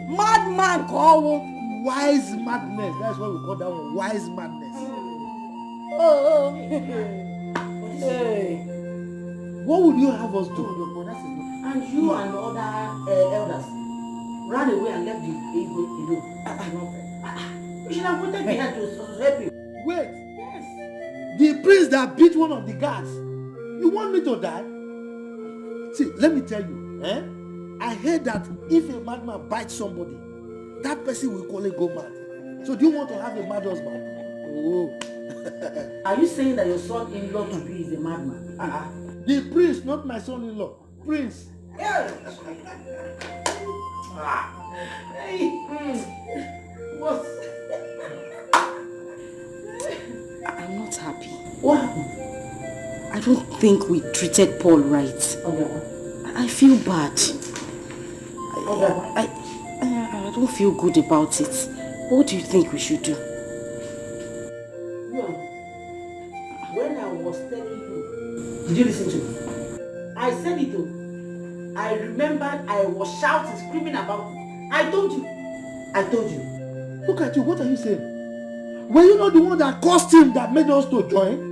Madman call wise madness. That's what we call that one. Wise madness. Hey. What would you have us do? And you and the other elders ran away and left the ego alone. You should have wanted me here to help you. Wait. Yes. The prince that beat one of the guards. You want me to die? See, let me tell you. I heard that if a madman bites somebody, that person will call it go mad. So do you want to have a mad husband? Oh. Are you saying that your son-in-law to be is a madman? The prince, not my son-in-law. Prince. Hey. What? I'm not happy. What happened? I don't think we treated Paul right. I feel bad. I don't feel good about it. What do you think we should do? When I was telling you, did you listen to me? I said it though. I remembered I was shouting, screaming about it. I told you. Look at you, what are you saying? Were you not the one that caused him that made us to join?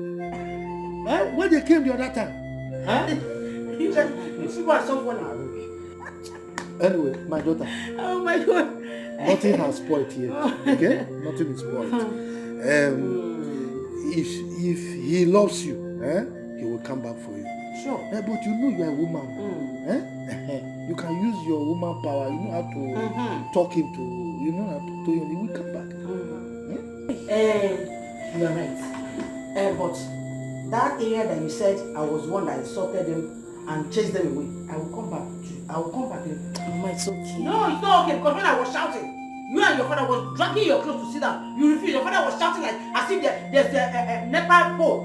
When they came the other time? Anyway, my daughter. Oh my God. Nothing has spoiled here. Okay? Nothing is spoiled. If he loves you, he will come back for you. Sure. But you know you are a woman. You can use your woman power. You know how to talk him to. You know how to talk to him. He will come back. You are right. But that area that you said I was one that insulted them and chased them away, I will come back to you. I will come back to you. Mama, it's okay. No, it's not okay because when I was shouting, you and your father was dragging your clothes to sit down. You refused. Your father was shouting like as if there's a Nepal pole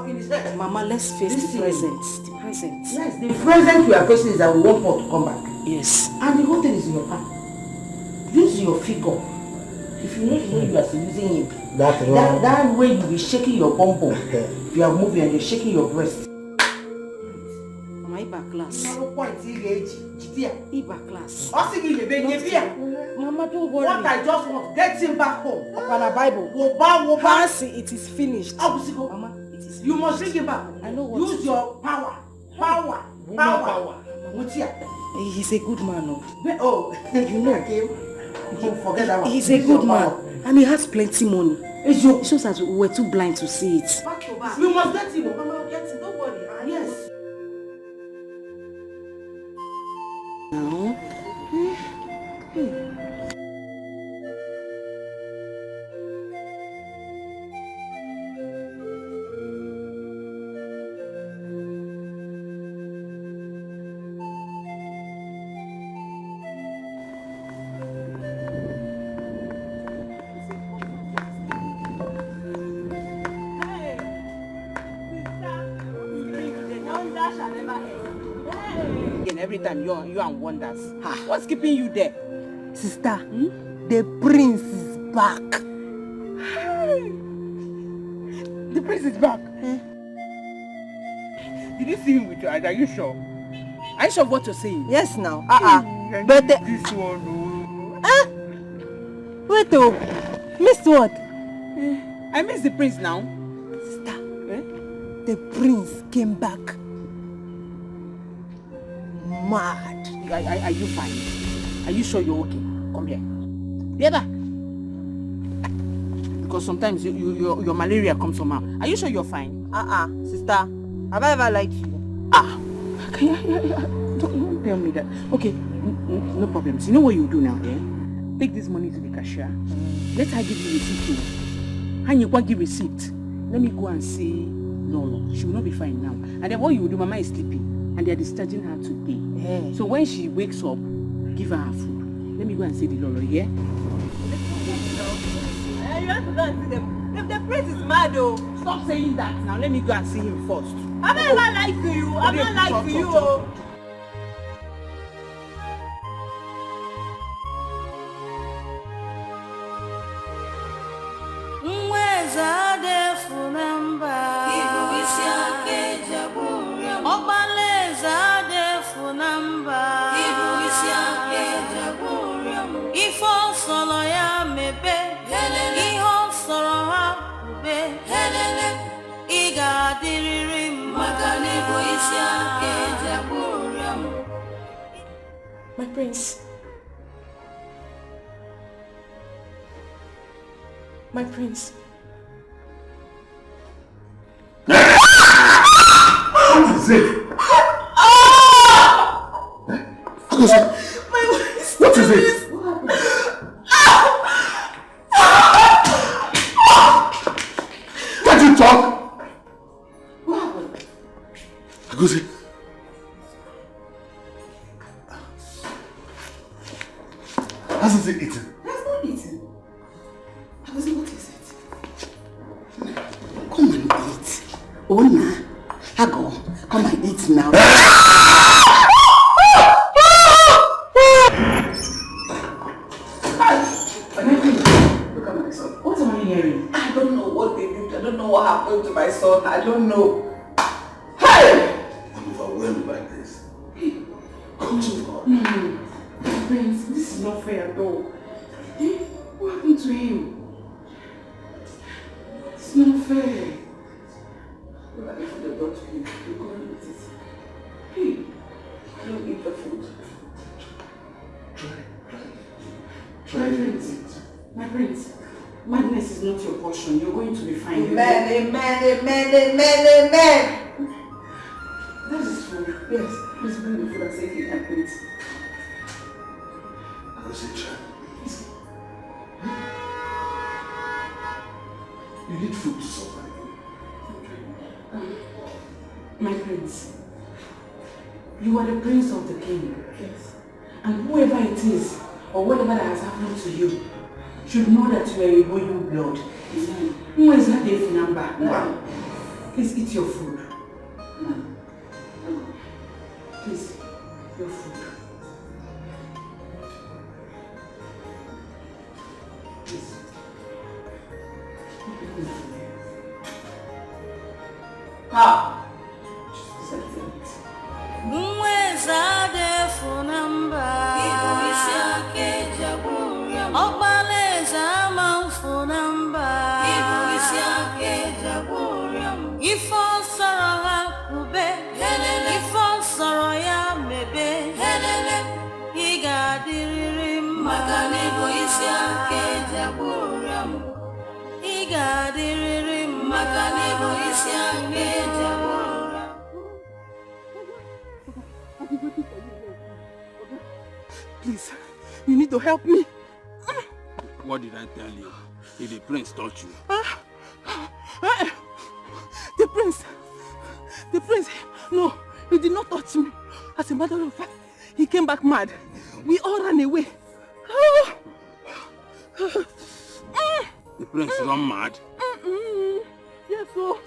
in his head. Mama, let's face the present. The present. Yes, the present we are facing is that we want Paul to come back. Yes. And the whole thing is in your hand. Use your figure. If you know the way you are using him, that way you will be shaking your bum bum. You are moving and you're shaking your breast. Iba class. Iba class. Mama, don't worry. What I just want, get him back home. Upon a Bible. Fancy, it is finished. Mama, it is finished. You must bring him back. I know what. Use your power. Power. He's a good man. Oh, you know. Forget that one. He's a good man. And he has plenty money. It shows that we were too blind to see it. Back to back. We must get him. Mama, get him. Don't worry. Yes. Now. And every time you and wonders. What's keeping you there? Sister, the prince is back. The prince is back. Did you see him with your eyes? Are you sure? Are you sure of what you're saying? Yes, now. But this one. Wait, oh, missed what? I missed the prince now. Sister, the prince came back. Mad. Are you fine? Are you sure you're okay? Come here. The other. Because sometimes your malaria comes somehow. Are you sure you're fine? Sister, have I ever lied to you? Don't tell me that. Okay, no problems. You know what you do now, eh? Take this money to the cashier. Let her give you receipt. And you can't give receipt. Let me go and see Lolo. She will not be fine now. And then what you will do, Mama is sleeping. And they are discharging her today. So when she wakes up, give her food. Let me go and see the Lolo, yeah? You have to go and see them. The prince is mad, oh. Stop saying that now. Let me go and see him first. I'm not lying to you. I'm not lying to you, oh. My prince. My prince. What is it? What is it? Can't you talk? Agosi. Hasn't it eaten? Has not eaten. Agosi, what is it? Come and eat. Ona, Ago, come and eat now. Look at my son. What am I hearing? I don't know what they did. I don't know what happened to my son. I don't know. Hey! I'm overwhelmed by this. Come to God. No. Prince, this is not fair at all. What happened to him? It's not fair. Look at the food they brought to you. You couldn't eat it. Hey, don't eat the food. Try it. My prince, madness is not your portion. You're going to be fine. Amen. That is food. Yes, please bring the food and say it and eat. You need food to survive. My prince, you are the prince of the king. Yes. And whoever it is, or whatever that has happened to you, should know that you are a royal blood. Who is that Dave number? No. Please eat your food. No. Please, your food. Please. Ah! Please, you need to help me. What did I tell you? If the prince touched you? The prince, no, he did not touch me. As a matter of fact, he came back mad. We all ran away. The prince run mad? Yes, so.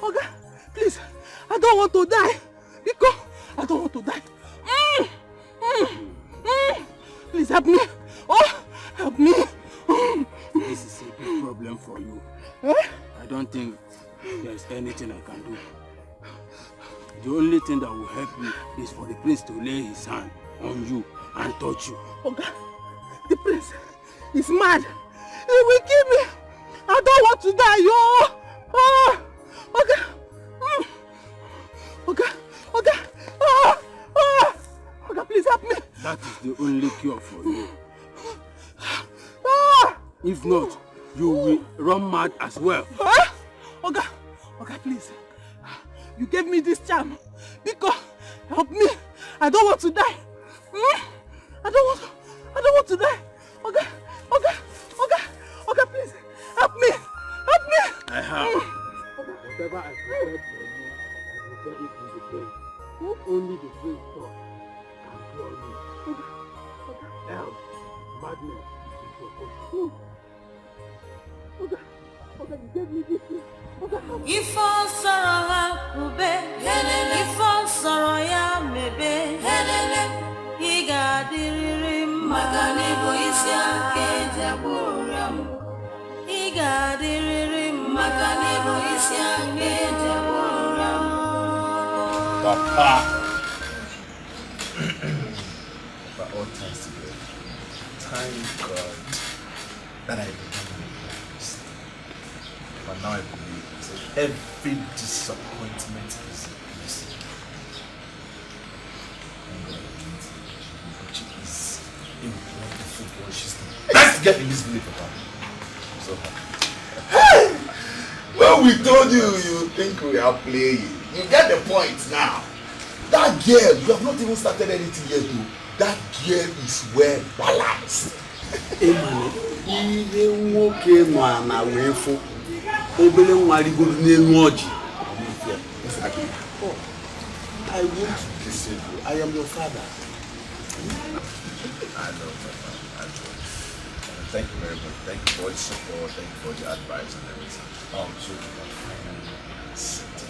Okay, please, I don't want to die. Because I don't want to die. Please help me. Oh, help me. This is a big problem for you. I don't think there's anything I can do. The only thing that will help you is for the prince to lay his hand on you and touch you. Okay. The prince is mad. He will kill me. I don't want to die, yo. Oh, okay. Okay. Okay. Okay, please help me. That is the only cure for you. If not, you will run mad as well. Okay. Okay, please. You gave me this charm. Because help me. I don't want to die. I don't want to die. Okay. Okay. Okay. Okay, please. Help me. Help me. I have. Whatever I prepared for you, I prepared it in the place. Only the great God can cure you. Help, madness is your portion. Okay. Okay, you gave me this. If all sorrow hakube, if all sorrow ya mebe, iga diriri magani bo isya keja boram. Iga diriri magani bo isya keja boram. Papa. But all times together, thank God that I became a priest. But now I believe that every disappointment is a blessing. And God is a wonderful boy. She's the best girl in this village, Papa. I'm so happy. When we told you, you think we are playing. You get the point now. That girl, you have not even started anything yet, though. That girl is well balanced. Ihe nwoke nọ na wefu obere nwa rigoro n'elu ọjị. I want to listen to you. I am your father. I know, Papa. I know. Thank you very much. Thank you for the support. Thank you for the advice and everything. So you can finally accept it.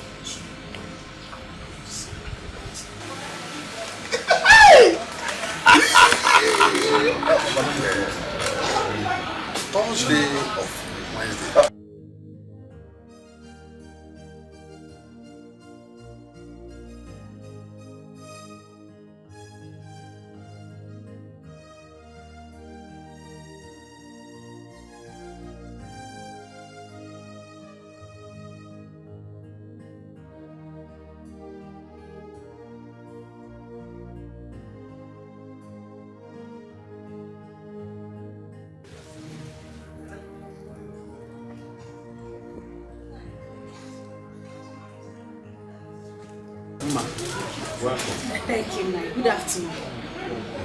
Thursday of Wednesday. Thank you, ma. Good afternoon.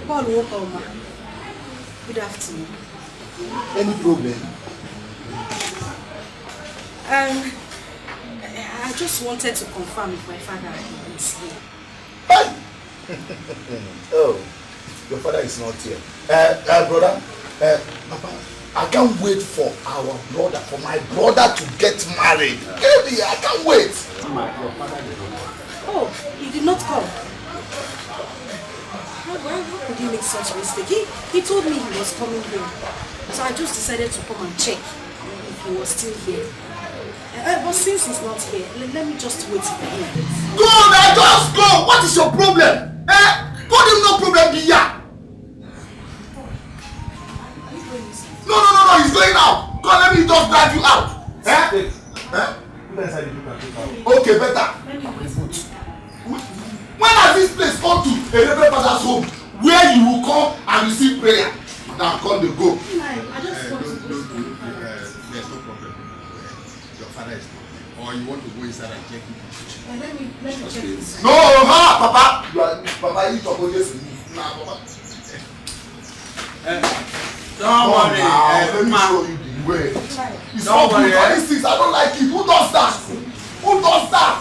Paul, welcome, ma. Good afternoon. Any problem? I just wanted to confirm if my father is here. Oh, your father is not here. Brother, Papa, I can't wait for my brother to get married. Baby, I can't wait. Your father is not here. Oh, he did not come. How could he make such a mistake? He told me he was coming here. So I just decided to come and check if he was still here. But since he's not here, let me just wait for him. Go now, just go! What is your problem? God him no problem be here. No, he's going out. Come, let me just drive you out. Okay, better. When has this place come to a Reverend Father's home where you will come and receive prayer? Now come to go. I just want to go. There's no problem. Your father is not. Or you want to go inside and check it? Let me check this. No, Papa. Papa, you talk about this. Don't worry. Let me show you the way. It's not good for these things. I don't like it. Who does that? Who does that?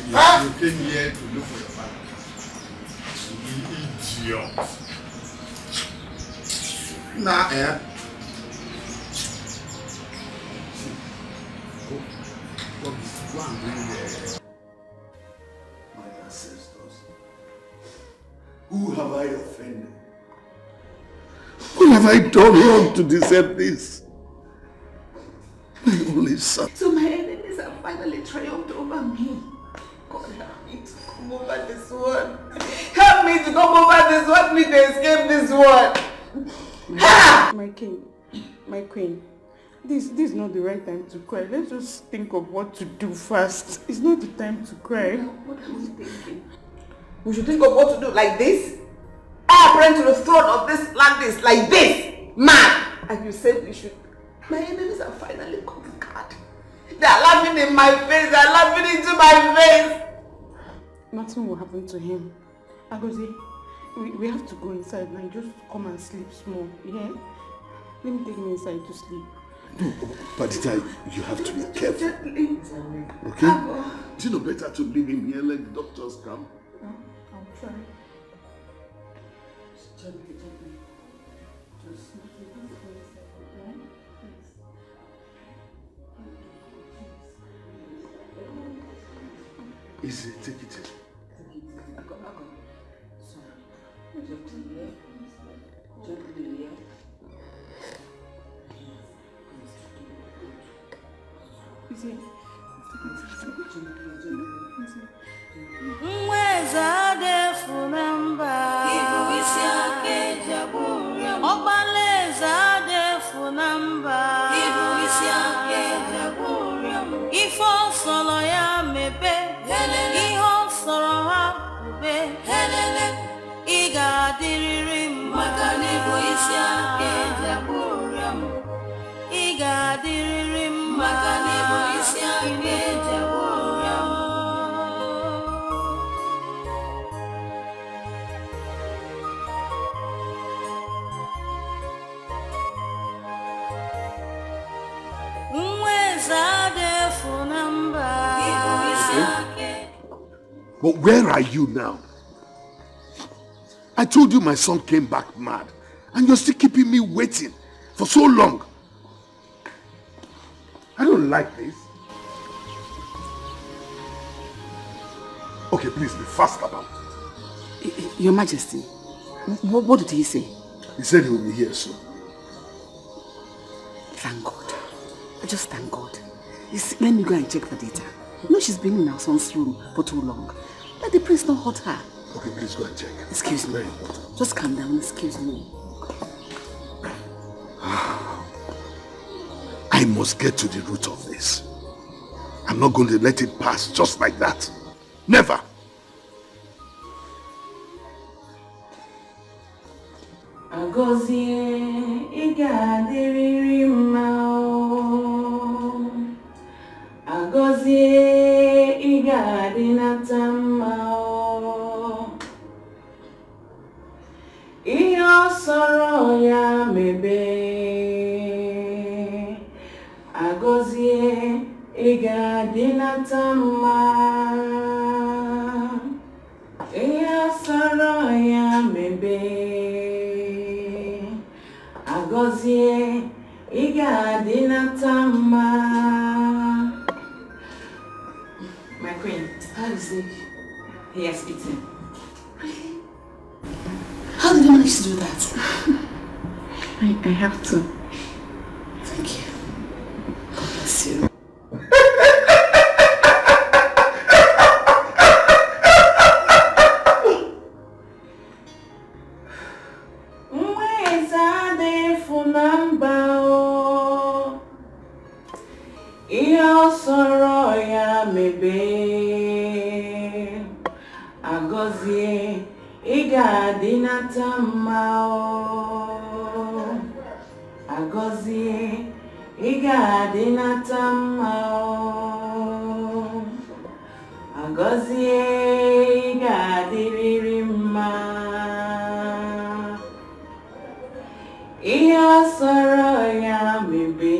You came here to look for your father. You idiot. Nah, What I'm doing there? My ancestors. Who have I offended? What have I done wrong to deserve this? My only son. So my enemies have finally triumphed over me. God help me to come over this one. Help me to come over this one. Help me to escape this one. My king, my queen, this is not the right time to cry. Let's just think of what to do first. It's not the time to cry. What are we thinking? We should think of what to do like this. I apprehend to the throne of this land is like this. Man! And you said we should. My enemies are finally conquered. They are laughing in my face. They are laughing into my face. Nothing will happen to him. Agozi, we have to go inside now. Just come and sleep small. Yeah? Let me take him inside to sleep. No, Padita, you have to be careful. Okay? Is it not better to leave him here, let the doctors come? I'll try. Gently. Just go inside, okay? Easy, take it in. Mweza defu namba Ibu isi ake jaburia Obaleza defu namba Ibu isi ake jaburia Ifo solo ya mebe Helele Iho soro ha ube Helele Iga diriri maka Ibu isi ake jaburia Iga diriri maka Ibu isi ake jaburia But where are you now? I told you my son came back mad, and you're still keeping me waiting for so long. I don't like this. Okay, please be fast about it. Your Majesty, what did he say? He said he will be here soon. Thank God. Just thank God. You see, let me go and check the data. You know she's been in our son's room for too long. Let the prince not hurt her. Okay, please go and check. Excuse me. Very important. Just calm down, excuse me. I must get to the root of this. I'm not going to let it pass just like that. Never. Agozie igadiriri mao. Agozie igadinata mao. Iyo soro ya mebe. Agozie igadinata mao. Iyo soro ya mebe. Agozie igadinata mao. My queen, how is it? He has eaten. How did you manage to do that? I have to. Thank you. God bless you. Agozie igadinata mao. Agozie igadinata mao. Agozie igadiriri ma. Iyo soro ya mebe.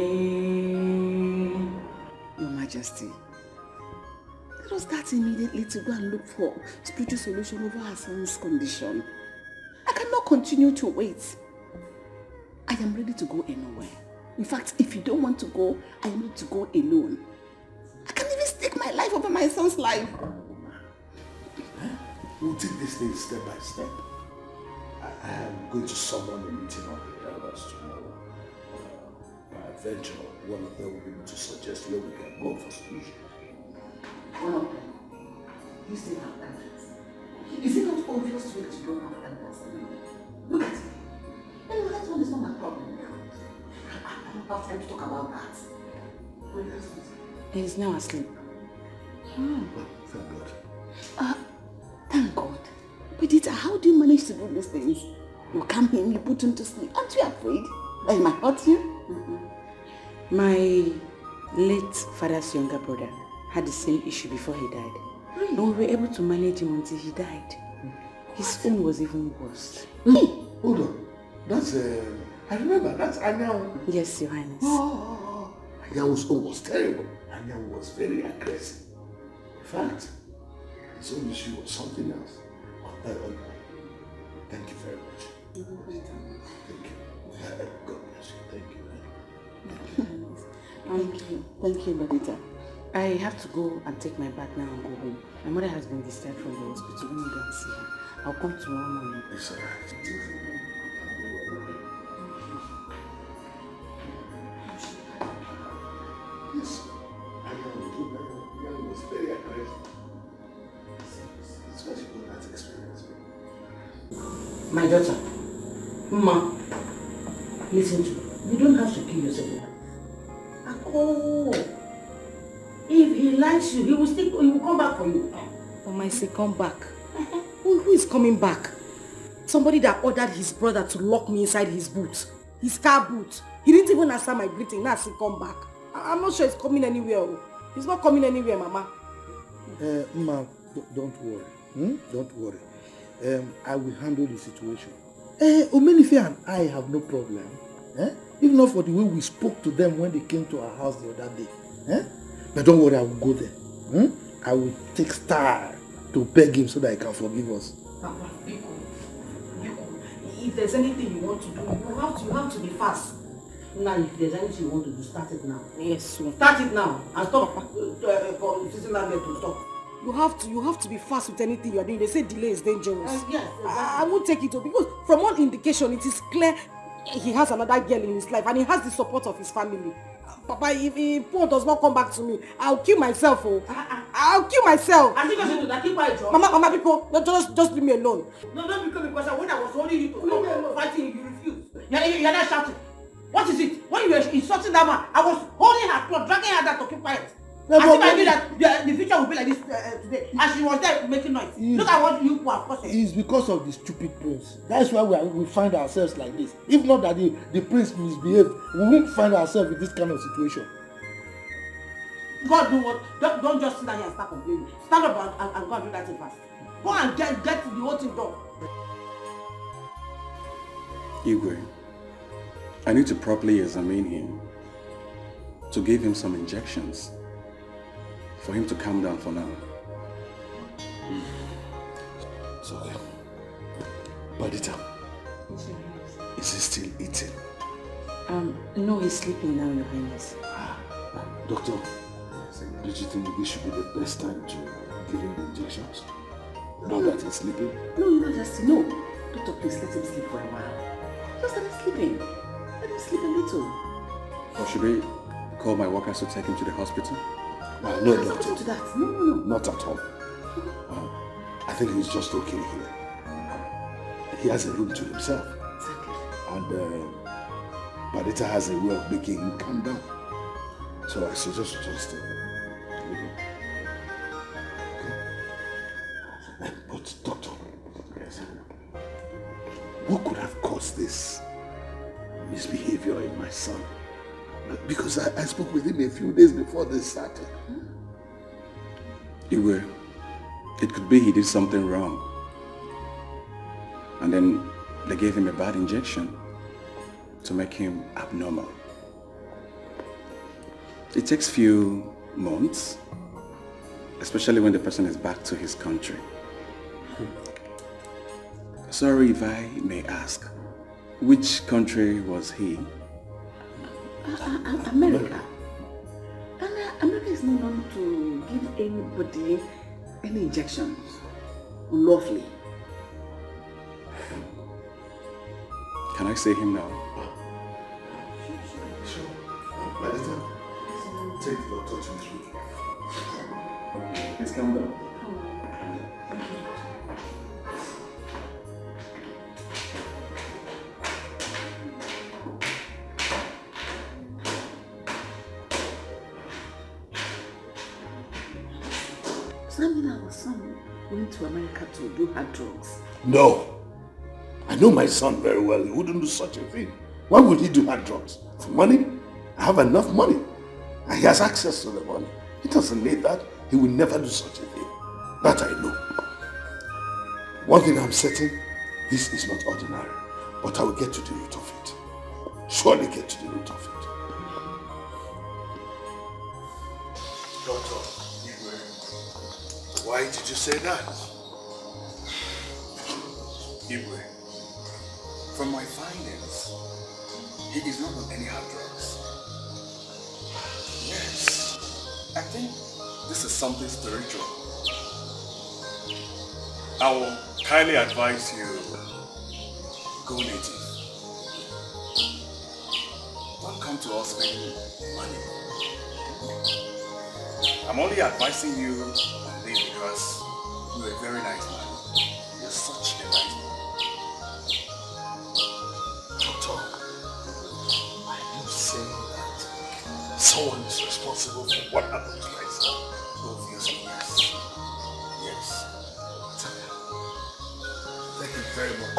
Your Majesty, let us start immediately to go and look for spiritual solution over our son's condition. I cannot continue to wait. I am ready to go anywhere. In fact, if you don't want to go, I am ready to go alone. I can't even stake my my son's life. We'll take this thing step by step. I am going to summon a meeting of the elders tomorrow. Peradventure, one of them will be able to suggest where we can go for solution. One of them? You still have elders. Is it not obvious to you that you don't have elders? Look at it. Anyway, that one is not my problem. I don't have time to talk about that. He's now asleep. Thank God. Thank God. Perdita, how do you manage to do these things? You come in, you put him to sleep. Aren't you afraid that he might hurt you? My late father's younger brother had the same issue before he died. Really? And we were able to manage him until he died. His own was even worse. Hold on. That's, I remember, that's Anyan. Yes, Your Highness. Oh, Anyan's own was terrible. Anyan was very aggressive. In fact, his own issue was something else. Thank you very much. Thank you. God bless you. Thank you. Thank you, Perdita. I have to go and take my bath now and go home. My mother has been discharged from the hospital. Let me go and see her. I'll come tomorrow morning. It's all right. Yes. Anyan was very aggressive. That's why she got that experience. My daughter, Ma, listen to me. You don't have to kill yourself. Oh, if he likes you, he will come back for you. Mama, I say come back. Who is coming back? Somebody that ordered his brother to lock me inside his boot. His car boot. He didn't even answer my greeting. Now he come back. I'm not sure he's coming anywhere. He's not coming anywhere, Mama. Ma, don't worry. Don't worry. I will handle the situation. Omenife and I have no problem. If not for the way we spoke to them when they came to our house the other day. But don't worry, I will go there. I will take style to beg him so that he can forgive us. Papa, if there's anything you want to do, you have to be fast. Now, if there's anything you want to do, start it now. Yes, sir. Start it now and stop sitting down there to talk. You have to be fast with anything you are doing. They say delay is dangerous. Yes, exactly. I won't take it because from all indication, it is clear he has another girl in his life and he has the support of his family. Papa, if Paul does not come back to me, I'll kill myself. I'll kill myself. I think I should do that. Keep quiet, John. Mama, people, just leave me alone. No, don't become a question. When I was holding you to stop fighting, you refused. You're not shouting. What is it? When you were insulting that man, I was holding her clothes, dragging her down to keep quiet. As if I knew that the future would be like this today. And she was there making noise. Look at what you have caused. It's because of the stupid prince. That's why we find ourselves like this. If not that the prince misbehaved, we won't find ourselves in this kind of situation. God do what? Don't just sit down here and start complaining. Stand up and go and do that thing fast. Go and get the whole thing done. Igwe, I need to properly examine him, to give him some injections, for him to calm down for now. It's okay. Perdita, is he still eating? No, he's sleeping now, Your Highness. Doctor, do you think this should be the best time to give him the injections? Now that he's sleeping? No. Doctor, please let him sleep for a while. Just let him sleeping. Let him sleep a little. Or should we call my workers to take him to the hospital? No, doctor. To that. No. Not at all. I think he's just okay here. He has a room to himself. Exactly. And Perdita has a way of making him calm down. So I suggest you just leave him. Okay? But doctor, yes, what could have caused this misbehavior in my son? Because I spoke with him a few days before this started. Igwe, it could be he did something wrong. And then they gave him a bad injection to make him abnormal. It takes few months, especially when the person is back to his country. Sorry if I may ask, which country was he? America. America is not known to give anybody any injection unlawfully. Can I see him now? Sure. Madam, take the doctor to me. Please calm down. So that means our son went to America to do hard drugs? No. I know my son very well. He wouldn't do such a thing. Why would he do hard drugs? For money? I have enough money. And he has access to the money. He doesn't need that. He will never do such a thing. That I know. One thing I'm certain, this is not ordinary. But I will get to the root of it. Surely get to the root of it. Doctor, why did you say that? Igwe, from my findings, he is not on any hard drugs. Yes, I think this is something spiritual. I will kindly advise you, go native. Don't come to us begging money. I'm only advising you on this because you're a very nice man. You're such a nice man. Doctor, are you saying that someone is responsible for what happened to my son? Obviously, yes. Yes. Thank you very much.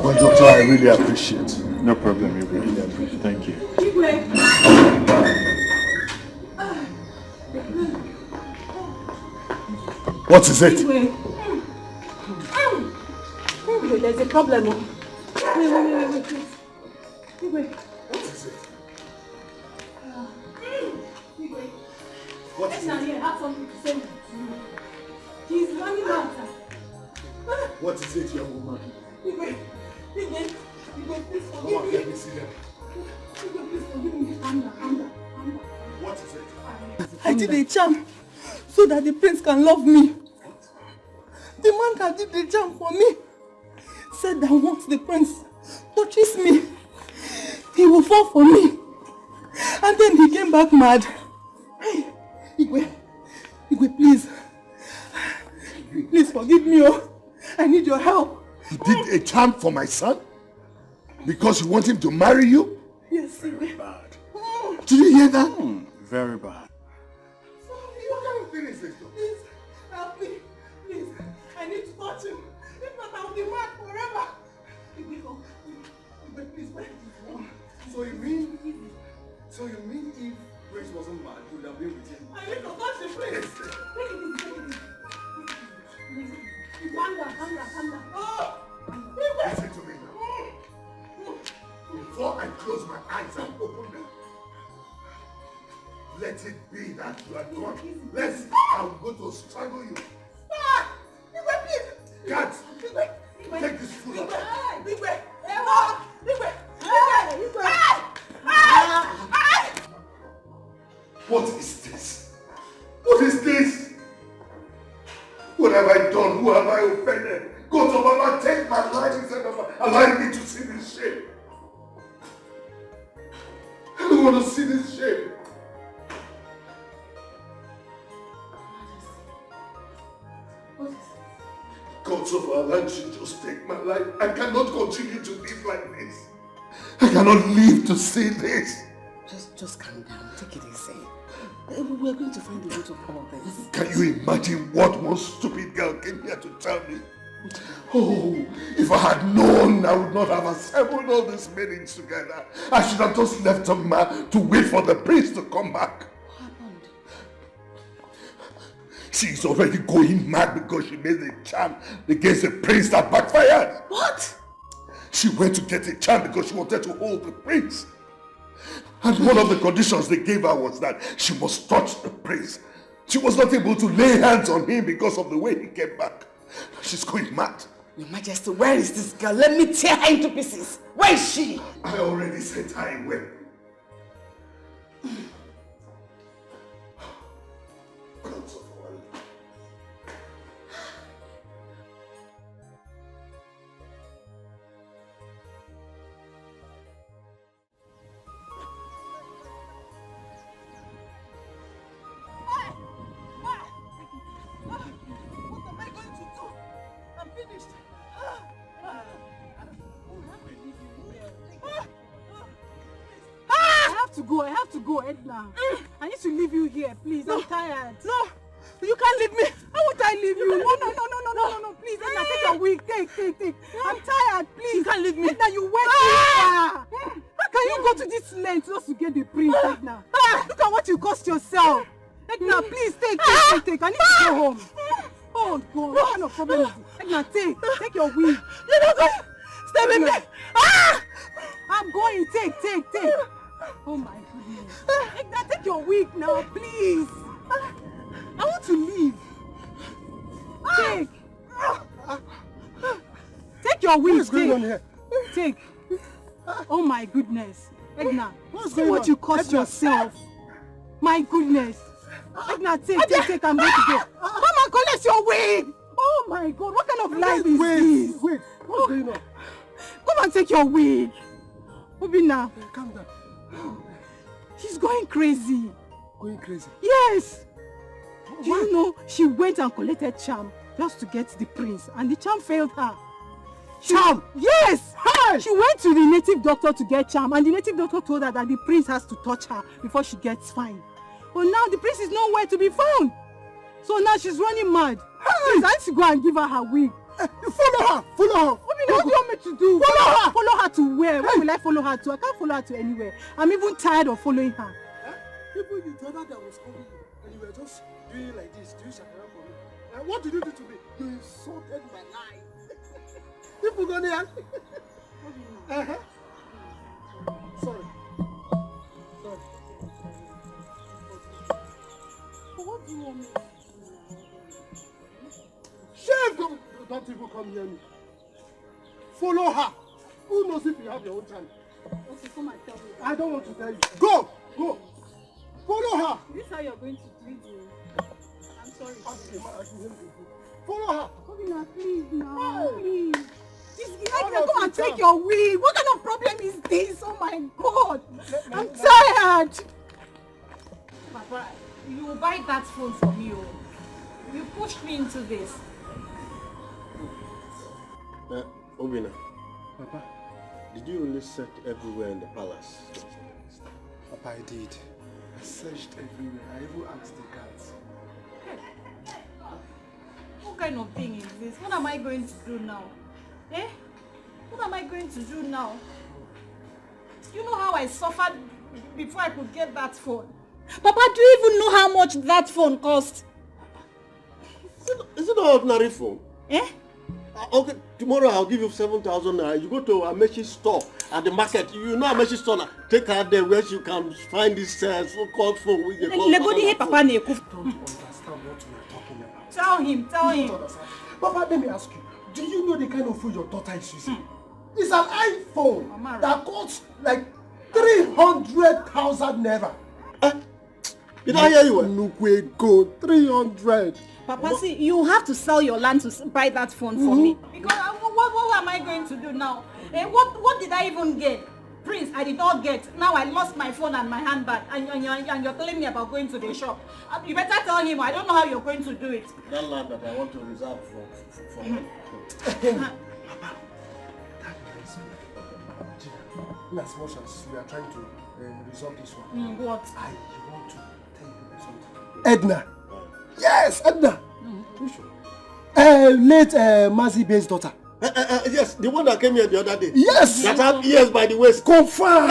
Well, doctor, I really appreciate it. No problem, I really appreciate it. Thank you. What is it? There's a problem. Wait, please. What is it? What is it? I have something to say to you. He's running out. What is it, young woman? Please forgive Come on, me. let me see them. Please forgive me. Calm down. What is it? I did a charm so that the prince can love me. The man that did the charm for me said that once the prince touches me, he will fall for me. And then he came back mad. Hey, Igwe, please. Please forgive me. Oh. I need your help. You did a charm for my son? Because you want him to marry you? Yes, Very bad. Did you hear that? Very bad. What kind of thing is this? Please, help me. Please, I need to touch him. If not, I'll be mad forever. Please, wait. So you mean if Grace wasn't mad, you would have been with him? I need to touch him, please. Calm down. Listen to me now. Before I close my eyes and open them, let it be that you are gone. Lest I'm going to strangle you. Please. Cat, take this food out. What is this? What is this? What have I done? Who have I offended? God of Mama, take my life instead of allowing me to see this shame. I don't want to see this shame. God of our land should just take my life. I cannot continue to live like this. I cannot live to see this. Just calm down. Take it easy. We're going to find the root of all this. Can you imagine what one stupid girl came here to tell me? Oh, if I had known, I would not have assembled all these maidens together. I should have just left them to wait for the prince to come back. What happened? She's already going mad because she made a charm against the prince that backfired. What? She went to get a charm because she wanted to hold the prince. And one of the conditions they gave her was that she must touch the prince. She was not able to lay hands on him because of the way he came back. She's going mad. Your Majesty, where is this girl? Let me tear her into pieces. Where is she? I already sent her away. I have to go, Edna. I need to leave you here, please. I'm tired. No, you can't leave me. How would I leave you? No, please, Edna, take your wig. Take. I'm tired, please. You can't leave me. Edna, you went too far. How can you go to this length just to get the prince, Edna? Look at what you cost yourself. Edna, please, take. I need to go home. Oh, God, what kind of problem is it? Edna, take your wig. You're not going. Stay with me. I'm going, take. Oh my goodness. Edna, take your wig now, please. I want to leave. Take your wig. What's going on here? Take. Oh my goodness. Edna, see what you cost yourself. My goodness. Edna, take. I'm going to go. Come and collect your wig. Oh my God, what kind of life is this? Wait, what's going on? Come and take your wig. Obina. Calm down. She's going crazy. Going crazy? Yes. Do you know she went and collected charm just to get the prince, and the charm failed her. Charm? Yes. Hi. She went to the native doctor to get charm, and the native doctor told her that the prince has to touch her before she gets fine. But now the prince is nowhere to be found. So now she's running mad. Please, I need to go and give her her wig. You follow her. What do you want me to do? Follow her to where? Where will I follow her to? I can't follow her to anywhere. I'm even tired of following her. Even you told her that I was calling you, and you were just doing like this, doing shakara for me. And what did you do to me? You insulted my life. People go there. Sorry. What do you want me to do? Shame! Don't even come near me. Follow her. Who knows if you have your own time? Okay, come and tell me. I don't want to tell you. Go! Follow her. Is this how you're going to treat me? I'm sorry. Follow her. Obina, please now. Please. Go and take your wig. What kind of problem is this? Oh my God. I'm tired. Papa, you buy that phone for me. You pushed me into this. Obina, Papa, did you really search everywhere in the palace? Papa, I did. I searched everywhere. I even asked the guards. What kind of thing is this? What am I going to do now? What am I going to do now? You know how I suffered before I could get that phone? Papa, do you even know how much that phone cost? Is it an ordinary phone? Okay, tomorrow I'll give you 7,000 naira. You go to Ameshi's store at the market. You know Ameshi's store now. Take her there where she can find this so-called phone. Papa, don't understand what we're talking about. Tell him. Papa, let me ask you. Do you know the kind of phone your daughter is using? It's an iPhone that costs like 300,000 naira. Did I hear you? Nukwe go 300. Papa, see, you have to sell your land to buy that phone for me. Because what am I going to do now? What did I even get? Prince, I did not get. Now I lost my phone and my handbag. And you're telling me about going to the shop. You better tell him. I don't know how you're going to do it. That land that I want to reserve for me. Papa, in as much as we are trying to resolve this one, what? I want to tell you something. Edna. Yes, Edna. Late Mazi-Bey's daughter. Yes, the one that came here the other day. Yes. That had ears by the waist. Confirm.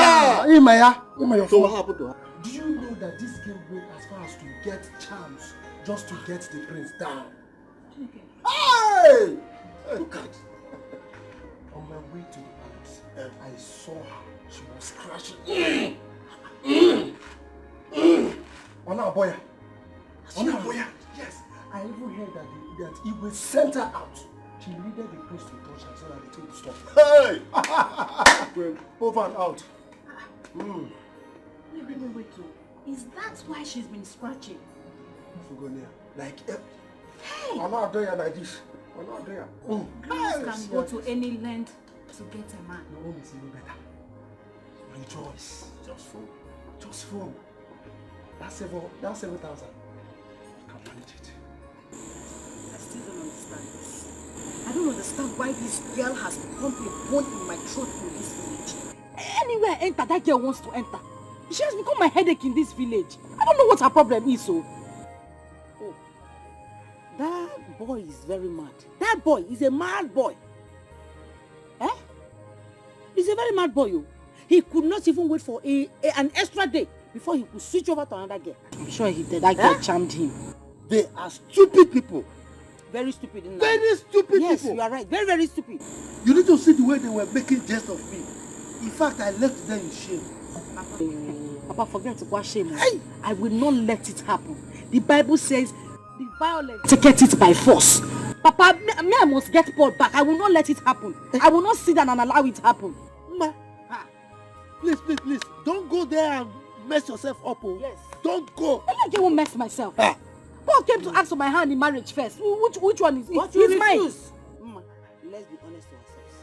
So what happened to her? Do you know that this girl went as far as to get charms just to get the prince down? Hey! Look at. On my way to the palace, I saw her. She was crashing. Ona Boya. Yes. I even heard that Igwe sent her out. She needed the priest to touch her so that the thing would stop. Hey! Well, over and out. Wait. Is that why she's been scratching? Fugonia. Like, hey! I'm not doing it like this. I'm not doing it. Girls can go to any length to get a man. Your own is even better. Rejoice. Just phone. That's 7,000. You can manage it. I still don't understand this. I don't understand why this girl has become a bone in my throat in this village. Anywhere I enter, that girl wants to enter. She has become my headache in this village. I don't know what her problem is, so. Oh, that boy is very mad. That boy is a mad boy. Eh? He's a very mad boy, oh. He could not even wait for an extra day before he could switch over to another girl. I'm sure he did. That girl charmed him. They are stupid people. Very stupid. Very stupid people. Yes, you are right. Very, very stupid. You need to see the way they were making jest of me. In fact, I left them in shame. Papa, forget to wash shame. I will not let it happen. The Bible says the violent take it by force. Papa, me I must get Paul back. I will not let it happen. I will not sit down and allow it to happen. Ma, please. Don't go there and mess yourself up. Oh. Yes. Don't go. I'm not going to mess myself. Paul came to ask for my hand in marriage first. Which one is it? What you refuse? Let's be honest to ourselves.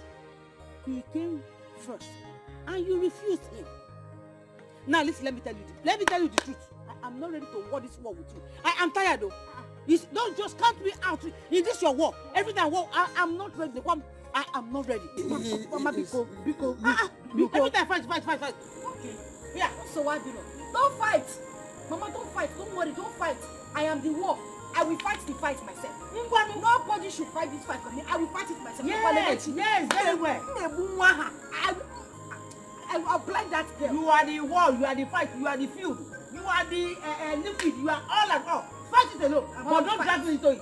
He came first, and you refused him. Now listen, let me tell you the truth. I am not ready to war this war with you. I am tired though. Don't just count me out in this your war. Every time war, I am not ready. I am not ready. Mama, because every time fight. Okay. Yeah. So what do you know? Don't fight. Mama, don't fight. Don't worry. Don't fight. I am the war. I will fight the fight myself. Nobody should fight this fight for me. I will fight it myself. Yes, very well. I will apply that girl. You are the war, you are the fight, you are the field, you are the liquid, you are all and all. Fight it alone, but don't drag me into it.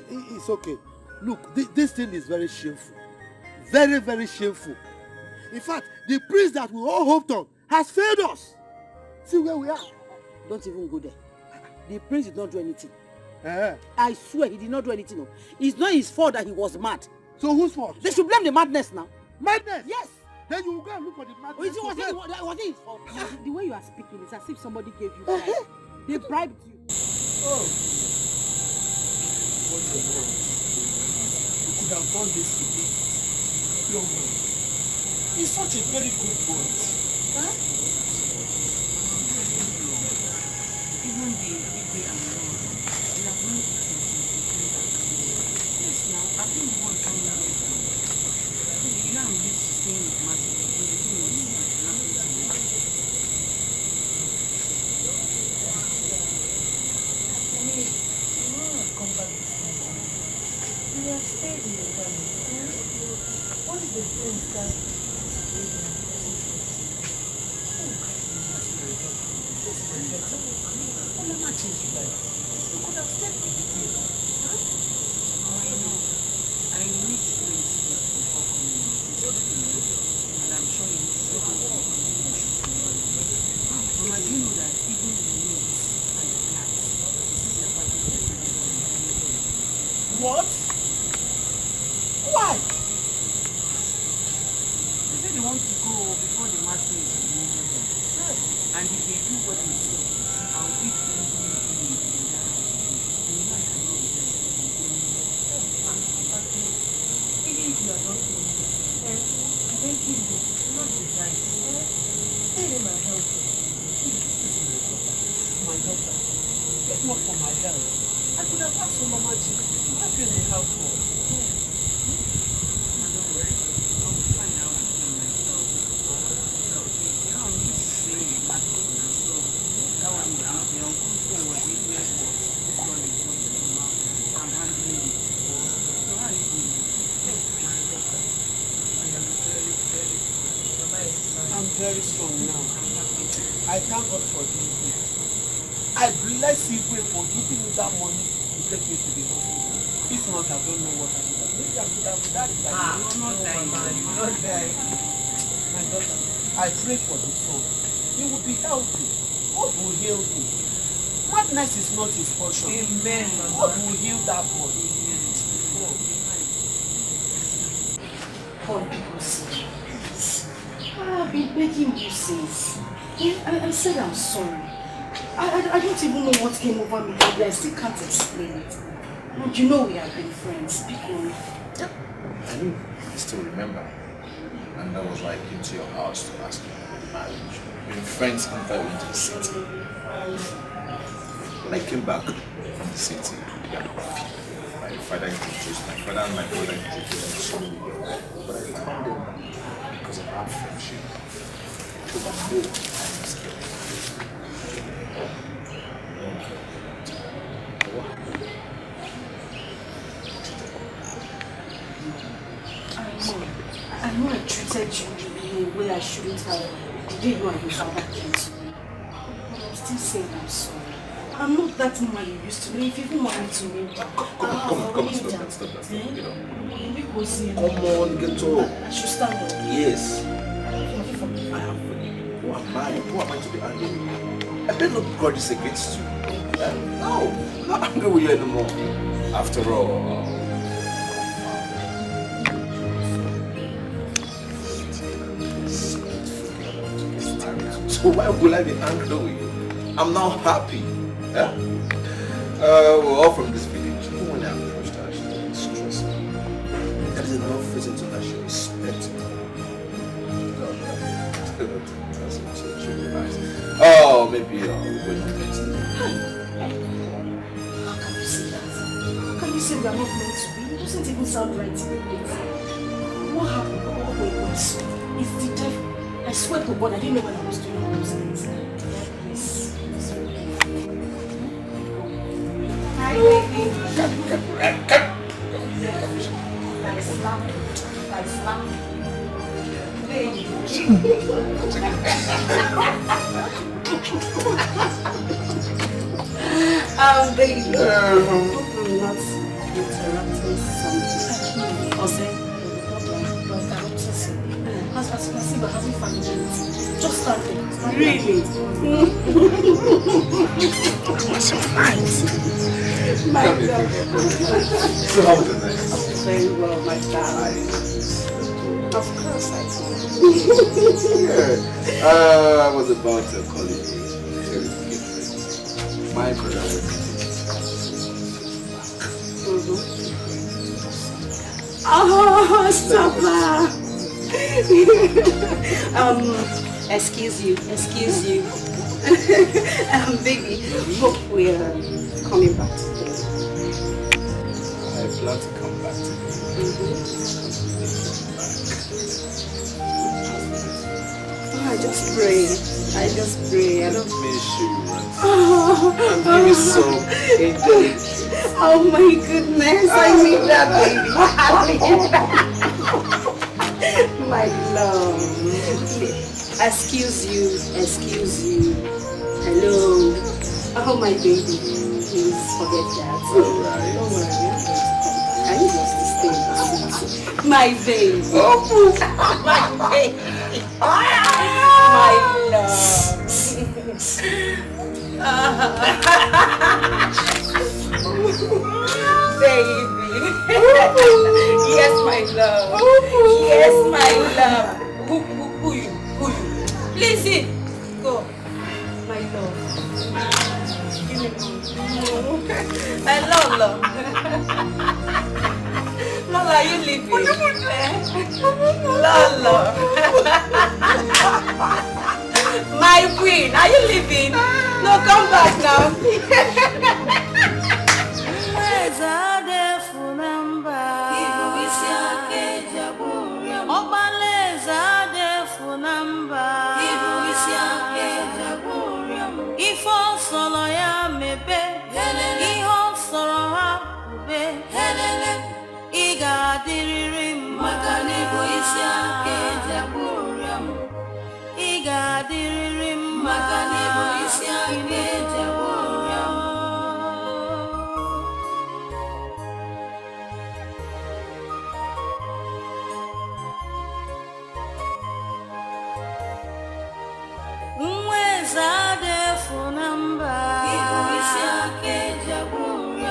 It's okay. Look, this thing is very shameful. Very, very shameful. In fact, the priest that we all hoped on has failed us. See where we are. Don't even go there. The prince did not do anything. I swear he did not do anything. No. It's not his fault that he was mad. So whose fault? They should blame the madness now. Madness? Yes. Then you will go and look for the madness. Was it his fault? The way you are speaking is as if somebody gave you bribe. They bribed you. Oh. What a word. You could have done this to me. Your man. He's such a very good boy. Huh? Even the big and wrong, we are going to yes, now, I think we want to come down. You know, I'm used to staying with Martin, but the thing was happening to me. You want to come back this time? You have stayed in the family. What is the thing that Only my change you like. You could have stayed with the team. Oh, I know. I need to do it before coming and I'm sure you will Mama, do you know that even the meats and the plants, this is the part of the What? Why? They say they want to go before the master is removed. And if they do what they say, I'll give them in that house. even if you are not doing it, thank you, not the time. Stay in my house. This is my daughter. It's my daughter. If not for my health, I could have asked for Mama G to help you in the household. Don't worry. I'll find out myself. So, you know, I'm used to saying it, but so that one is the uncle's phone was witness was. This one is going to come out. I'm handling it. So how are you doing? My daughter. I am very, very strong. I'm very strong now. I thank God for doing it. I bless you for giving me that money to take me to the hospital. If not, I don't know what I would have. Maybe I could have died. You're not dying. You're not dying. My daughter, I pray for the son. He will be healthy. God will heal him. Madness is not his portion. Amen. God will heal that boy. Amen. Oh. all people see. I've been begging you since. I said I'm sorry. I don't even know what came over me, baby. I still can't explain it. And you know we have been friends, because... Yep. I do. I still remember. And that was why I came to your house to ask you about marriage. We were friends until we went to the city. When I came back from the city, we got coffee. My father and my brother introduced me to so many people. But I found them because of our friendship. Because I know I am scared. I know I treated you in a way I shouldn't have. The day you and your father came to me. But I'm still saying I'm sorry. I'm not that woman you used to be. If you even want me to meet you. Come, stop that. Get up. Come on, get up. I should stand up. Yes. I have forgiven. Who am I? Who am I to be angry with you? I better not God is against you. No, I'm not angry with you anymore. After all, so why will I be angry with you? I'm now happy. Yeah? We're all from this village. Even when I approached her, she didn't stress me. There is enough reason to that she respects me. That's really nice. Oh, maybe we're not meant to be. How can you say that? How can you say we are not meant to be? It doesn't even sound right to me. What happened? It's the devil. I swear to God, I didn't know when I was doing all those things. Please. Hi, baby. Baby. Not interrupting something. Jose. As you can see, we're having family meetings. Just started. Really? What's your mind? My God. So how was it nice? Very well, my darling. Of course I do. Yeah. I was about to call you. My brother was stop that. Excuse you. Baby, hope we're coming back today. I plan to come back today. I just pray. I don't miss you. I'm giving some angelic. Oh my goodness, I need that, baby. My love. Excuse you. Hello. Oh my baby. Please forget that. Alright. Don't worry. Can you just stay? My baby. My baby. My love. Baby. Yes, my love. Yes, my love. Who you? Listen. Go. My love. Give me I love. Lola, are you leaving? Lola. My queen, are you leaving? No, come back now.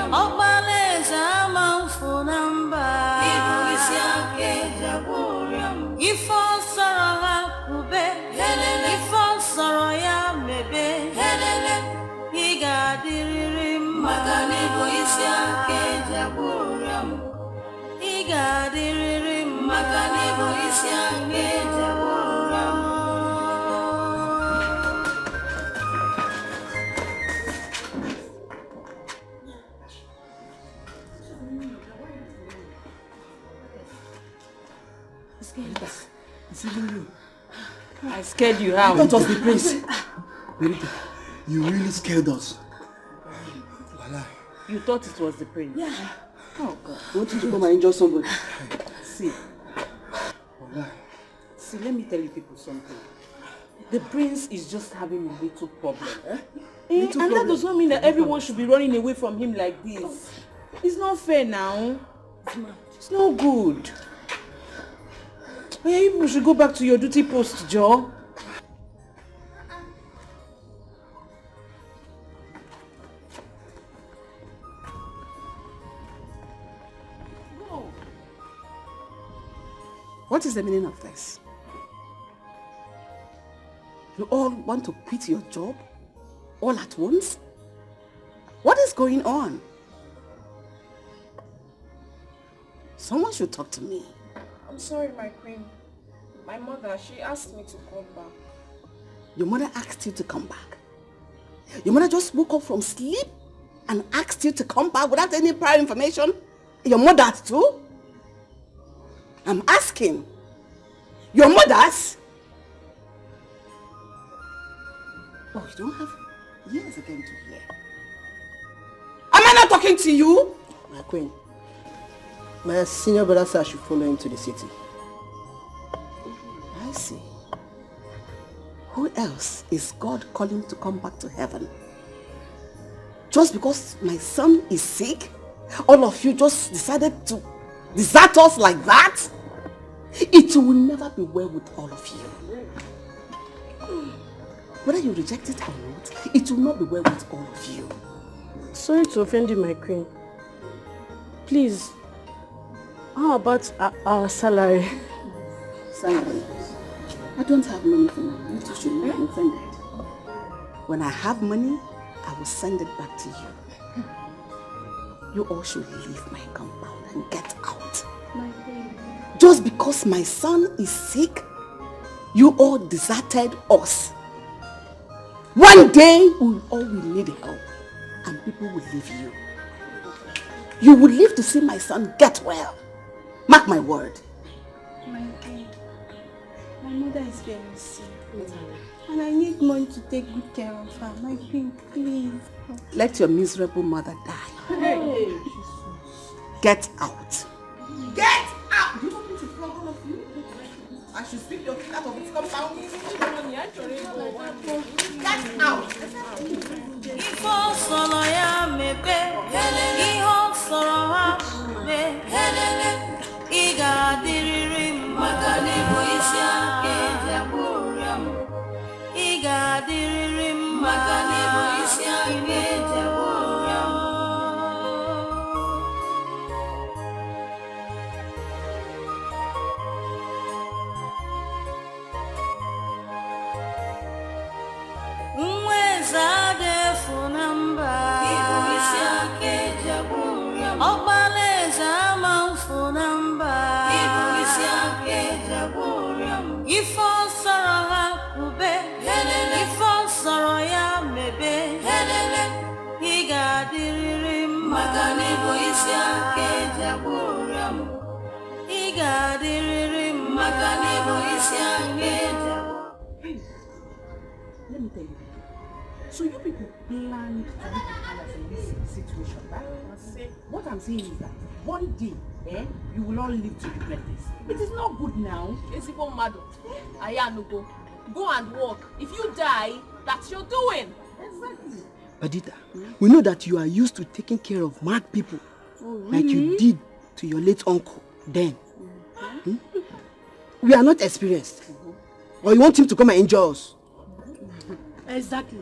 Ọkpalaeze ama mfu na mba. Ibu isi aka eji agwụ ụrịọ. If all sorrow hakube, if all sorrow ya mebe, he got the Magani Boisia Kejaburam. He got the Magani Boisia Kejaburam. I scared you how? That was the prince. You really scared us. You thought it was the prince? Yeah. Oh God. You want you to come and injure somebody? See, let me tell you people something. The prince is just having a little problem. And that does not mean that everyone should be running away from him like this. It's not fair now. It's not good. Yeah, you should go back to your duty post, Joe. What is the meaning of this? You all want to quit your job all at once? What is going on? Someone should talk to me. I'm sorry, my queen. My mother, she asked me to come back. Your mother asked you to come back? Your mother just woke up from sleep and asked you to come back without any prior information? Your mother too? I'm asking. Your mother's? Oh, you don't have ears again to hear. Am I not talking to you? My queen, my senior brother said I should follow him to the city. I see. Who else is God calling to come back to heaven? Just because my son is sick, all of you just decided to desert us like that? It will never be well with all of you. Whether you reject it or not, it will not be well with all of you. Sorry to offend you, my queen. Please, how about our salary? Salary? I don't have money for now. You two should not be offended. When I have money, I will send it back to you. You all should leave my compound and get out. My queen. Just because my son is sick, you all deserted us. One day, we all will need help and people will leave you. You will live to see my son get well. Mark my word. My queen, my mother is very sick. And I need money to take good care of her. My queen, please. Let your miserable mother die. Hey. Get out. Get out! You want me to flog all of you? I should sweep your feet out of this compound. Get out! Ifo solo ya mebe, iho solo ha me, iga diriri magani boisia kejaburam, iga diriri magani boisia kejaburam. Mwezade funamba, ibuisia kejaburam. Obaleza manfunamba, ibuisia kejaburam. Ifo saraha kube, ifo saraya mebe, iga diriri magani boisia kejaburam, iga diriri magani boisia kejaburam. Let me tell you. So you people planned to make the palace in this situation, right? What I'm saying is that one day, you will all live to regret this. It is not good now. It's even mad. Ayanugo, go and work. If you die, that's your doing. Exactly. Badita, we know that you are used to taking care of mad people. Like you did to your late uncle then. We are not experienced. Or you want him to come and injure us? Exactly.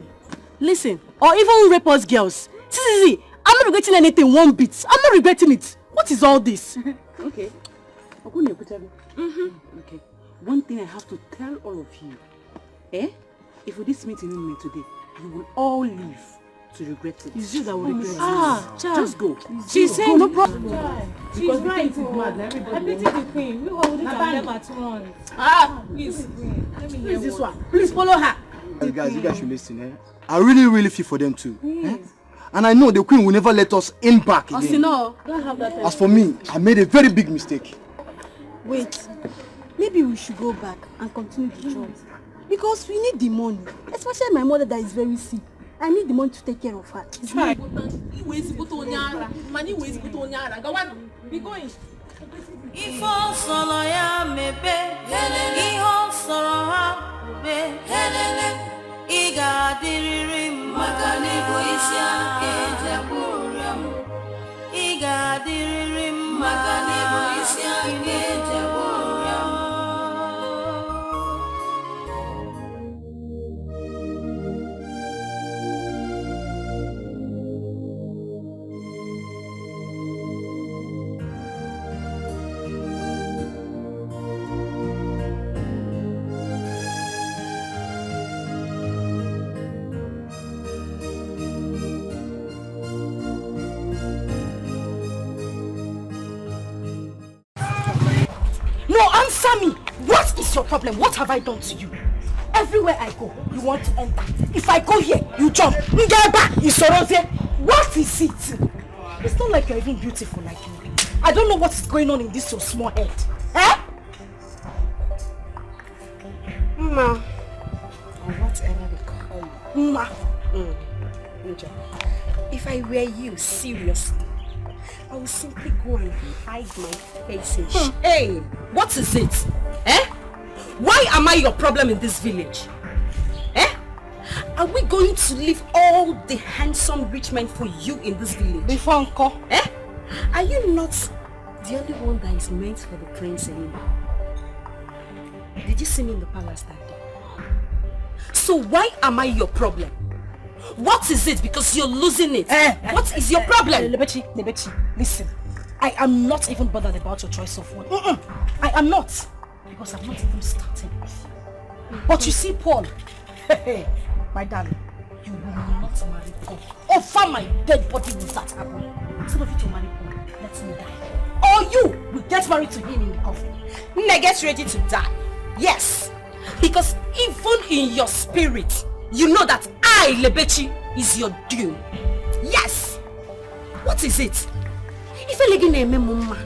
Listen, or even rape us girls. See, I'm not regretting anything one bit. I'm not regretting it. What is all this? Okay. Okay. one thing I have to tell all of you. If this meeting ended today, you will all leave to regret it. It's you that will regret it. Just go. She said no problem. She's right. I pity the queen. We all would have at once. Please. Let me hear this one. Please follow her. Guys, you guys should listen. I really feel for them too. And I know the queen will never let us in back again. Don't have that. As for me, I made a very big mistake. Wait, maybe we should go back and continue the job. Because we need the money. Especially my mother that is very sick. I need the money to take care of her. It's very important. Be going. If all solo ya mebe, iho soro ha ube, iga diriri magani boisia keja buriam, iga diriri magani boisia keja buriam. No, answer me! What is your problem? What have I done to you? Everywhere I go, you want to enter. If I go here, you jump. What is it? It's not like you're even beautiful like me. I don't know what is going on in this so small head. Ma. Or whatever they call you. Ma. If I were you, seriously, I will simply go and hide my face in shame. Hey, what is it? Why am I your problem in this village? Are we going to leave all the handsome rich men for you in this village? Before Uncle. Are you not the only one that is meant for the prince anymore? Did you see me in the palace that day? So why am I your problem? What is it? Because you're losing it. What is your problem? Lebechi, listen. I am not even bothered about your choice of word. I am not. Because I'm not even starting with you. But you see, Paul, my darling, you will not marry Paul. Offer my dead body with that happen. Instead of you to marry Paul, let me die. Or you will get married to him in the coffin. Now get ready to die. Yes. Because even in your spirit, you know that I, Lebechi, is your doom. Yes. What is it? If you're legging a mama,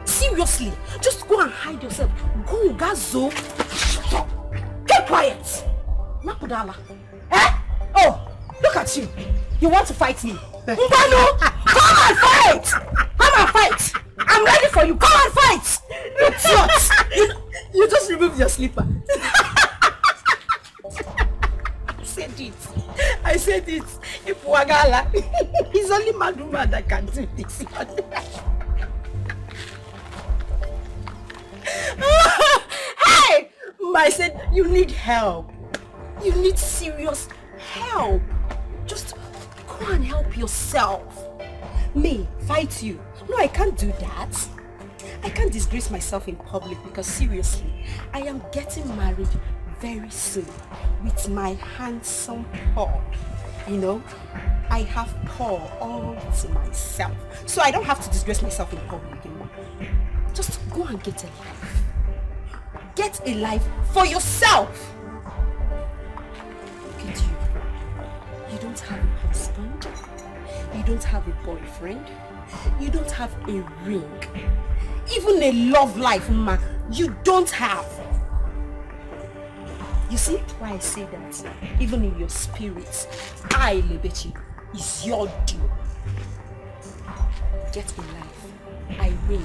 seriously, just go and hide yourself. Go, Gazo. Shut up. Get quiet. Nakudala. Oh, look at you. You want to fight me? Mbano, come and fight. Come and fight. I'm ready for you. Come and fight. What? You just removed your slipper. I said it. Ipuagala. It's only Maduma that can do this. Hey! I said you need help. You need serious help. Just go and help yourself. Me, fight you. No, I can't do that. I can't disgrace myself in public because seriously, I am getting married very soon with my handsome Paul. You know, I have Paul all to myself. So I don't have to disgrace myself in public anymore. Just go and get a life. Get a life for yourself. Look at you. You don't have a husband. You don't have a boyfriend. You don't have a ring. Even a love life, ma, you don't have. You see why I say that? Even in your spirit, I, Lebechi, is your due. Get a life. I win.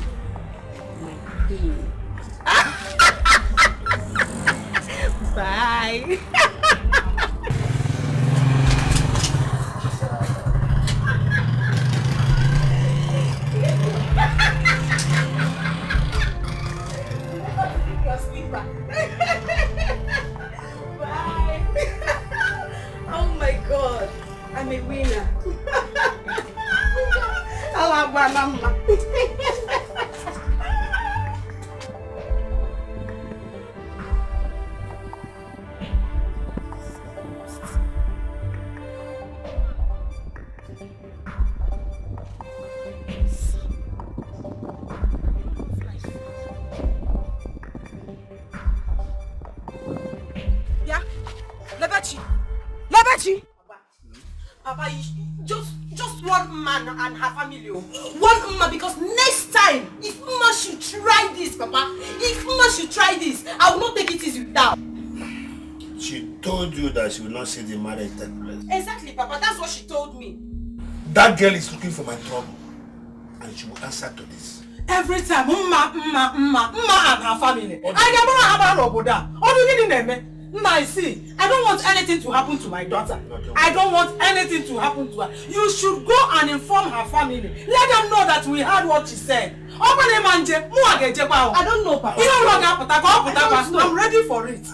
My queen. Bye. Bye. Oh my God, I'm a winner. I'll have my mama. Lebechi! Papa, just one man and her family. One woman, because next time, if Mama should try this, Papa, if Mama should try this, I will not take it easy with her. She told you that she will not see the marriage take place. Exactly, Papa, that's what she told me. That girl is looking for my trouble, and she will answer to this. Every time, Mama and her family. I see. I don't want anything to happen to my daughter. I don't want anything to happen to her. You should go and inform her family. Let them know that we heard what she said. I don't know, Papa. I'm ready for it.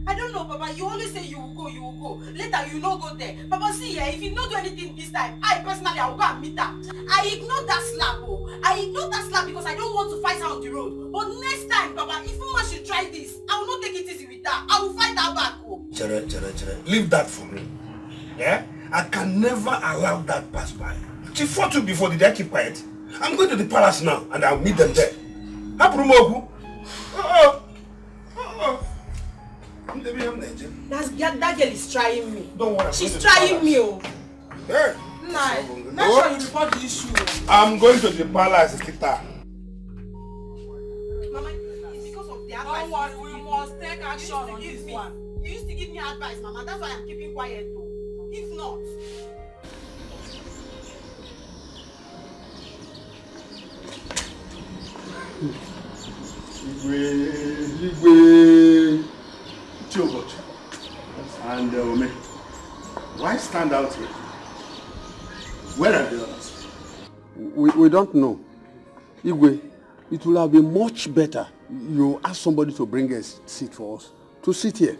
I don't know, Papa. You always say you will go, you will go. Later, you no go there. Papa, see here, if you not do anything this time, I personally, I will go and meet her. I ignored that slap, I ignored that slap because I don't want to fight her on the road. But next time, Papa, if Mama should try this, I will not take it easy with her. I will fight her back, Chere. Leave that for me. Yeah? I can never allow that pass by. She fought you before, did I keep quiet? I'm going to the palace now, and I'll meet them there. That girl is trying me. Don't worry. She's trying me. Hey. Make sure you report the issue. I'm going to the palace, Kita. Mama, it's because of the advice. Don't worry, we must take action on this one. You used to give me advice, Mama. That's why I'm keeping quiet though. If not. And why stand out here? Where are the others? We don't know. Igwe, it will have been much better you ask somebody to bring a seat for us. To sit here.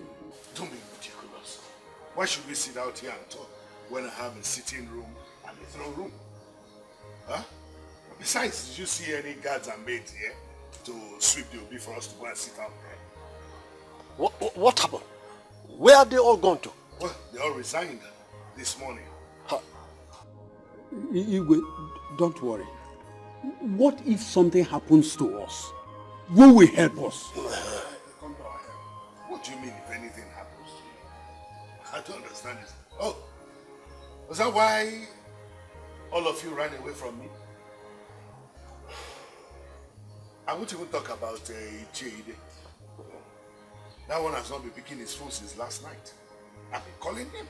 Don't be ridiculous. Why should we sit out here and talk when I have a sitting room and a throne room? Huh? Besides, did you see any guards and maids here to sweep the obi for us to go and sit out there? What happened? Where are they all gone to? Well, they all resigned this morning. Igwe, don't worry. What if something happens to us? Who will help us? Come to our help. What do you mean if anything happens to you? I don't understand this. Oh, was that why all of you ran away from me? I won't even talk about Chidi. That one has not been picking his phone since last night. I've been calling him.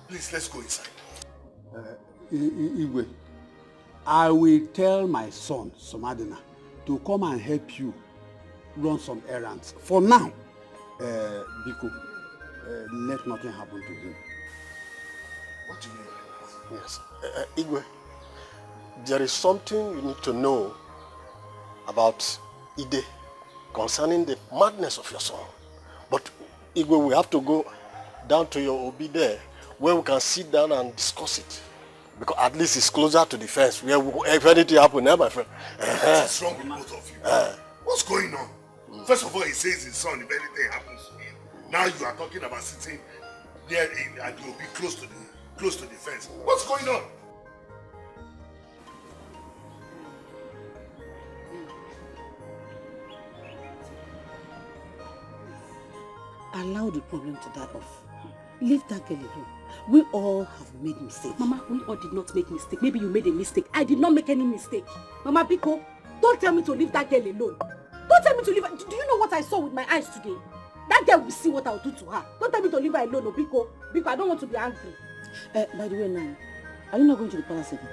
Please, let's go inside. Igwe, I will tell my son, Somadina, to come and help you run some errands. For now, Biko, let nothing happen to him. What do you mean? Yes. Igwe, there is something you need to know about Ide concerning the madness of your son. But Igwe, we have to go down to your Obi there where we can sit down and discuss it. Because at least it's closer to the fence where if anything happens, my friend. What's wrong with both of you? What's going on? First of all, he says his son, if anything happens to him. Now you are talking about sitting there and you'll be close to the fence. What's going on? Allow the problem to die off. Leave that girl alone. We all have made mistakes. Mama, we all did not make mistake. Maybe you made a mistake. I did not make any mistake. Mama Biko, don't tell me to leave that girl alone. Don't tell me to leave her. Do you know what I saw with my eyes today? That girl will see what I'll do to her. Don't tell me to leave her alone, Biko. Biko, I don't want to be angry. By the way, now, are you not going to the palace again?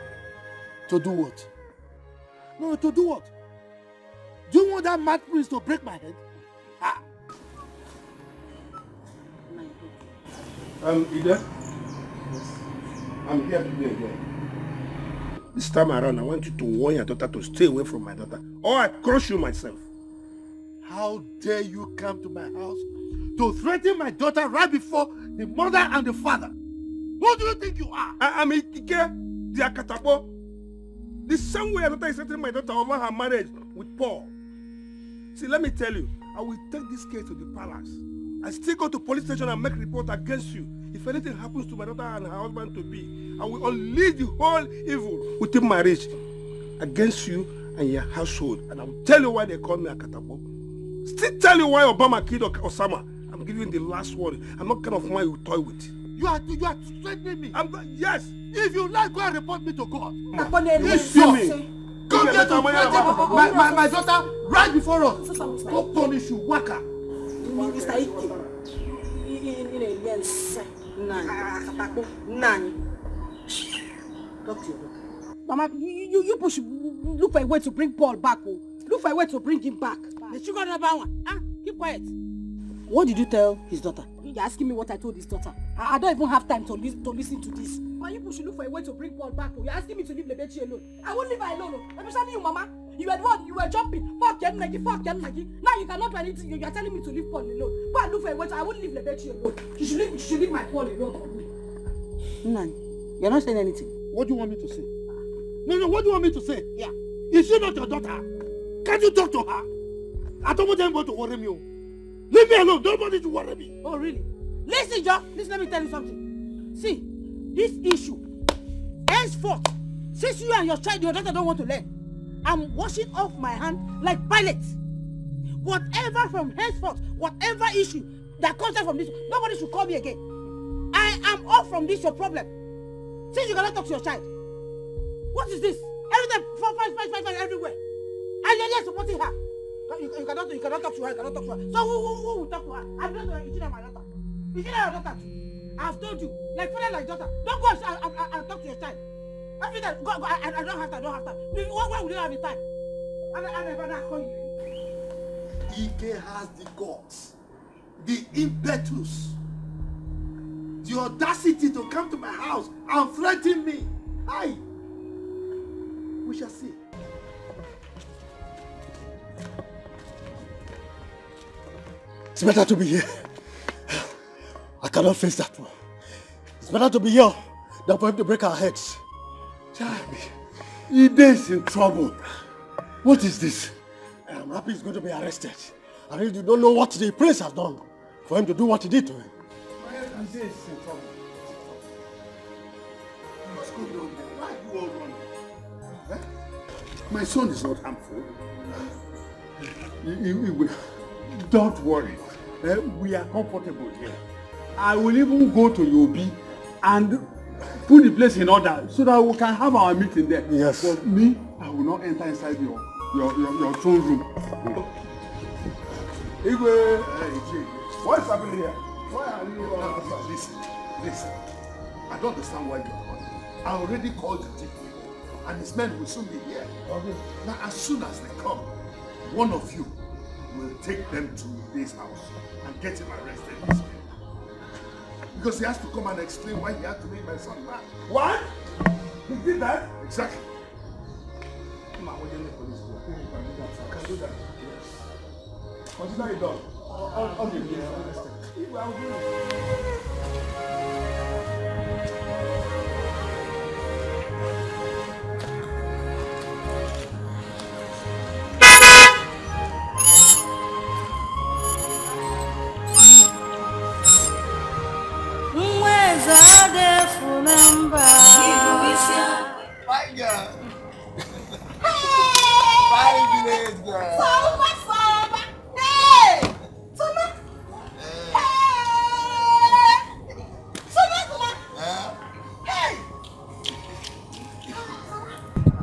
To do what? No, to do what? Do you want that mad prince to break my head? Ida, I'm here today again. This time around, I want you to warn your daughter to stay away from my daughter, or I crush you myself. How dare you come to my house to threaten my daughter right before the mother and the father? Who do you think you are? I'm Ike, the Akatabo. The same way your daughter is threatening my daughter over her marriage with Paul. See, let me tell you, I will take this case to the palace. I still go to police station and make report against you. If anything happens to my daughter and her husband to be, I will unleash the whole evil within my reach against you and your household. And I will tell you why they call me Akatabo. Still tell you why Obama killed Osama I'm giving the last word. I'm not kind of man you toy with. You are threatening me. Yes. If you like, go and report me to God. You see me. Come here to threaten my daughter right before us. Go punish you, Waka. Mr. Ike. Nani. Talk to your daughter. Mama, you push, look for a way to bring Paul back. Oh. Look for a way to bring him back. The sugar number one. Huh? Keep quiet. What did you tell his daughter? You're asking me what I told his daughter. I don't even have time to listen to this. Why you should look for a way to bring Paul back? Oh. You're asking me to leave Lebechi alone. I won't leave her alone. Oh. Especially you, Mama. You were the one, you were jumping. Fuck Nagi. Now you cannot do anything. You're telling me to leave Paul alone. Go and look for a way. I won't leave Lebechi alone. You should leave my Paul alone for me. Nani, you're not saying anything. What do you want me to say? No, what do you want me to say? Yeah. Is she not your daughter? Can't you talk to her? I don't want anybody to worry me. Leave me alone. Nobody to worry me. Oh, really? Listen, Joe. Listen, let me tell you something. See, this issue, henceforth, since you and your daughter don't want to learn, I'm washing off my hand like Pilate. Whatever from henceforth, whatever issue that comes out from this, nobody should call me again. I am off from this, your problem. Since you cannot talk to your child. What is this? Every time, fight everywhere. And you're there supporting her. You cannot talk to her, So who will talk to her? I'm not going to my daughter. Is she not your daughter too? I've told you, like father, like daughter. Don't go and talk to your child. Every time, go, I don't have time. Why would you have the time? I never call you. Ike has the guts, the impetus, the audacity to come to my house and threaten me. Hi. We shall see. It's better to be here. I cannot face that one. It's better to be here than for him to break our heads. Ide is in trouble. What is this? I'm happy he's going to be arrested. I really don't know what the prince has done for him to do what he did to him. Ide is in trouble. What's going on there? Why are you all running? My son is not harmful. Don't worry. We are comfortable here. I will even go to Yobi and put the place in order so that we can have our meeting there. Yes. But me, I will not enter inside your throne room. Igwe, what's happening here? Why are you all Listen. I don't understand why you are calling. I already called the chief and his men will soon be here. Okay. Now, as soon as they come, one of you will take them to this house and get him arrested. Because he has to come and explain why he had to make my son mad. What? He did that? Exactly. Come on, what do you need police do? You can do that. Yes. Consider it done. Okay, yes, I understand. I'll do it. Fine girl. Fine village girl. Soma. Hey! Soma. Hey! Soma. Hey!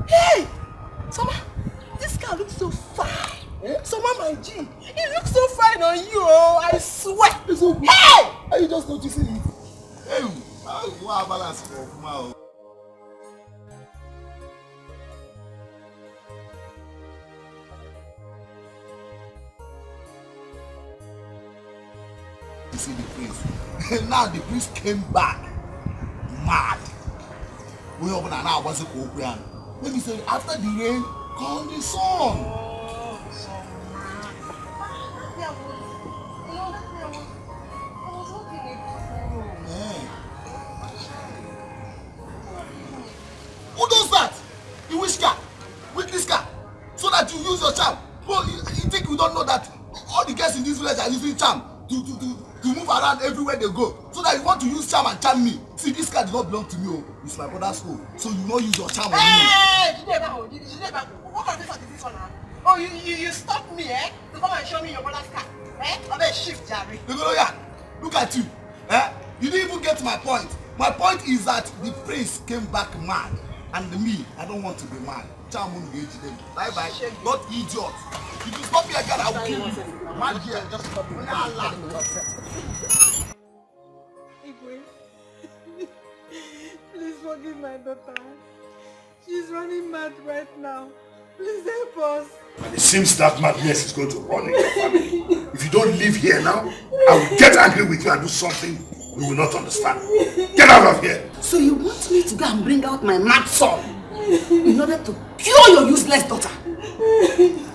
Hey! Soma, this guy looks so fine. Soma, my G, he looks so fine on you, oh, I swear. Hey! Are you just noticing it? Hey, what balance for mouth? You see the prince. Now the prince came back mad. We open an hour once a copian. When he said after the rain, come the sun. Who does that? In which car? With this car? So that you use your charm. Well, you think you don't know that all the guys in this village are using charm to move around everywhere they go. So that you want to use charm and charm me. See, this car does not belong to me. Oh. It's my brother's home. So you not use your charm on me. Hey! What kind of this one? Oh, you stopped me, eh? To come and show me your brother's car. Shift, Jerry. Look at you. You didn't even get my point. My point is that the prince came back mad. And me, I don't want to be mad. Bye-bye. Not idiot. If you stop me again, I will kill you. Mad here. Just stop me. Please forgive my daughter. She's running mad right now. Please help us. And it seems that madness is going to run in your family. If you don't live here now, I will get angry with you and do something you will not understand. Get out of here! So you want me to go and bring out my mad son in order to cure your useless daughter?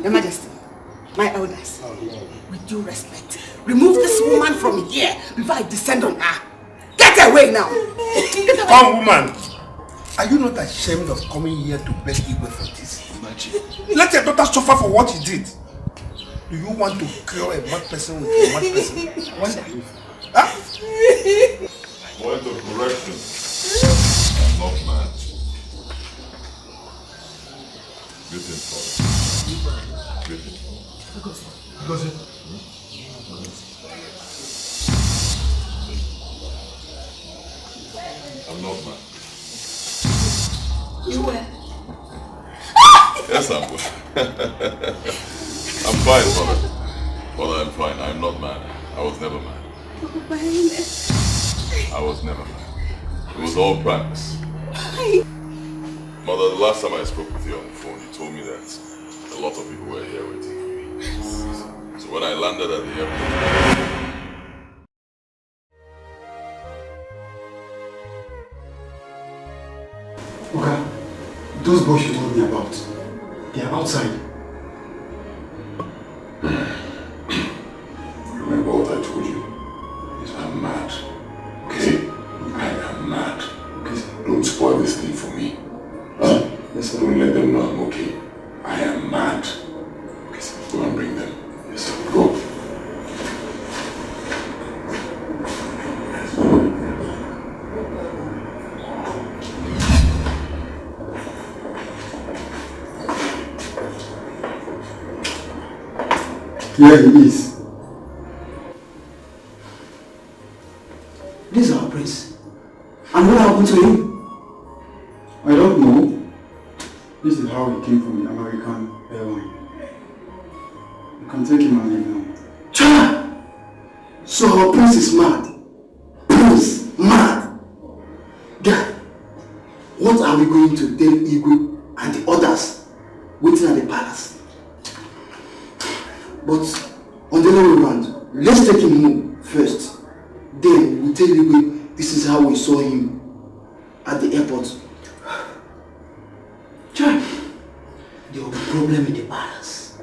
Your Majesty, my elders, with due respect, remove this woman from here before I descend on her. Get away now! Come, woman! Are you not ashamed of coming here to beg Igwe for this? Let your daughter suffer for what he did. Do you want to cure a mad person with a mad person? Wonder. Point of correction. I'm not mad. Good info. Good info. I'm not mad. You were? Yes, I'm good. I'm fine, Mother. Mother, I'm fine. I'm not mad. I was never mad. I was never mad. It was all practice. Mother, the last time I spoke with you on the phone, you told me that a lot of people were here waiting for me. So when I landed at the airport... Okay, those boys you told me about, they are outside. Remember what I told you? Is I'm mad. Okay? I am mad. Okay? Don't spoil this thing for me. Huh? Yes, sir. Don't let them know I'm okay. I am mad. Okay, sir. Go and bring them. Yes, sir. Go. Here he is. This is our prince. And what happened to him? I don't know. This is how he came from the American airline. You can take him and leave now. Chana! So our prince is mad. Prince, mad. Guy, what are we going to tell Igwe and the others waiting at the palace? But on the other way around, let's take him home first. Then we'll tell Igwe this is how we saw him at the airport. Chai, there will be a problem in the palace.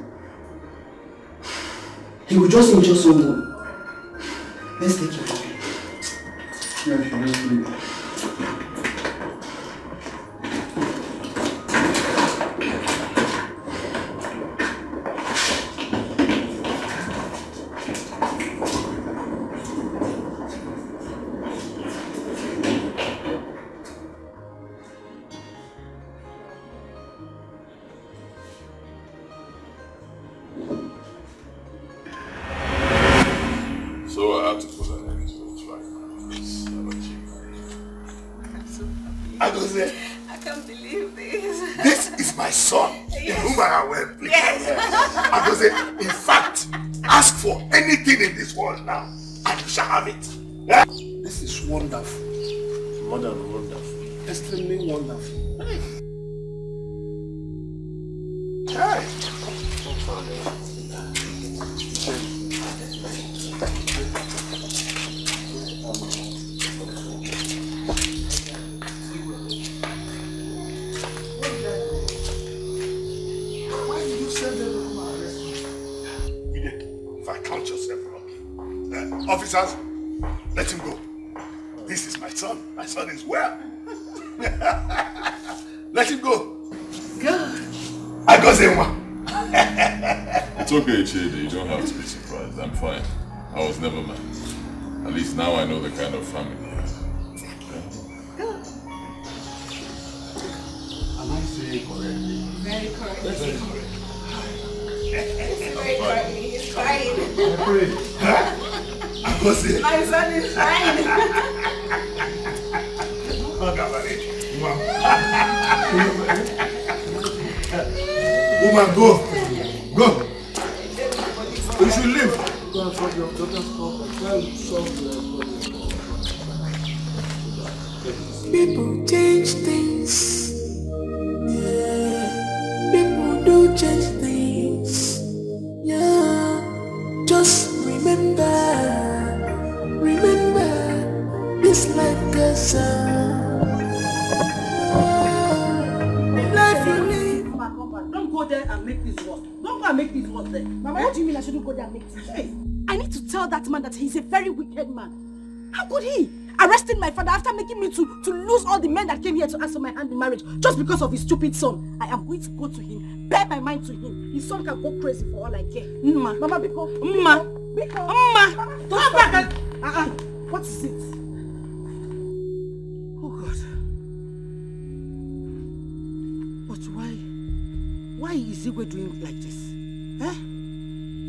He will just injure someone. Let's take him home. Yeah, let's leave. So I had to put an end to it right now. It's I'm so happy. I can't believe this. This is my son, in whom I am well pleased. Yes. In fact, ask for anything in this world now, and you shall have it. Yeah? This is wonderful. More than wonderful. Extremely wonderful. Hey. Officers, let him go. This is my son. My son is well. Let him go. Good. I got him. It's okay, Chidi. You don't have to be surprised. I'm fine. I was never mad. At least now I know the kind of family he has. Am I saying correctly? Very correct. Very correct. It's very correct. fine. I pray. Huh? My son is fine. Woman, go. You should leave. Go and solve your daughter's problem. Go and solve your problem. People change things. Yeah. People do change things. Yeah. Just remember, this life goes on. Life you live. Don't go there and make this worse. Don't go and make this worse there. Mama, what do you mean I shouldn't go there and make this? Hey, I need to tell that man that he's a very wicked man. How could he? Arresting my father after making me to lose all the men that came here to ask for my hand in marriage just because of his stupid son. I am going to go to him, bear my mind to him. His son can go crazy for all I care. Mama, Biko. Mama, don't back. What is it? Oh God. But why is Igwe doing like this? Eh?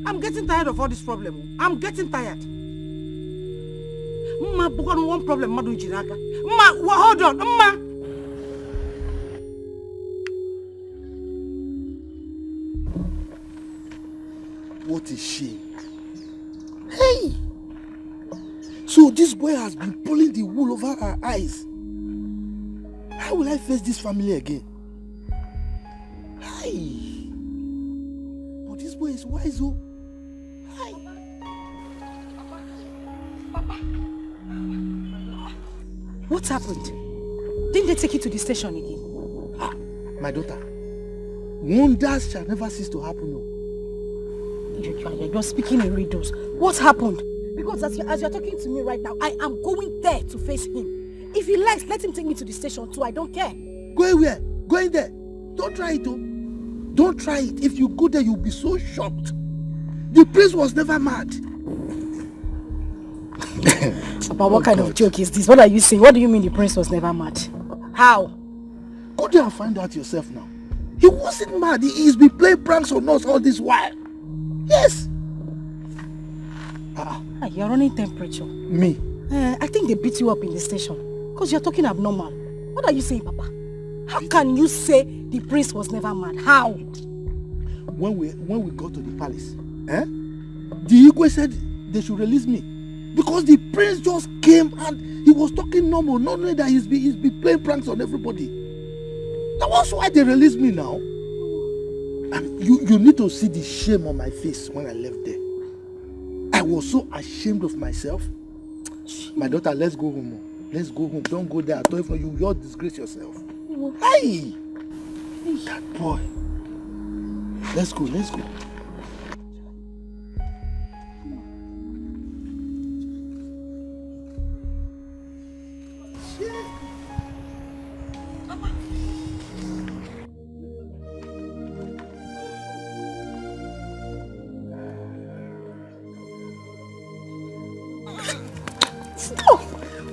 I'm getting tired of all this problem. I'm getting tired. Mma, one problem, Madu Jinaka. Mma, hold on, Mma. What a shame. Hey! So this boy has been pulling the wool over our eyes. How will I face this family again? Hey! But this boy is wise, oh. What happened? Didn't they take you to the station again? My daughter, wonders shall never cease to happen. No. You're speaking in riddles. What happened? Because as you're talking to me right now, I am going there to face him. If he likes, let him take me to the station too. I don't care. Going where? Going there. Don't try it, oh. Don't try it. If you go there, you'll be so shocked. The prince was never mad. But what kind of joke is this? What are you saying? What do you mean the prince was never mad? How? Go there and find out yourself now. He wasn't mad. He's been playing pranks on us all this while. Yes. You're running temperature. Me? I think they beat you up in the station. Because you're talking abnormal. What are you saying, Papa? How can you say the prince was never mad? How? When we got to the palace, the Igwe said they should release me. Because the prince just came and he was talking normal, not knowing that he's been playing pranks on everybody. That was why they released me now. And you need to see the shame on my face when I left there. I was so ashamed of myself. My daughter, let's go home. Let's go home. Don't go there. I told you, you'll disgrace yourself. Hey! That boy. Let's go.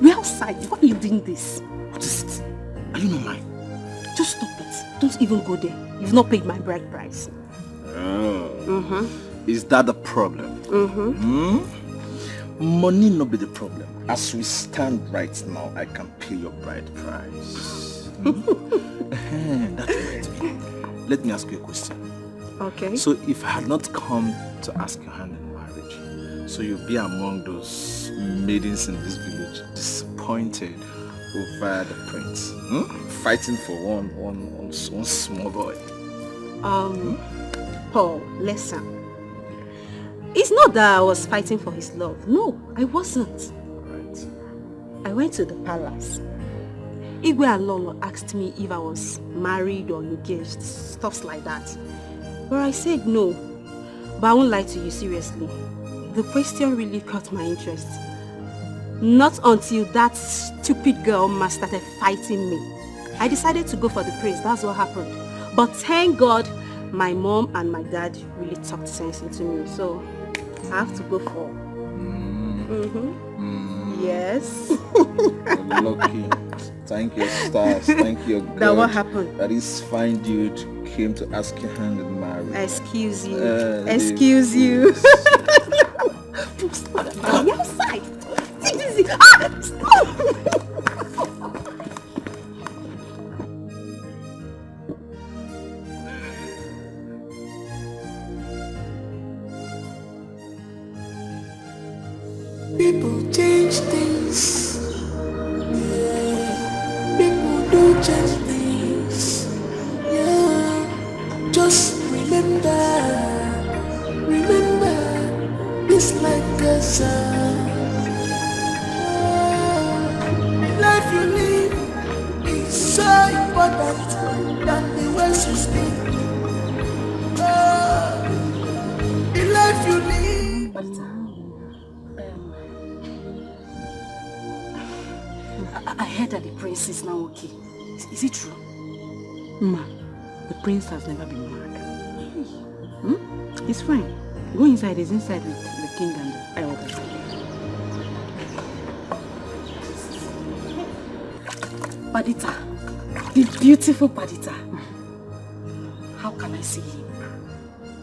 We're outside. Why are you doing this? What is it? Are you not mine? Just stop it. Don't even go there. You've not paid my bride price. Is that the problem? Money not be the problem. As we stand right now, I can pay your bride price. That reminds me. Let me ask you a question. Okay. So if I had not come to ask your hand in marriage, so you'll be among those maidens in this village disappointed over the prince, fighting for one small boy. Paul, listen. It's not that I was fighting for his love. No, I wasn't. Right. I went to the palace. Igwe and Lolo asked me if I was married or engaged, stuff like that. But I said no. But I won't lie to you, seriously. The question really caught my interest. Not until that stupid girl started fighting me. I decided to go for the prince, that's what happened. But thank God, my mom and my dad really talked sense into me. So, I have to go for... Yes. Lucky. Thank your stars. Thank your God. That what happened? That is fine dude came to ask your hand in marriage. Excuse you. Excuse you. Are you outside? Take this easy. Ah! Stop! People change things. Yeah. People do change things. Yeah. Just remember this life goes on. The life you live is so important than the words you speak. The life you live. I heard that the prince is now okay. Is it true? Ma, the prince has never been mad. He's fine. Go inside. He's inside with the king and the elders. Padita, the beautiful Padita. How can I see him?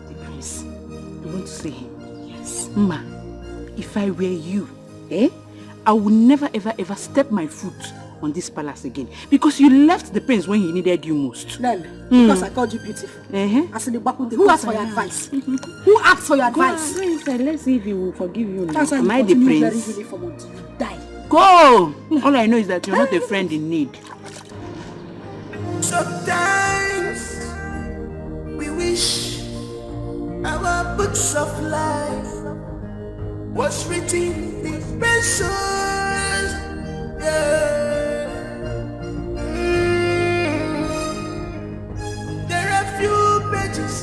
The prince. You want to see him? Yes. Ma, if I were you, I would never ever step my foot on this palace again. Because you left the prince when he needed you most. Then, because I called you beautiful. As in the Bakunde, who asked for your advice? Who asked for your advice? Prince, let's see if he will forgive you now. That's why Am I the prince? very uniform until you die. Go! All I know is that you're not a friend in need. Sometimes we wish our books of life was written in pencils. Yeah. There are few pages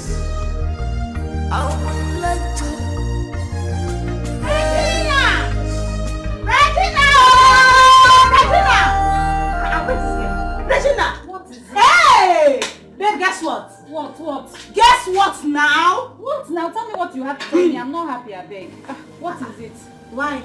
I would like to. Regina! What is it? Hey! Babe, guess what? What? Guess what now? What now? Tell me what you have to tell me. I'm not happy, I beg. What is it? Why?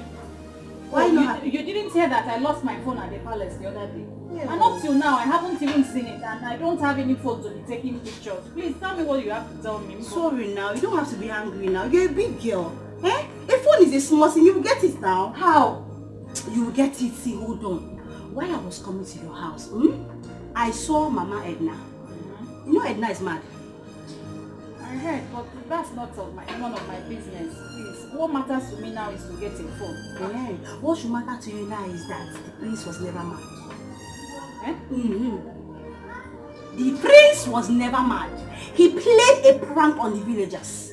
Why not happy? You didn't hear that I lost my phone at the palace the other day. Yeah. And up till now, I haven't even seen it, and I don't have any phone to be taking pictures. Please tell me what you have to tell me. Sorry now, you don't have to be angry now. You're a big girl. A phone is a small thing. You will get it now. How? You will get it. See, hold on. While I was coming to your house, I saw Mama Edna. You know Edna is mad. I heard, but that's not none of my business. Please, what matters to me now is to get a phone. Yeah. What should matter to you now is that the prince was never mad. The prince was never mad. He played a prank on the villagers.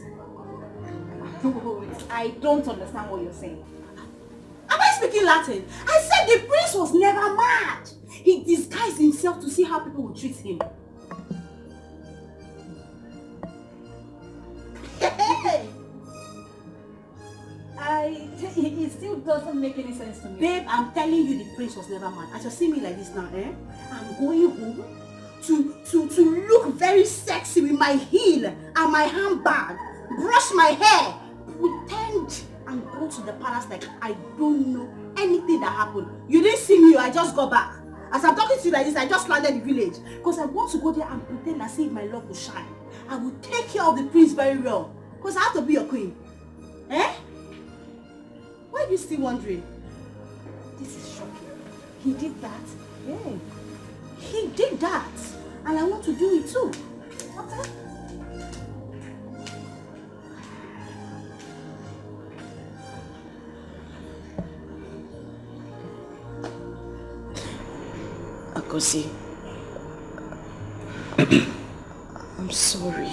I don't understand what you're saying. Am I speaking Latin? I said the prince was never mad. He disguised himself to see how people would treat him. It still doesn't make any sense to me. Babe, I'm telling you the prince was never mad. As you see me like this now, I'm going home to look very sexy with my heel and my handbag, brush my hair, pretend and go to the palace like I don't know anything that happened. You didn't see me, I just got back. As I'm talking to you like this, I just landed the village. Because I want to go there and pretend as if my love will shine. I will take care of the prince very well. Because I have to be your queen. Why are you still wondering? This is shocking. He did that? Yeah. He did that. And I want to do it too. Okay? Akosi, I'm sorry.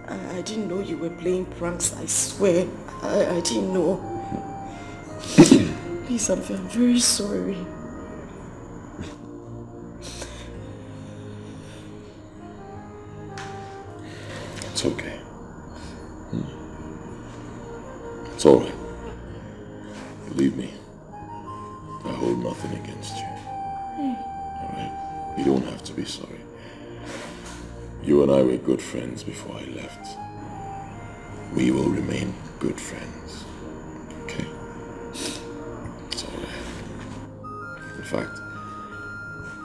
I didn't know you were playing pranks, I swear. I didn't know. Please, I'm very sorry. It's okay. It's alright. Believe me, I hold nothing against you. Alright? You don't have to be sorry. You and I were good friends before I left. We will remain good friends. Okay? It's alright. In fact,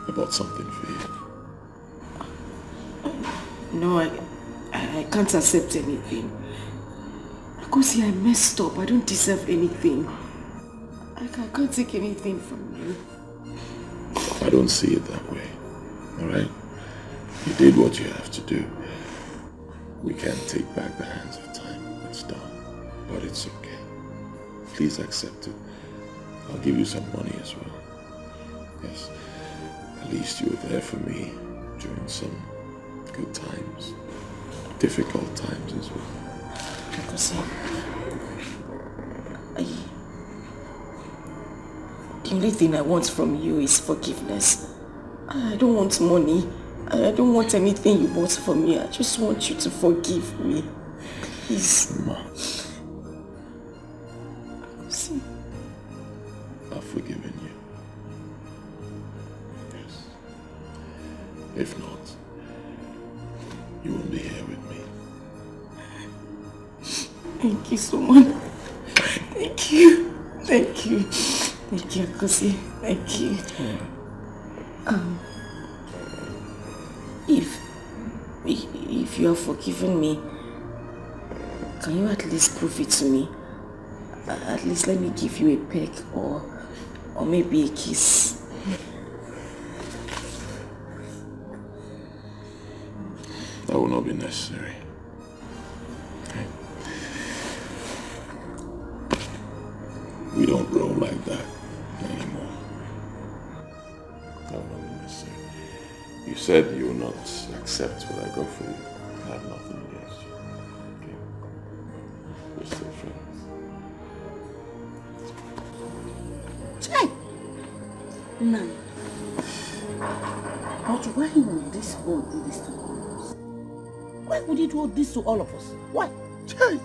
I bought something for you. No, I can't accept anything. Because I messed up. I don't deserve anything. I can't take anything from you. I don't see it that way. Alright? You did what you have to do. We can't take back the hands of time. It's done. But it's okay. Please accept it. I'll give you some money as well. Yes. At least you were there for me during some good times. Difficult times as well. The only thing I want from you is forgiveness. I don't want money. I don't want anything you bought for me. I just want you to forgive me. Please. Ma. See. I've forgiven you. Yes. If not, you won't be here with me. Thank you so much. Thank you. Thank you. Thank you, Akosi. Thank you. If you have forgiven me, can you at least prove it to me? At least let me give you a peck or maybe a kiss. That will not be necessary. Okay. We don't roll like that anymore. That will not be necessary. You said you will not accept what I got for you. I have nothing against you. Okay? We're still friends. Chai! No. But why would this boy do this to all of us? Why would he do this to all of us? Why? Chai!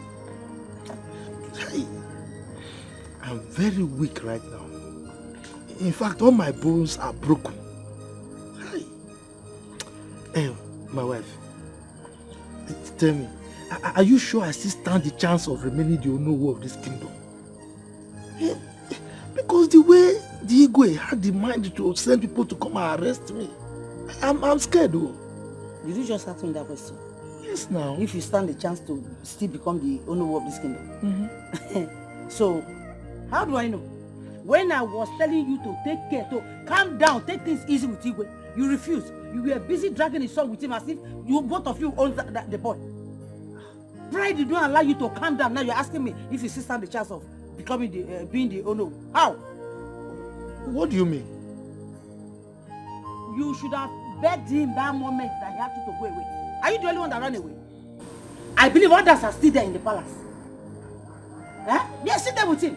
Chai! I'm very weak right now. In fact, all my bones are broken. Hey, my wife, tell me, are you sure I still stand the chance of remaining the Onowu of this kingdom? Because the way the Igwe had the mind to send people to come and arrest me, I'm scared though. Did you just ask me that question? Yes, now. If you stand the chance to still become the Onowu of this kingdom. Mm-hmm. So, how do I know? When I was telling you to take care, to calm down, take things easy with Igwe, you refused. You were busy dragging his son with him as if you both of you own the boy. Pride did not allow you to calm down. Now you're asking me if you still stand the chance of becoming being the Onowu. How? What do you mean? You should have begged him that moment that he had to go away. Are you the only one that ran away? I believe others are still there in the palace. Huh? Yes, sit there with him.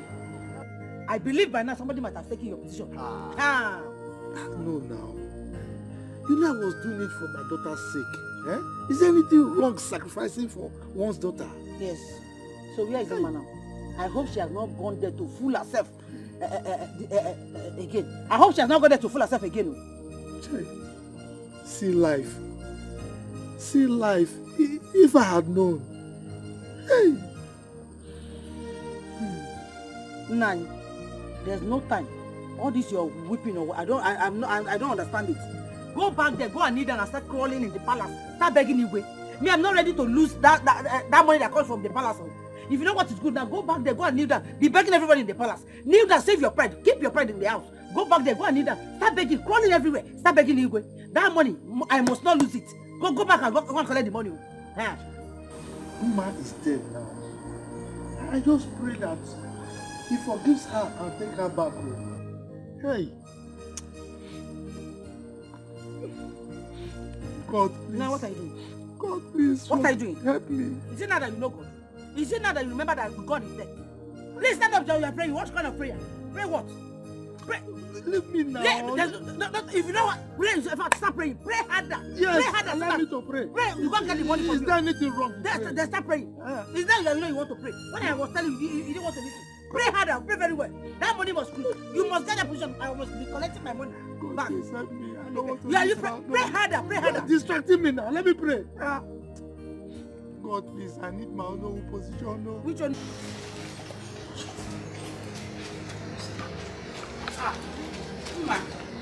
I believe by now somebody might have taken your position. No, now. You know I was doing it for my daughter's sake. Eh? Is there anything wrong sacrificing for one's daughter? Yes. So where is the man now? I hope she has not gone there to fool herself again. I hope she has not gone there to fool herself again. See life. See life. If I had known. Hey. Nani, there's no time. All this you're whipping over, I don't understand it. Go back there, go and kneel down and start crawling in the palace. Start begging Igwe. Me, I'm not ready to lose that money that comes from the palace. If you know what is good now, go back there, go and kneel down. Be begging everybody in the palace. Kneel down, save your pride. Keep your pride in the house. Go back there, go and kneel down. Start begging, crawling everywhere. Start begging Igwe. That money, I must not lose it. Go back and go and collect the money. Yeah. Woman is dead now. I just pray that he forgives her and take her back home. Hey. God, please. Now what are you doing? God, please. What are you doing? Help me. Is it now that you know God? Is it now that you remember that God is there? Please stand up, John. You are praying. What kind of prayer? Pray what? Pray. Leave me now. If you know what, pray. In fact, start praying. Pray harder. Yes. Pray harder. Allow me to pray. Pray. You can't get the money from Is there anything wrong? Then start praying. Is that you know you want to pray? When I was telling you, you didn't want to listen. Pray harder. Pray very well. That money must come. You must get a position. I must be collecting my money back. Please help me. I don't want to. Yeah, you pray. Pray harder. Pray harder. You're distracting me now. Let me pray. God, please. I need my own position. No. Which one?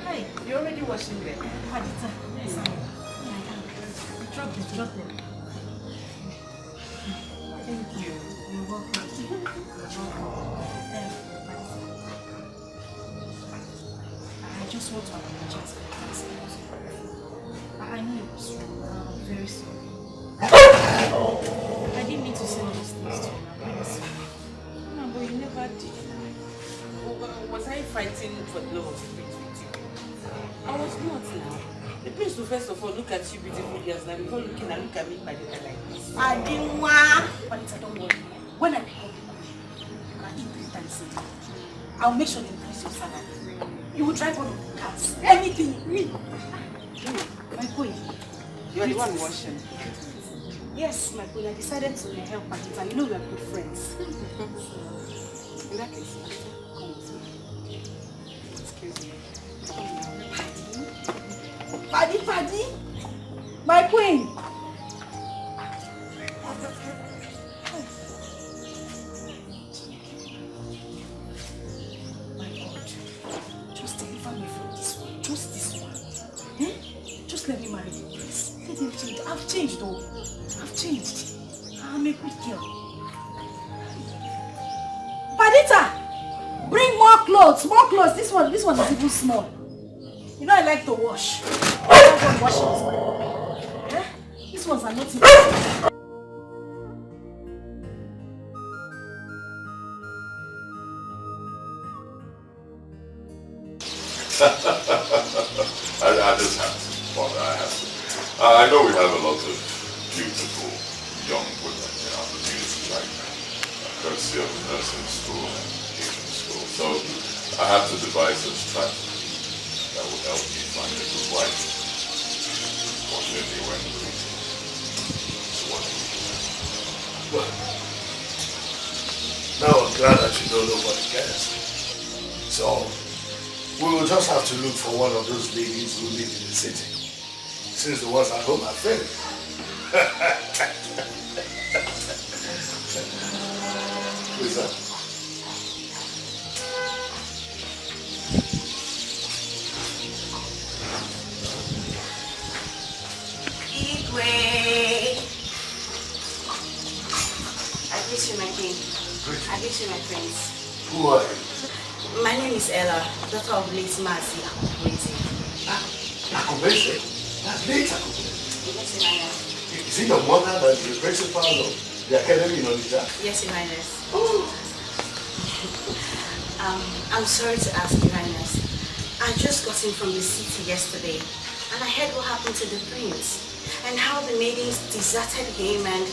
Hey, you're already washing there. Yes, Drop them. Thank you. You're welcome. I just want to apologize for the past. I know it was wrong. I'm very sorry. I didn't mean to say all these things to you. I'm very sorry. No, but you never did. Was I fighting for the love of the prince with you? I was not now. The prince will first of all look at you beautiful girls now before looking and look at me by the way like this. I didn't want. But don't worry. When I become you can eat 3 times a day. I'll make sure they increase your salary. You will drive one of the cars. Anything. My queen. You are the one washing. Yes, my queen. I decided to help Patita. You know we are good friends. In that case, come with me. Excuse me. Paddy. My queen. My God. Just deliver me from this one. Just this one. Eh? Just let me marry you, please. Let him change. I've changed though. I've changed. I'm a good girl. Padita! Bring more clothes. More clothes. This one is even small. You know I like to wash. I don't want washing this one. Eh? These ones are not even. I just have to, Father, I have to. I know we have a lot of beautiful young women in our community right now, courtesy of nursing school and Asian school. So I have to devise a strategy that will help me find a good wife. Fortunately, we're in the meeting. So what do we do? Well, now I'm glad that you know nobody cares. So we will just have to look for one of those ladies who live in the city, since the ones at home are failing. Who is that? I greet you, my king. I greet you, my friends. Who are you? My name is Ella, daughter of late Mazi Akubese. Akubese? That's late Akubese. Yes, Your Highness. Is it your mother that is the principal of the academy in Onitsha? Yes, Your Highness. I'm sorry to ask, Your Highness. I just got in from the city yesterday, and I heard what happened to the prince, and how the maidens deserted him, and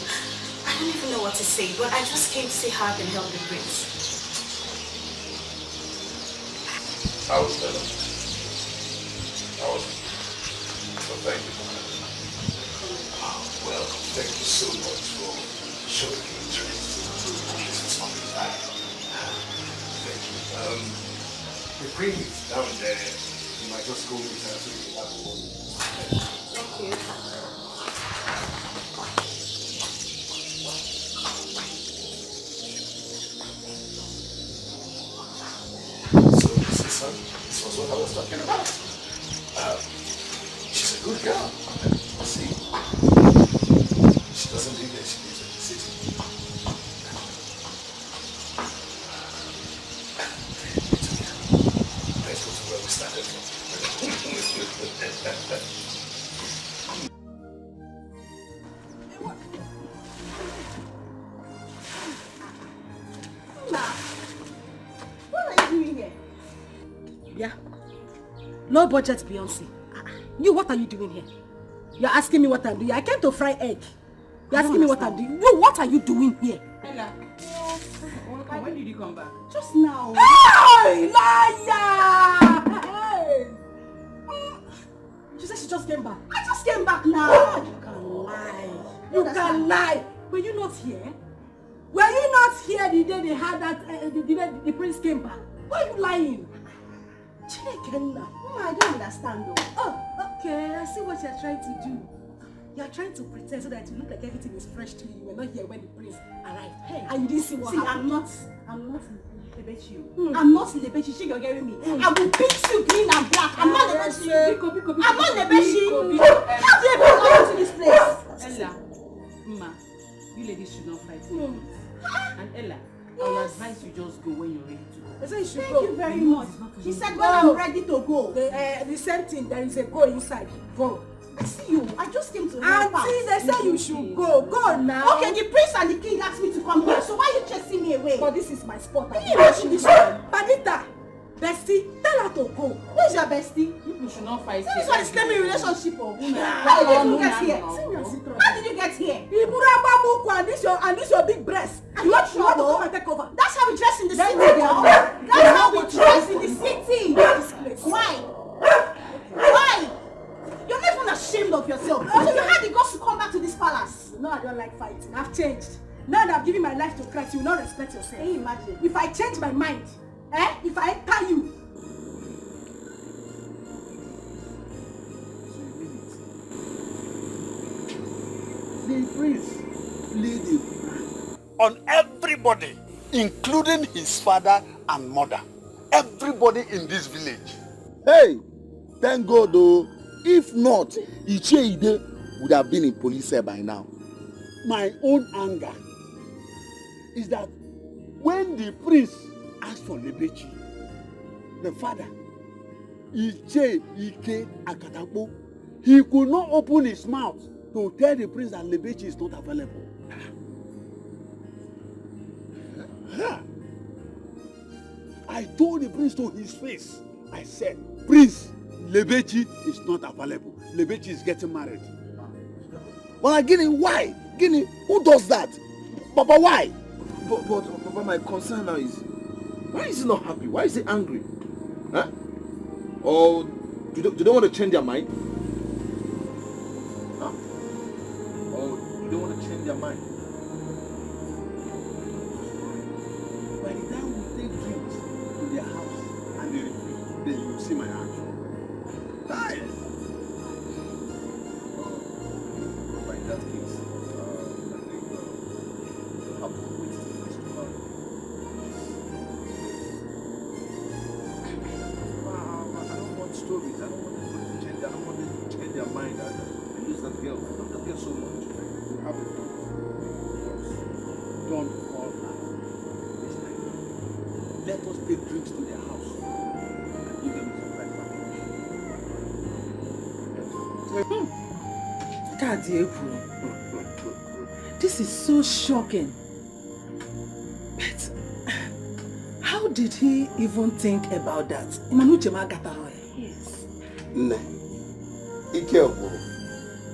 I don't even know what to say, but I just came to see how I can help the prince. I was better. So thank you. Well, thank you so much for showing me interest. This is something I thank you. The queen is down there. You might just go with her so you can have a word. Thank you. So this was what I was talking about. She's a good girl. See, she doesn't live there, she lives in the city. Let's go to where we started from. What are you doing here? Yeah. Low budget Beyonce. You, what are you doing here? You're asking me what I'm doing. I came to fry egg. You're asking me what I'm doing. You, what are you doing here? Ella, when did you come back? Just now. Hey, liar! Hey. She said she just came back. I just came back now. You can lie. You can lie. Were you not here? Were you not here the day they had that, the day the prince came back? Why are you lying? Mama, I don't understand though. Oh, okay. I see what you're trying to do. You're trying to pretend so that you look like everything is fresh to you. You were not here when the prince arrived. Hey, and you didn't see what happened. I'm not Lebechi. I'm not Lebechi. You're getting me. I will beat you green and black. I'm not Lebechi. I'm not Lebechi. How do you even come to this place. Ella, Ma, you ladies should not fight. And Ella, I will advise you just go when you're ready to. I said you should Thank go. you very much. She said when I'm ready to go. The same thing, there is a go inside. Go. I see you. I just came to help out. Auntie, they say you should go. Go now. Okay, the prince and the king asked me to come here, so why are you chasing me away? But this is my spot. Can you imagine this one? Panita, bestie, tell her to go. Who is your bestie? You should not fight. This one is claiming relationship. How did you get here? How did you get here? And this your big breast. You want to come and take over? That's how we dress in the city. That's how we dress in the city. Why? Why? You're not even ashamed of yourself. So you had the guts to come back to this palace. No, I don't like fighting. I've changed. Now that I've given my life to Christ, you will not respect yourself. Can you imagine? If I change my mind, if I enter you. The prince pleaded on everybody, including his father and mother. Everybody in this village. Hey, thank God though. If not, Ide would have been in police cell by now. My own anger is that when the prince asked for Lebechi, the father, Ike Akatapo, he could not open his mouth to tell the prince that Lebechi is not available. I told the prince to his face, I said, Prince, Lebechi is not available. Lebechi is getting married. Well, Guinea, why? Guinea, who does that? Papa, why? But Papa, my concern now is, why is he not happy? Why is he angry? Huh? Or do they want to change their mind? Huh? Or do they want to change their mind? By the time we take drinks to their house and they refuse, then you will see my action. Die. But in that case, I think I'll wait till the next tomorrow. I don't want stories. I don't want people to change. I don't want them to change their mind and lose that girl. I love that girl so much. You have a point. Don't call her this time. Let us take drinks to their house and give them some right back. This is so shocking. But how did he even think about that? Yes. Ne. Ike,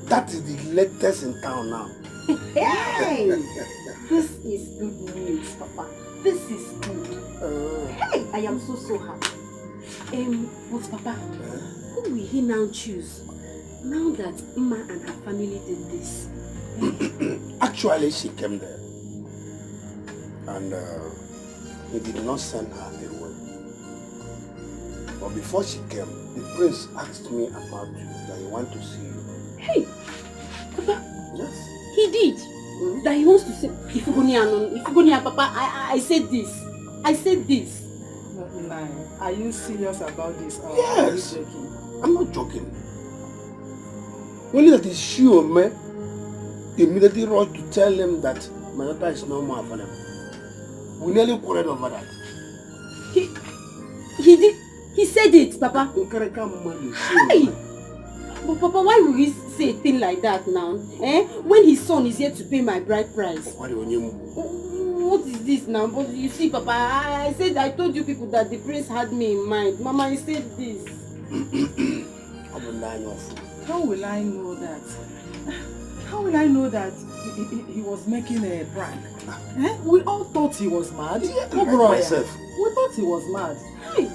that is the latest in town now. Hey! This is good news, Papa. This is good. Hey! I am so happy. But Papa, who will he now choose? Now that Ima and her family did this. Actually, she came there. And he did not send her away. But before she came, the prince asked me about you, that he wants to see you. Hey! Papa! Yes. He did? That he wants to say, Ifugonia, Papa, I said this. I said this. Are you serious about this? Or Yes. Are you joking? I'm not joking. Only that is sure, man. Immediately rushed to tell him that my daughter is no more available. We nearly quarreled over that. He did? He said it, Papa. Hey! But Papa, why will he say a thing like that now? When his son is here to pay my bride price. What is this now? But you see, Papa, I told you people that the prince had me in mind. Mama, he said this. How will I know that? How will I know that he was making a prank? We all thought he was mad. Myself. We thought he was mad. Hey!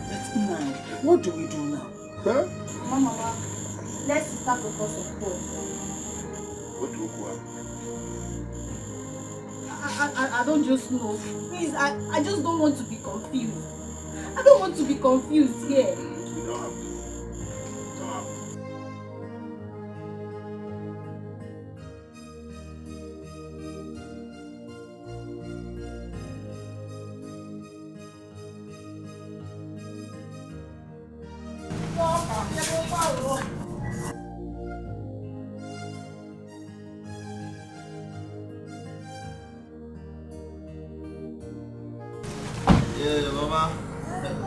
But now, what do we do now? Huh? Mama, let's start the course of call. What do we do? I don't just know. Please, I just don't want to be confused. I don't want to be confused here. You don't have to.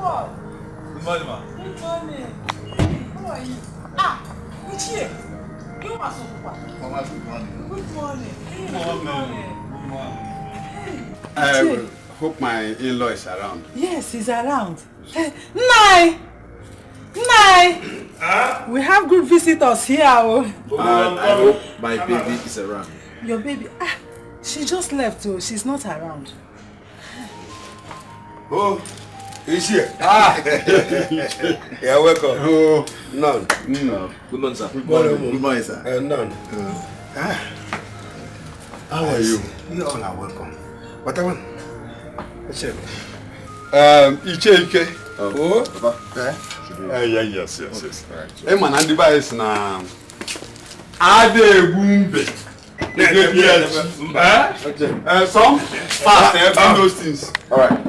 Good morning, ma. Good morning. How are you? Uche. You must have Mama, good morning. Good morning. Good morning. Hey. I hope my in-law is around. Yes, he's around. Nai! We have good visitors here. I hope my baby is around. Your baby? She just left, so she's not around. Oh, is she? Yeah, welcome. Oh, none. Good morning, sir. Good morning, sir. None. How are you? You all are welcome. What I want? Ike. Oh, Papa. Yes. Hey, man, and device now. Some fast, those things. All right.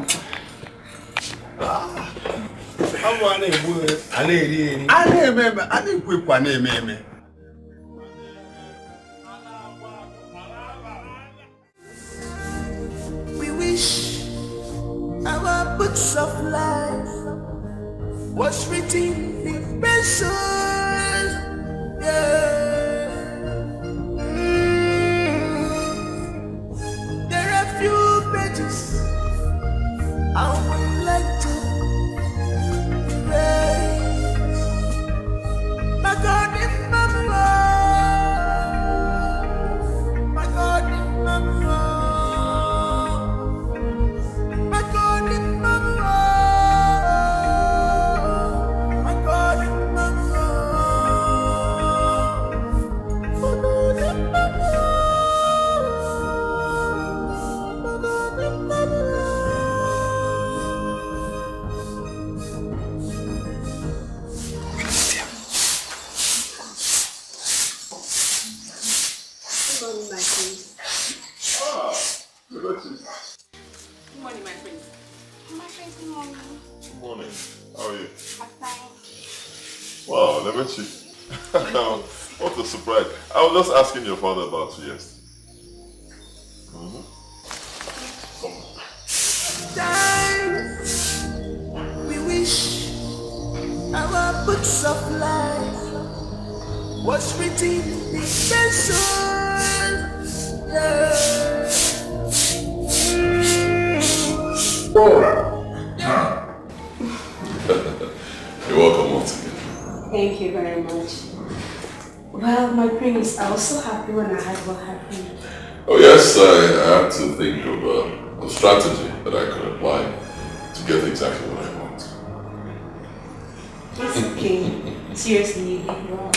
We wish our books of life was written in pencil. There are few pages I would like to erase. My God, my God, Wow, let me see. What a surprise. I was just asking your father about you yesterday. We wish our books of life was written in pencil. You're welcome once again. Thank you very much. Well, my prince, I was so happy when I heard what happened. Oh yes, I had to think of a strategy that I could apply to get exactly what I want. It's okay. Seriously, you did well.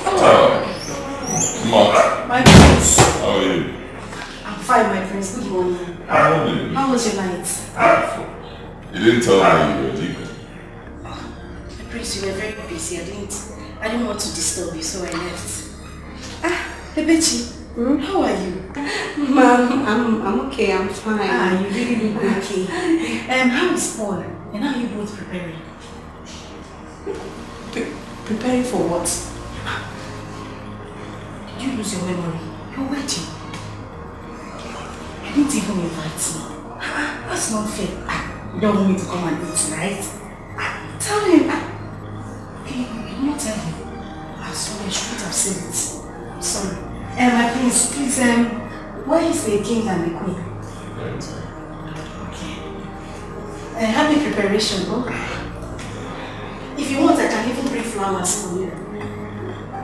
Come on. My prince. How are you? I'm fine, my prince. Good morning. How was your night? You didn't tell me you were Dike. My prince, you were very busy. I didn't want to disturb you, so I left. Bebechi, how are you? Mom, I'm okay, I'm fine. You really look okay. How is Paul? And how are you both preparing? Preparing for what? Did you lose your memory? You're waiting. You didn't even invite me. That's not fair. You don't want me to come and eat, right? Tell him. Okay, you not tell him. Sorry, I shouldn't have said it. I'm sorry. My prince, please, where is the king and the queen? Okay. Happy preparation, bro. If you want, I can even bring flowers for you.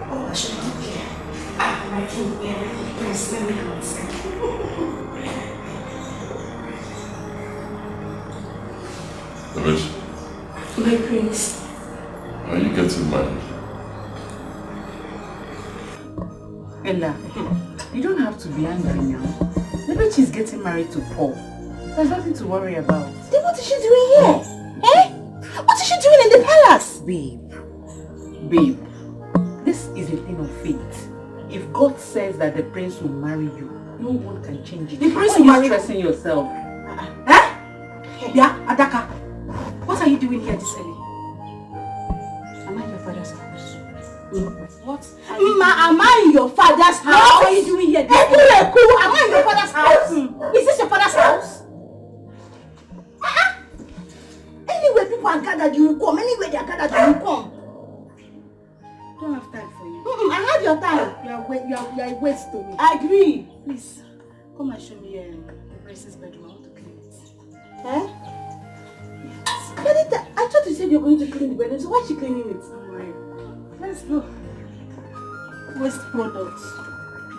Oh, I should not care. My king, prince, let me go inside. My prince. Are you getting married? Ella, you don't have to be angry now. Maybe she's getting married to Paul. There's nothing to worry about. Then what is she doing here? What is she doing in the palace? Babe, this is a thing of fate. If God says that the prince will marry you, no one can change it. The prince will marry stressing yourself. Yeah, Adaka. What are you doing here this early? Am I in your father's house? What are am I in your father's house? What are you doing here? Am I in your father's house? Is this your father's house? Anyway, people are gathered, you will come. Anyway, they are gathered, you will come. Don't have time for you. I have your time. You are a waste to me. I agree. Please, come and show me the princess bedroom. I want to clean it. Eh? Yes. I thought you said you were going to clean the bedroom, so why is she cleaning it? Don't worry. Let's go. Waste products.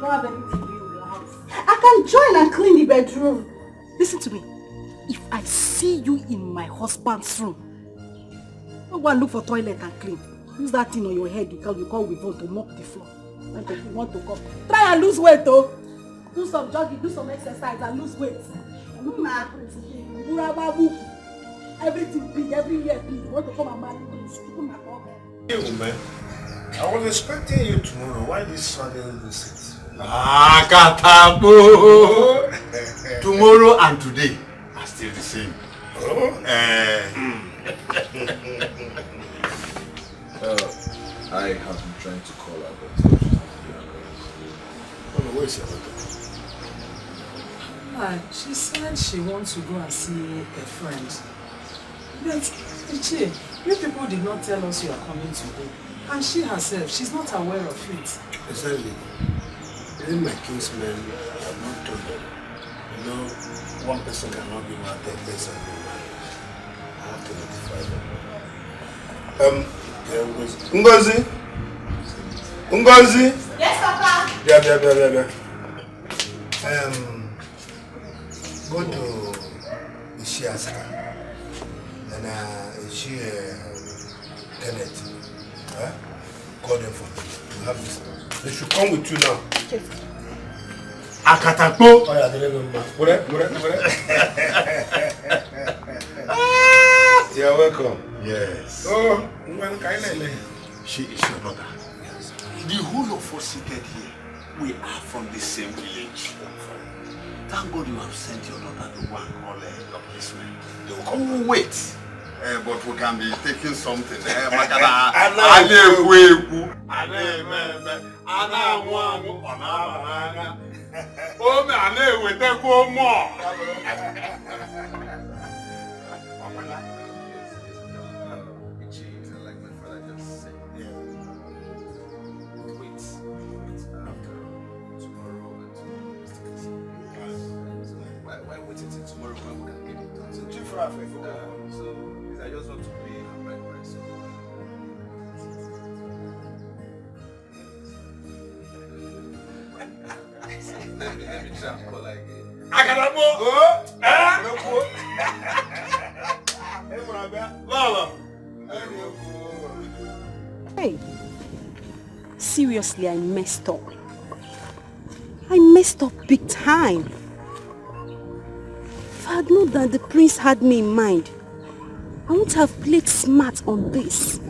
Don't have anything to do in your house. I can join and clean the bedroom. Listen to me. If I see you in my husband's room, don't go and look for toilet and clean. Use that thing on your head you call Rivalry to mop the floor. When you want to come. Try and lose weight, though. Do some jogging, do some exercise and lose weight. Everything big, everywhere big. You want to come and marry me? Hey, man. I was expecting you tomorrow. Why this sudden visit? Katapo! Tomorrow and today are still the same. I have been trying to call her, but where's your She said she wants to go and see a friend. But, Ichi, you people did not tell us you are coming today. And she herself, she's not aware of it. Exactly. Even my kinsmen have not told them. You know, one person cannot be my third person in marriage. I have to notify them. Ngozi? Ngozi? Yes, Papa. Yeah. Go to Ishiaska. And Ishi Tenet. Call them for me. You have this. They should come with you now. Yes. Akatapo! Oh yeah, they don't know. You're welcome. Yes. Oh, She is your daughter. Yes. The whole of us seated here, we are from the same village. Thank God you have sent your daughter to go and call your policemen. They will come. Oh, wait. But we can be taking something. tomorrow when we can get it done. So chief for Africa, so I just want to pay a right price. Let me try and call again. Agadamo! Hey, seriously, I messed up. I messed up big time. If I had known that the prince had me in mind, I wouldn't have played smart on this.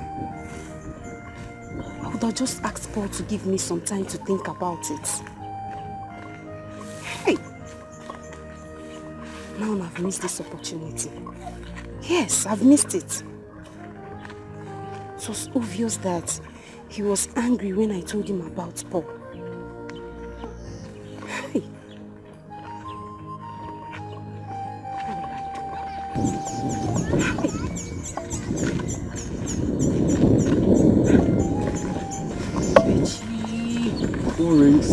I would have just asked Paul to give me some time to think about it. Hey! Now I've missed this opportunity. Yes, I've missed it. It was obvious that he was angry when I told him about Paul. Hey! Who rings?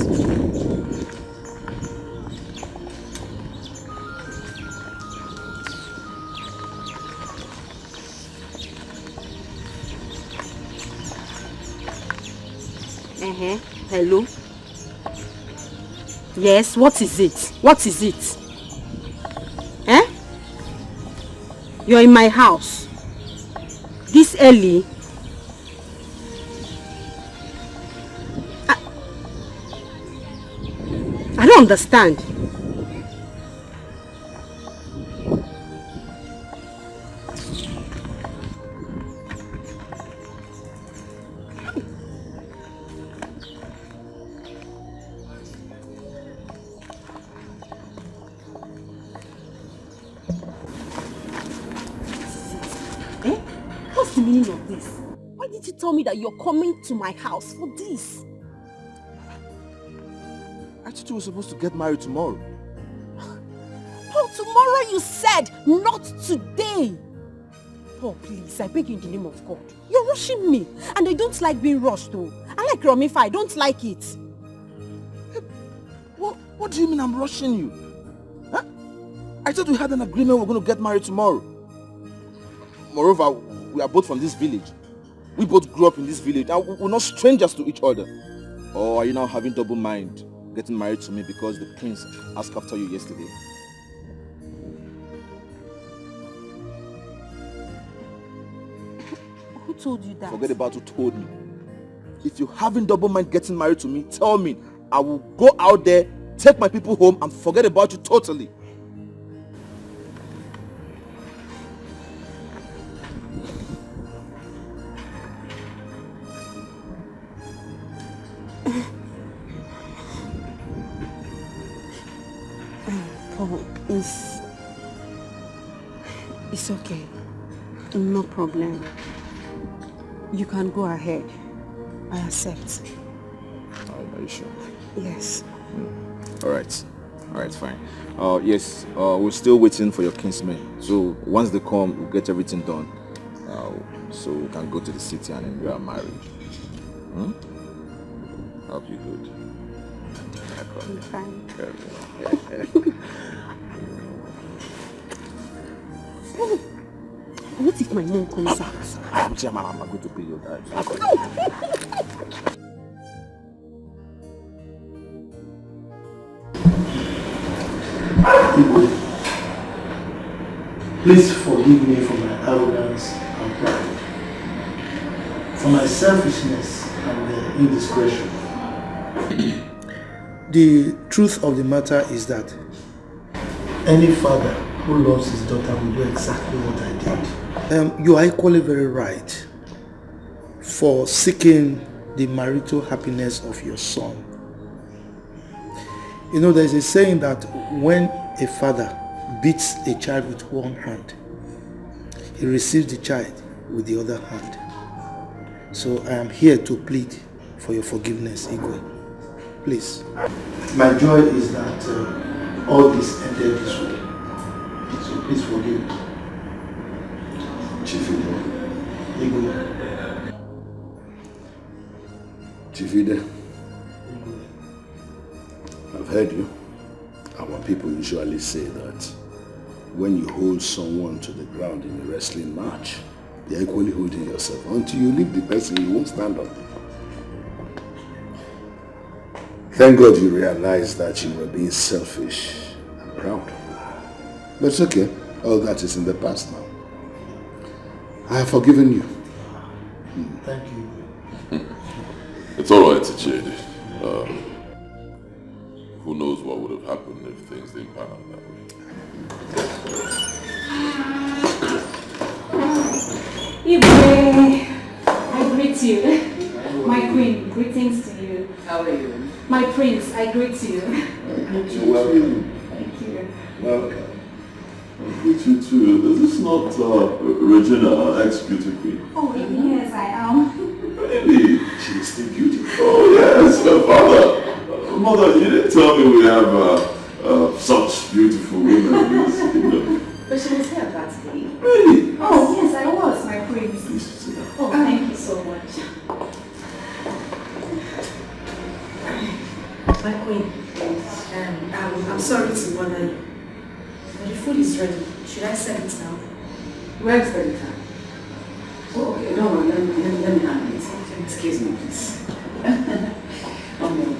Hello? Yes, what is it? What is it? Eh? You're in my house. This early? I don't understand. What's the meaning of this? Why did you tell me that you're coming to my house for this? thought you were supposed to get married tomorrow. Paul, tomorrow you said, not today. Paul, please, I beg you in the name of God. You're rushing me. And I don't like being rushed though. I like Romifa, I don't like it. What do you mean I'm rushing you? Huh? I thought we had an agreement we're going to get married tomorrow. Moreover, we are both from this village. We both grew up in this village and we're not strangers to each other. Or are you now having double mind getting married to me because the prince asked after you yesterday? Who told you that? Forget about who told me. If you're having double mind getting married to me, tell me. I will go out there, take my people home and forget about you totally. Paul, it's okay. No problem. You can go ahead. I accept. Are you sure? Yes. Alright, fine. Yes, we're still waiting for your kinsmen. So once they come, we'll get everything done. So we can go to the city and enjoy our marriage. Hope you good. I'm fine. What if my mom comes out? I'm going to pay your dad. Please forgive me for my arrogance and pride, for my selfishness and indiscretion. The truth of the matter is that any father who loves his daughter will do exactly what I did. You are equally very right for seeking the marital happiness of your son. You know, there's a saying that when a father beats a child with one hand, he receives the child with the other hand. So I am here to plead for your forgiveness, Igwe. Please. My joy is that all this ended this way. So please forgive me. Igwe. Chifide, I've heard you. Our people usually say that when you hold someone to the ground in a wrestling match, you're equally holding yourself. Until you leave the person, you won't stand up. Thank God you realized that you were being selfish and proud. But it's okay. All that is in the past now. I have forgiven you. Thank you. It's all right, Chidi. Who knows what would have happened if things didn't pan out that way. Ibe, I greet you. My queen, greetings to you. How are you? My prince, I greet you. Welcome. Thank you. Welcome. I greet you too. Is this not Regina, ex-beauty queen? Oh, yes, I am. Really? She's still beautiful. Oh, yes, my father. Mother, you didn't tell me we have such beautiful women. But she was here that day. Really? Oh, yes, I was, my prince. Please sit down. Oh, thank you so much. My queen, I'm sorry to bother you, but the food is ready. Should I serve it now? Where is the time? Oh, okay, don't worry, let me handle it. Excuse me, please. One minute.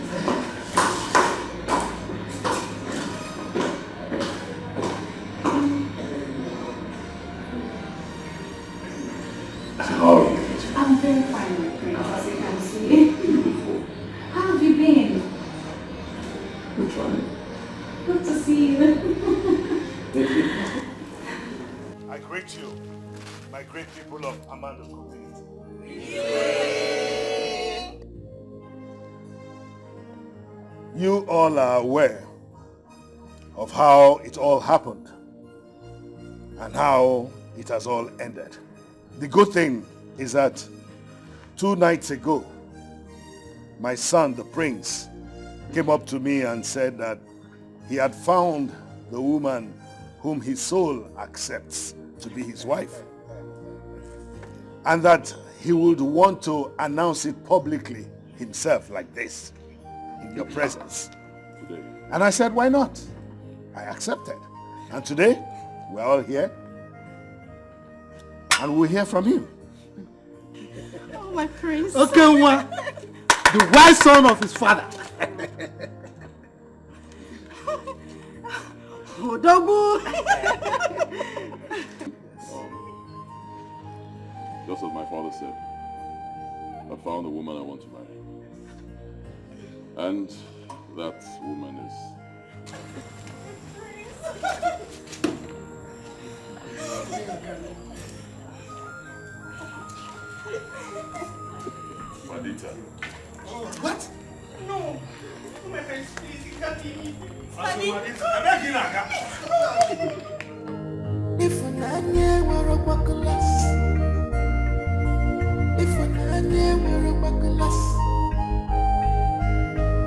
How are you? I'm very fine, my queen, as you can see. Beautiful. How have you been? We're trying. Good to see you. I greet you, my great people of Amanda community. You all are aware of how it all happened and how it has all ended. The good thing is that 2 nights ago, my son, the prince, came up to me and said that he had found the woman whom his soul accepts to be his wife, and that he would want to announce it publicly himself like this, in your presence. And I said, why not? I accepted. And today, we're all here, and we'll hear from him. Oh, my prince. Okay, Nwoha, the wise son of his father. Odogu. Just as my father said, I found the woman I want to marry. And that woman is... Madita. What? No. Oh, my friends, please, you can't leave me. If an anya were a bucklas, if an anya were a bucklas,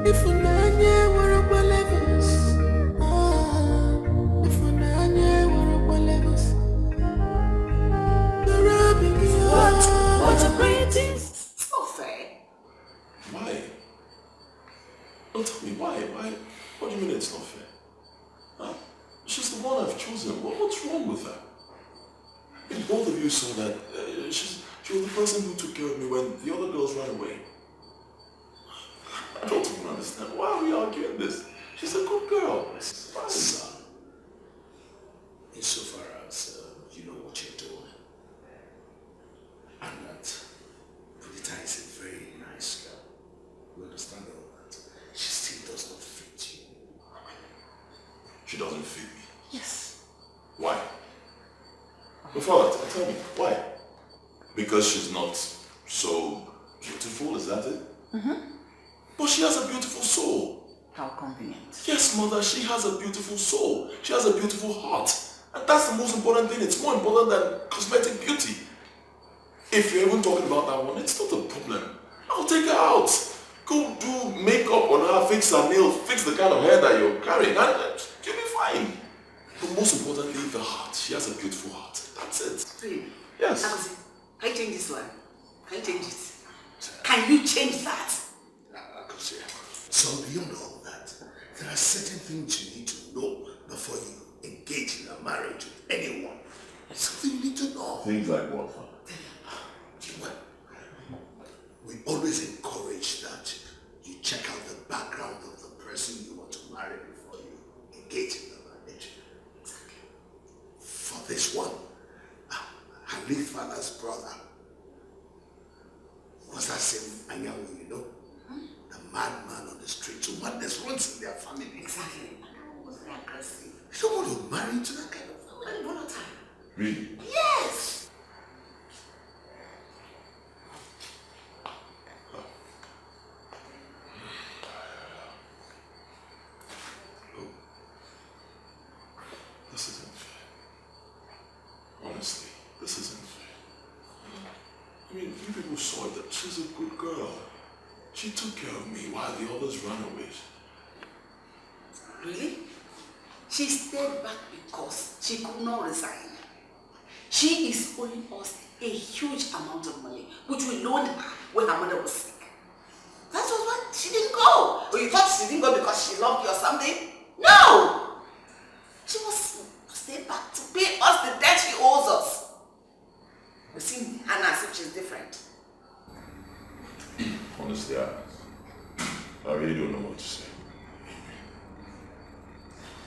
if an anya were a balevens, if an anya were a balevens, the rubbing you. What a greatest! It's not fair. Why? Don't tell me why. What do you mean it's not fair? Huh? She's the one I've chosen. What's wrong with her? If both of you saw that, she was the person who took care of me when the other girls ran away. I don't even understand. Why are we arguing this? She's a good girl. Son, insofar as you know what you're doing, and that Pulita is a very nice girl, you understand all that, she still does not fit you. She doesn't fit me. Yes. Why? Before tell me, why? Because she's not so beautiful, is that it? Mm-hmm. But she has a beautiful soul. How convenient. Yes, mother, she has a beautiful soul. She has a beautiful heart. And that's the most important thing. It's more important than cosmetic beauty. If you're even talking about that one, it's not a problem. I'll take her out. Go do makeup on her, fix her nails, fix the kind of hair that you're carrying, and you'll be fine. But most importantly, the heart. She has a beautiful heart. That's it. Babe. Yes. Can you change this one? Can you change it? Can you change that? So beyond all that, there are certain things you need to know before you engage in a marriage with anyone. Something you need to know. Things like what? Well, we always encourage that you check out the background of the person you want to marry before you engage in the marriage. For this one, her late father's brother was that same Anyanwu, you know? The madman on the street. So madness runs in their family. Exactly. Was very aggressive. You don't want to marry into that kind of family. Volatile. Really? Yes. This isn't fair. Honestly, this isn't fair. I mean, you people saw that she's a good girl. She took care of me while the others ran away. Really? She stayed back because she could not resign. She is owing us a huge amount of money, which we loaned her when her mother was sick. That was why she didn't go. Or you thought she didn't go because she loved you or something? No! She must stay back to pay us the debt she owes us. You see Hannah as if she's different. Honestly, I really don't know what to say.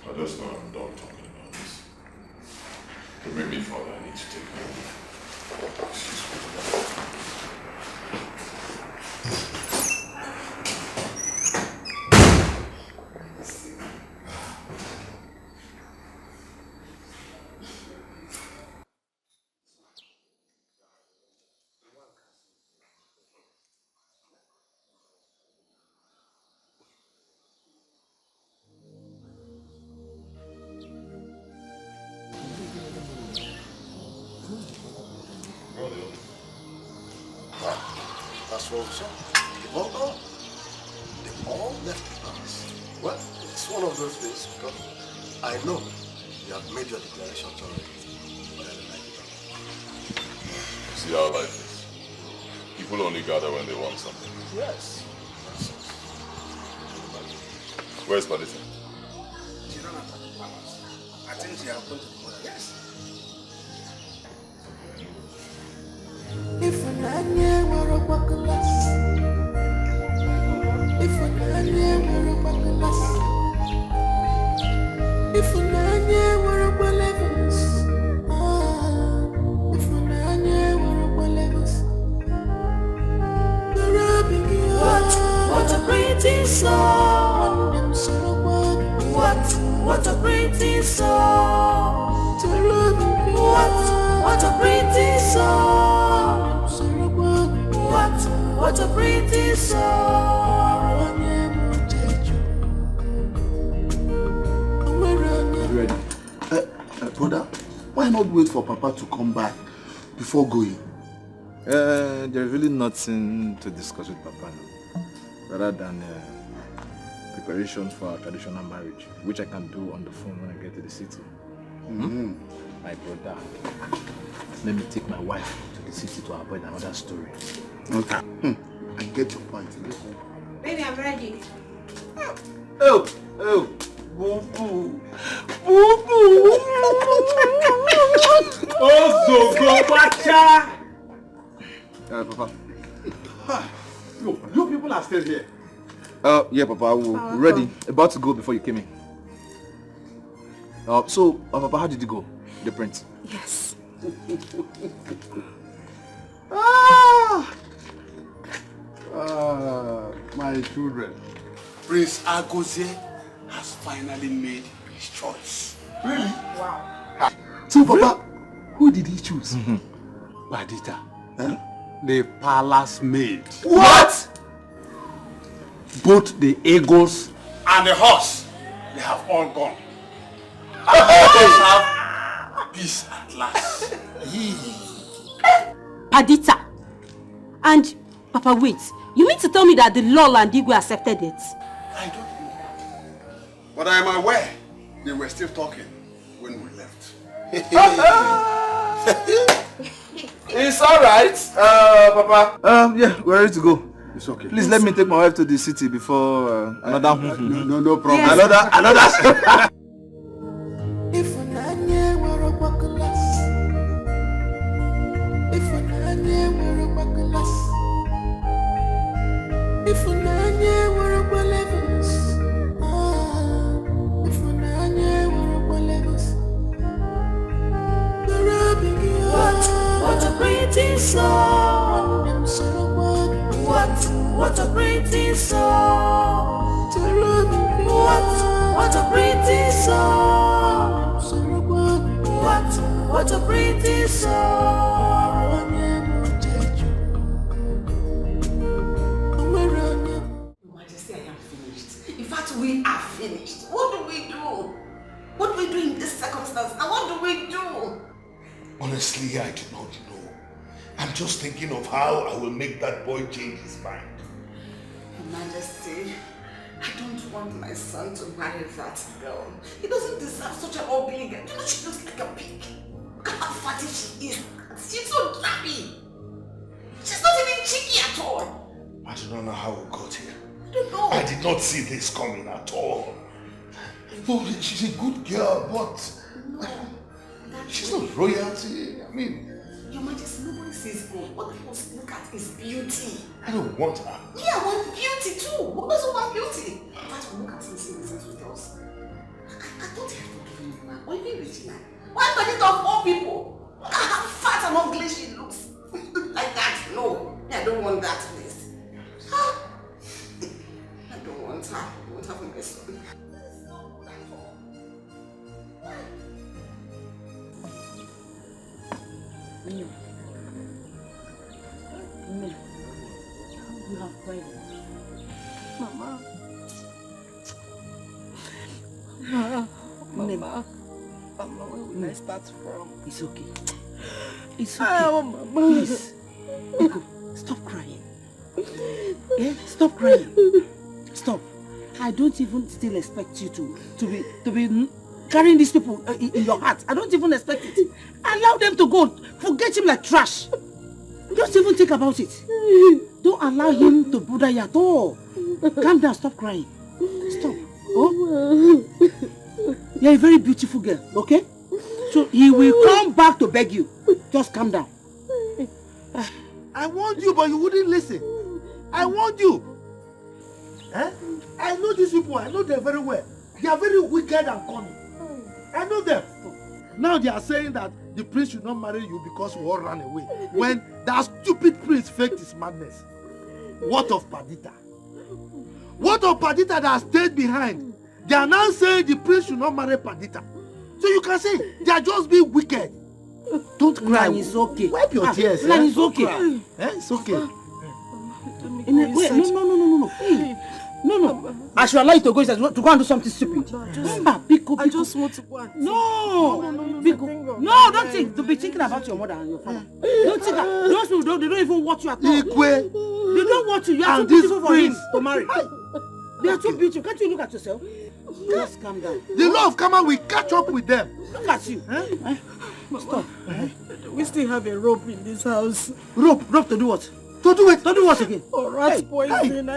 I just know I'm done talking about this. To make me father, I need to take my leave. Excuse me. That's what we saw. They've all gone. They all left us. one of those things because I know you have made your declarations already. But I don't like it. See how life is. People only gather when they want something. Yes. Where's Padita? She ran out of the palace. I think she has gone to the mother. Yes. If an anya were a bucklas, if an anya were a bucklas, if an anya were a bullevins, if an anya were a bullevins, the rubbing you. What a pretty song! What a pretty song! What a pretty song! What a pretty song! Ready? Brother, why not wait for Papa to come back before going? There's really nothing to discuss with Papa now, rather than preparations for our traditional marriage, which I can do on the phone when I get to the city. My brother, let me take my wife to the city to avoid another story. Okay. I get your point. Baby, I'm ready. Oh! Boo boo! Boo boo! Oh, go bacha! Papa. You people are still here. Yeah, Papa. We're ready. About to go before you came in. So, Papa, how did you go? The print? Yes. My children. Prince Agozie has finally made his choice. Really? Wow. So, Papa, who did he choose? Padita. The palace maid. What? Both the eagles and the horse, they have all gone. Let's have peace at last. Padita. And, Papa, wait. You mean to tell me that the Lol and Igwe accepted it? I don't know. But I am aware they were still talking when we left. It's alright, Papa. Yeah, we're ready to go. It's okay. Please let me take my wife to the city before another... No problem. Yes. Another... If an anya were a bucklas, if an anya were a bucklas, if an anya were a bullevins, if an anya were a bullevins, the rubbing you. What a pretty song! What a pretty song! What a pretty song! What a pretty song! Your Majesty, I am finished. In fact, we are finished. What do we do? What do we do in this circumstance? And what do we do? Honestly, I do not know. I'm just thinking of how I will make that boy change his mind. Your Majesty, I don't want my son to marry that girl. He doesn't deserve such an ugly girl. You know, she looks like a pig. Look at how fatty she is. She's so drabby. She's not even cheeky at all. I do not know how we got here. I don't know. I did not see this coming at all. Oh, she's a good girl, but she's not royalty. I mean, Your Majesty, nobody says gold. What people look at is beauty. I don't want her. Yeah, I want beauty too. Who doesn't want beauty? But look at this innocence with us. I thought he had forgiven you, man. Or even Regina. Why but it of all people? Look at how fat and ugly she looks. Like that. No. I don't want that, please. I don't want her. I won't have my son. No. You have cried. Mama. Mama, where will I start from? It's okay. It's okay. Mama. Please. Ego, stop crying. Yeah? Stop crying. Stop. I don't even still expect you to be carrying these people in your heart. I don't even expect it. Allow them to go. Forget him like trash. Don't even think about it. Don't allow him to bother you at all. Calm down, stop crying. Stop. Oh? You're a very beautiful girl, okay? So he will come back to beg you. Just calm down. I warned you, but you wouldn't listen. I warned you. Eh? I know these people. I know them very well. They are very wicked and cunning. I know them. Now they are saying that the prince should not marry you because we all ran away. When that stupid prince faked his madness. What of Perdita? What of Perdita that stayed behind? They are now saying the prince should not marry Perdita. So you can say they are just being wicked. Don't cry. It's okay. Wipe your tears. It's okay. It's okay. Wait, no. Hey. No. I should allow you to go inside to go and do something stupid. I just want to go and No, don't think. Don't be thinking about your mother and your father. Don't think that. Those people they don't even want you at all. They don't want you. You are too beautiful for him to marry. They are too beautiful. Can't you look at yourself? Just calm down. The law of karma will catch up with them. Look at you. Stop. We still have a rope in this house. Rope to do what? To do what again? Oh, rat poison.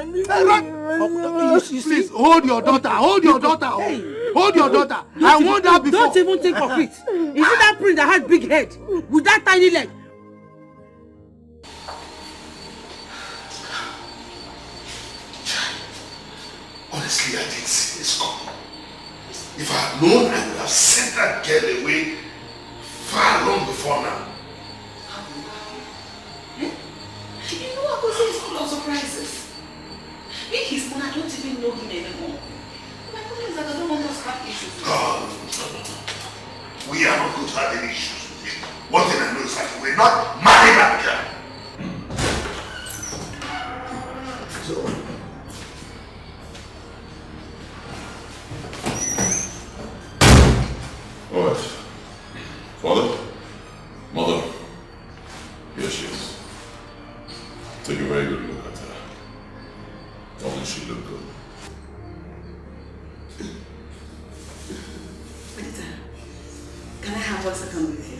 Please hold your daughter. Hold your daughter. Hold your daughter. I warned her before. Don't even think of it. Is it that prince that had big head with that tiny leg? Honestly, I didn't see this coming. If I had known, I would have sent that girl away far long before now. You know what goes is full of surprises. Me, his mother, I don't even know him anymore. My problem is that I don't want us to have issues. No. We are not going to have any issues with him. One thing I know is that we're not marrying that girl. So, all right. Father? Mother? Here she is. Take a very good look at her. Doesn't she look good? Can I have 1 second with you?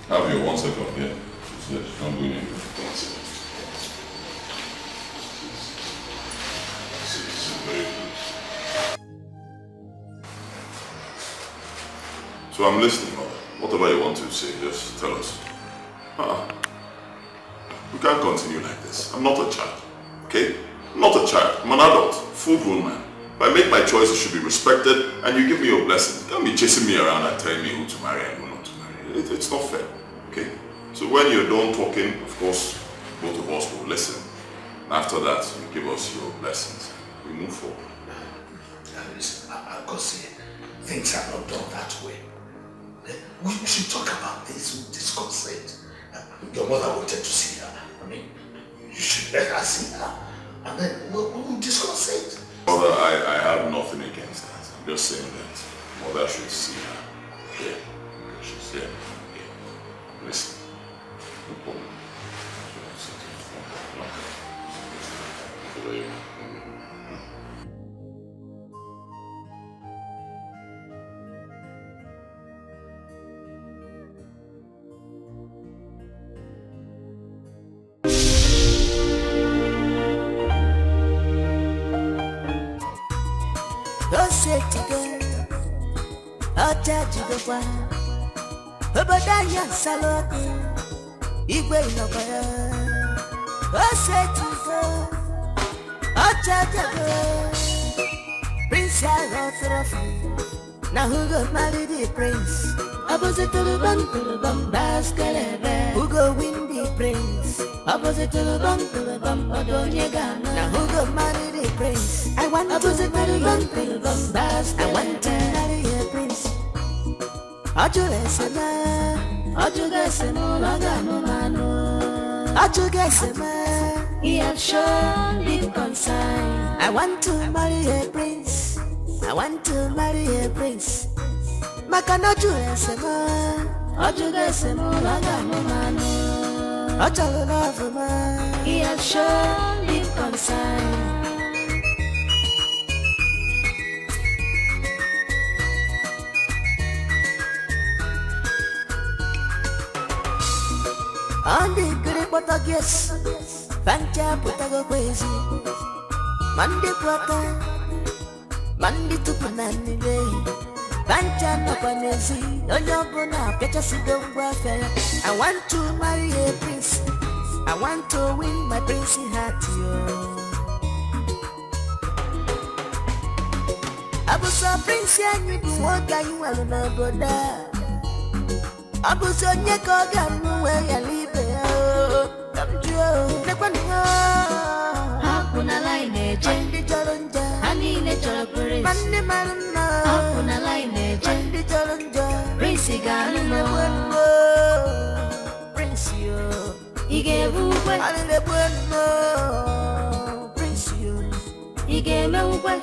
Have your 1 second, yeah. She said she's not doing anything. 1 second. She's very good. So I'm listening, Mother. Whatever you want to say, just tell us. We can't continue like this. I'm not a child, okay? I'm not a child. I'm an adult, full-grown man. If I make my choice, it should be respected, and you give me your blessing. You can't be chasing me around and telling me who to marry and who not to marry. It's not fair, okay? So when you're done talking, of course, both of us will listen. After that, you give us your blessings. We move forward. Listen, I've got to say, things are not done that way. We should talk about this with this consent. Your mother wanted to see her. I mean, you should let her see her. And then we'll discuss it. Mother, I have nothing against that. I'm just saying that Mother should see her. Yeah. She's there. Yeah. Listen. No problem. Obadanya Saloti, Igwe Nokaya, Osetigo, Ochajago, Prince Arothrofi, now who got married the prince? Opposite to the bum, Escalating. Who go win the prince? Opposite to the bum, Odonyega. Now who got married the prince? I want opposite to the bum, I want to marry a prince. Ajugesema, Lagamano, Ajugesema, he have shown big concern. I want to marry a prince. I want to marry a prince. Makana Ajugesema, Lagamano, Ajugesema, he have shown big concern. Andi kiri Portuguese, Pancha putago kwezi. Mandi kwaka, mandi tukunani day. Pancha no panezi, onyogo na pecha sidongwa fella. I want to marry a prince. I want to win my princey heart, yo. Abuso prince ya nyudu woga yu aluna boda. Abuso nyeko gamu ya libe yo. Kamjo nekwani yo. Hakuna line je. Mandi chalonja. Hani ne chalopere. Mandi maruna. Hakuna line je. Mandi chalonja. Prince gamu no. Prince yo. Ige bukwe. Hani ne bueno. Prince yo. Ige me bukwe.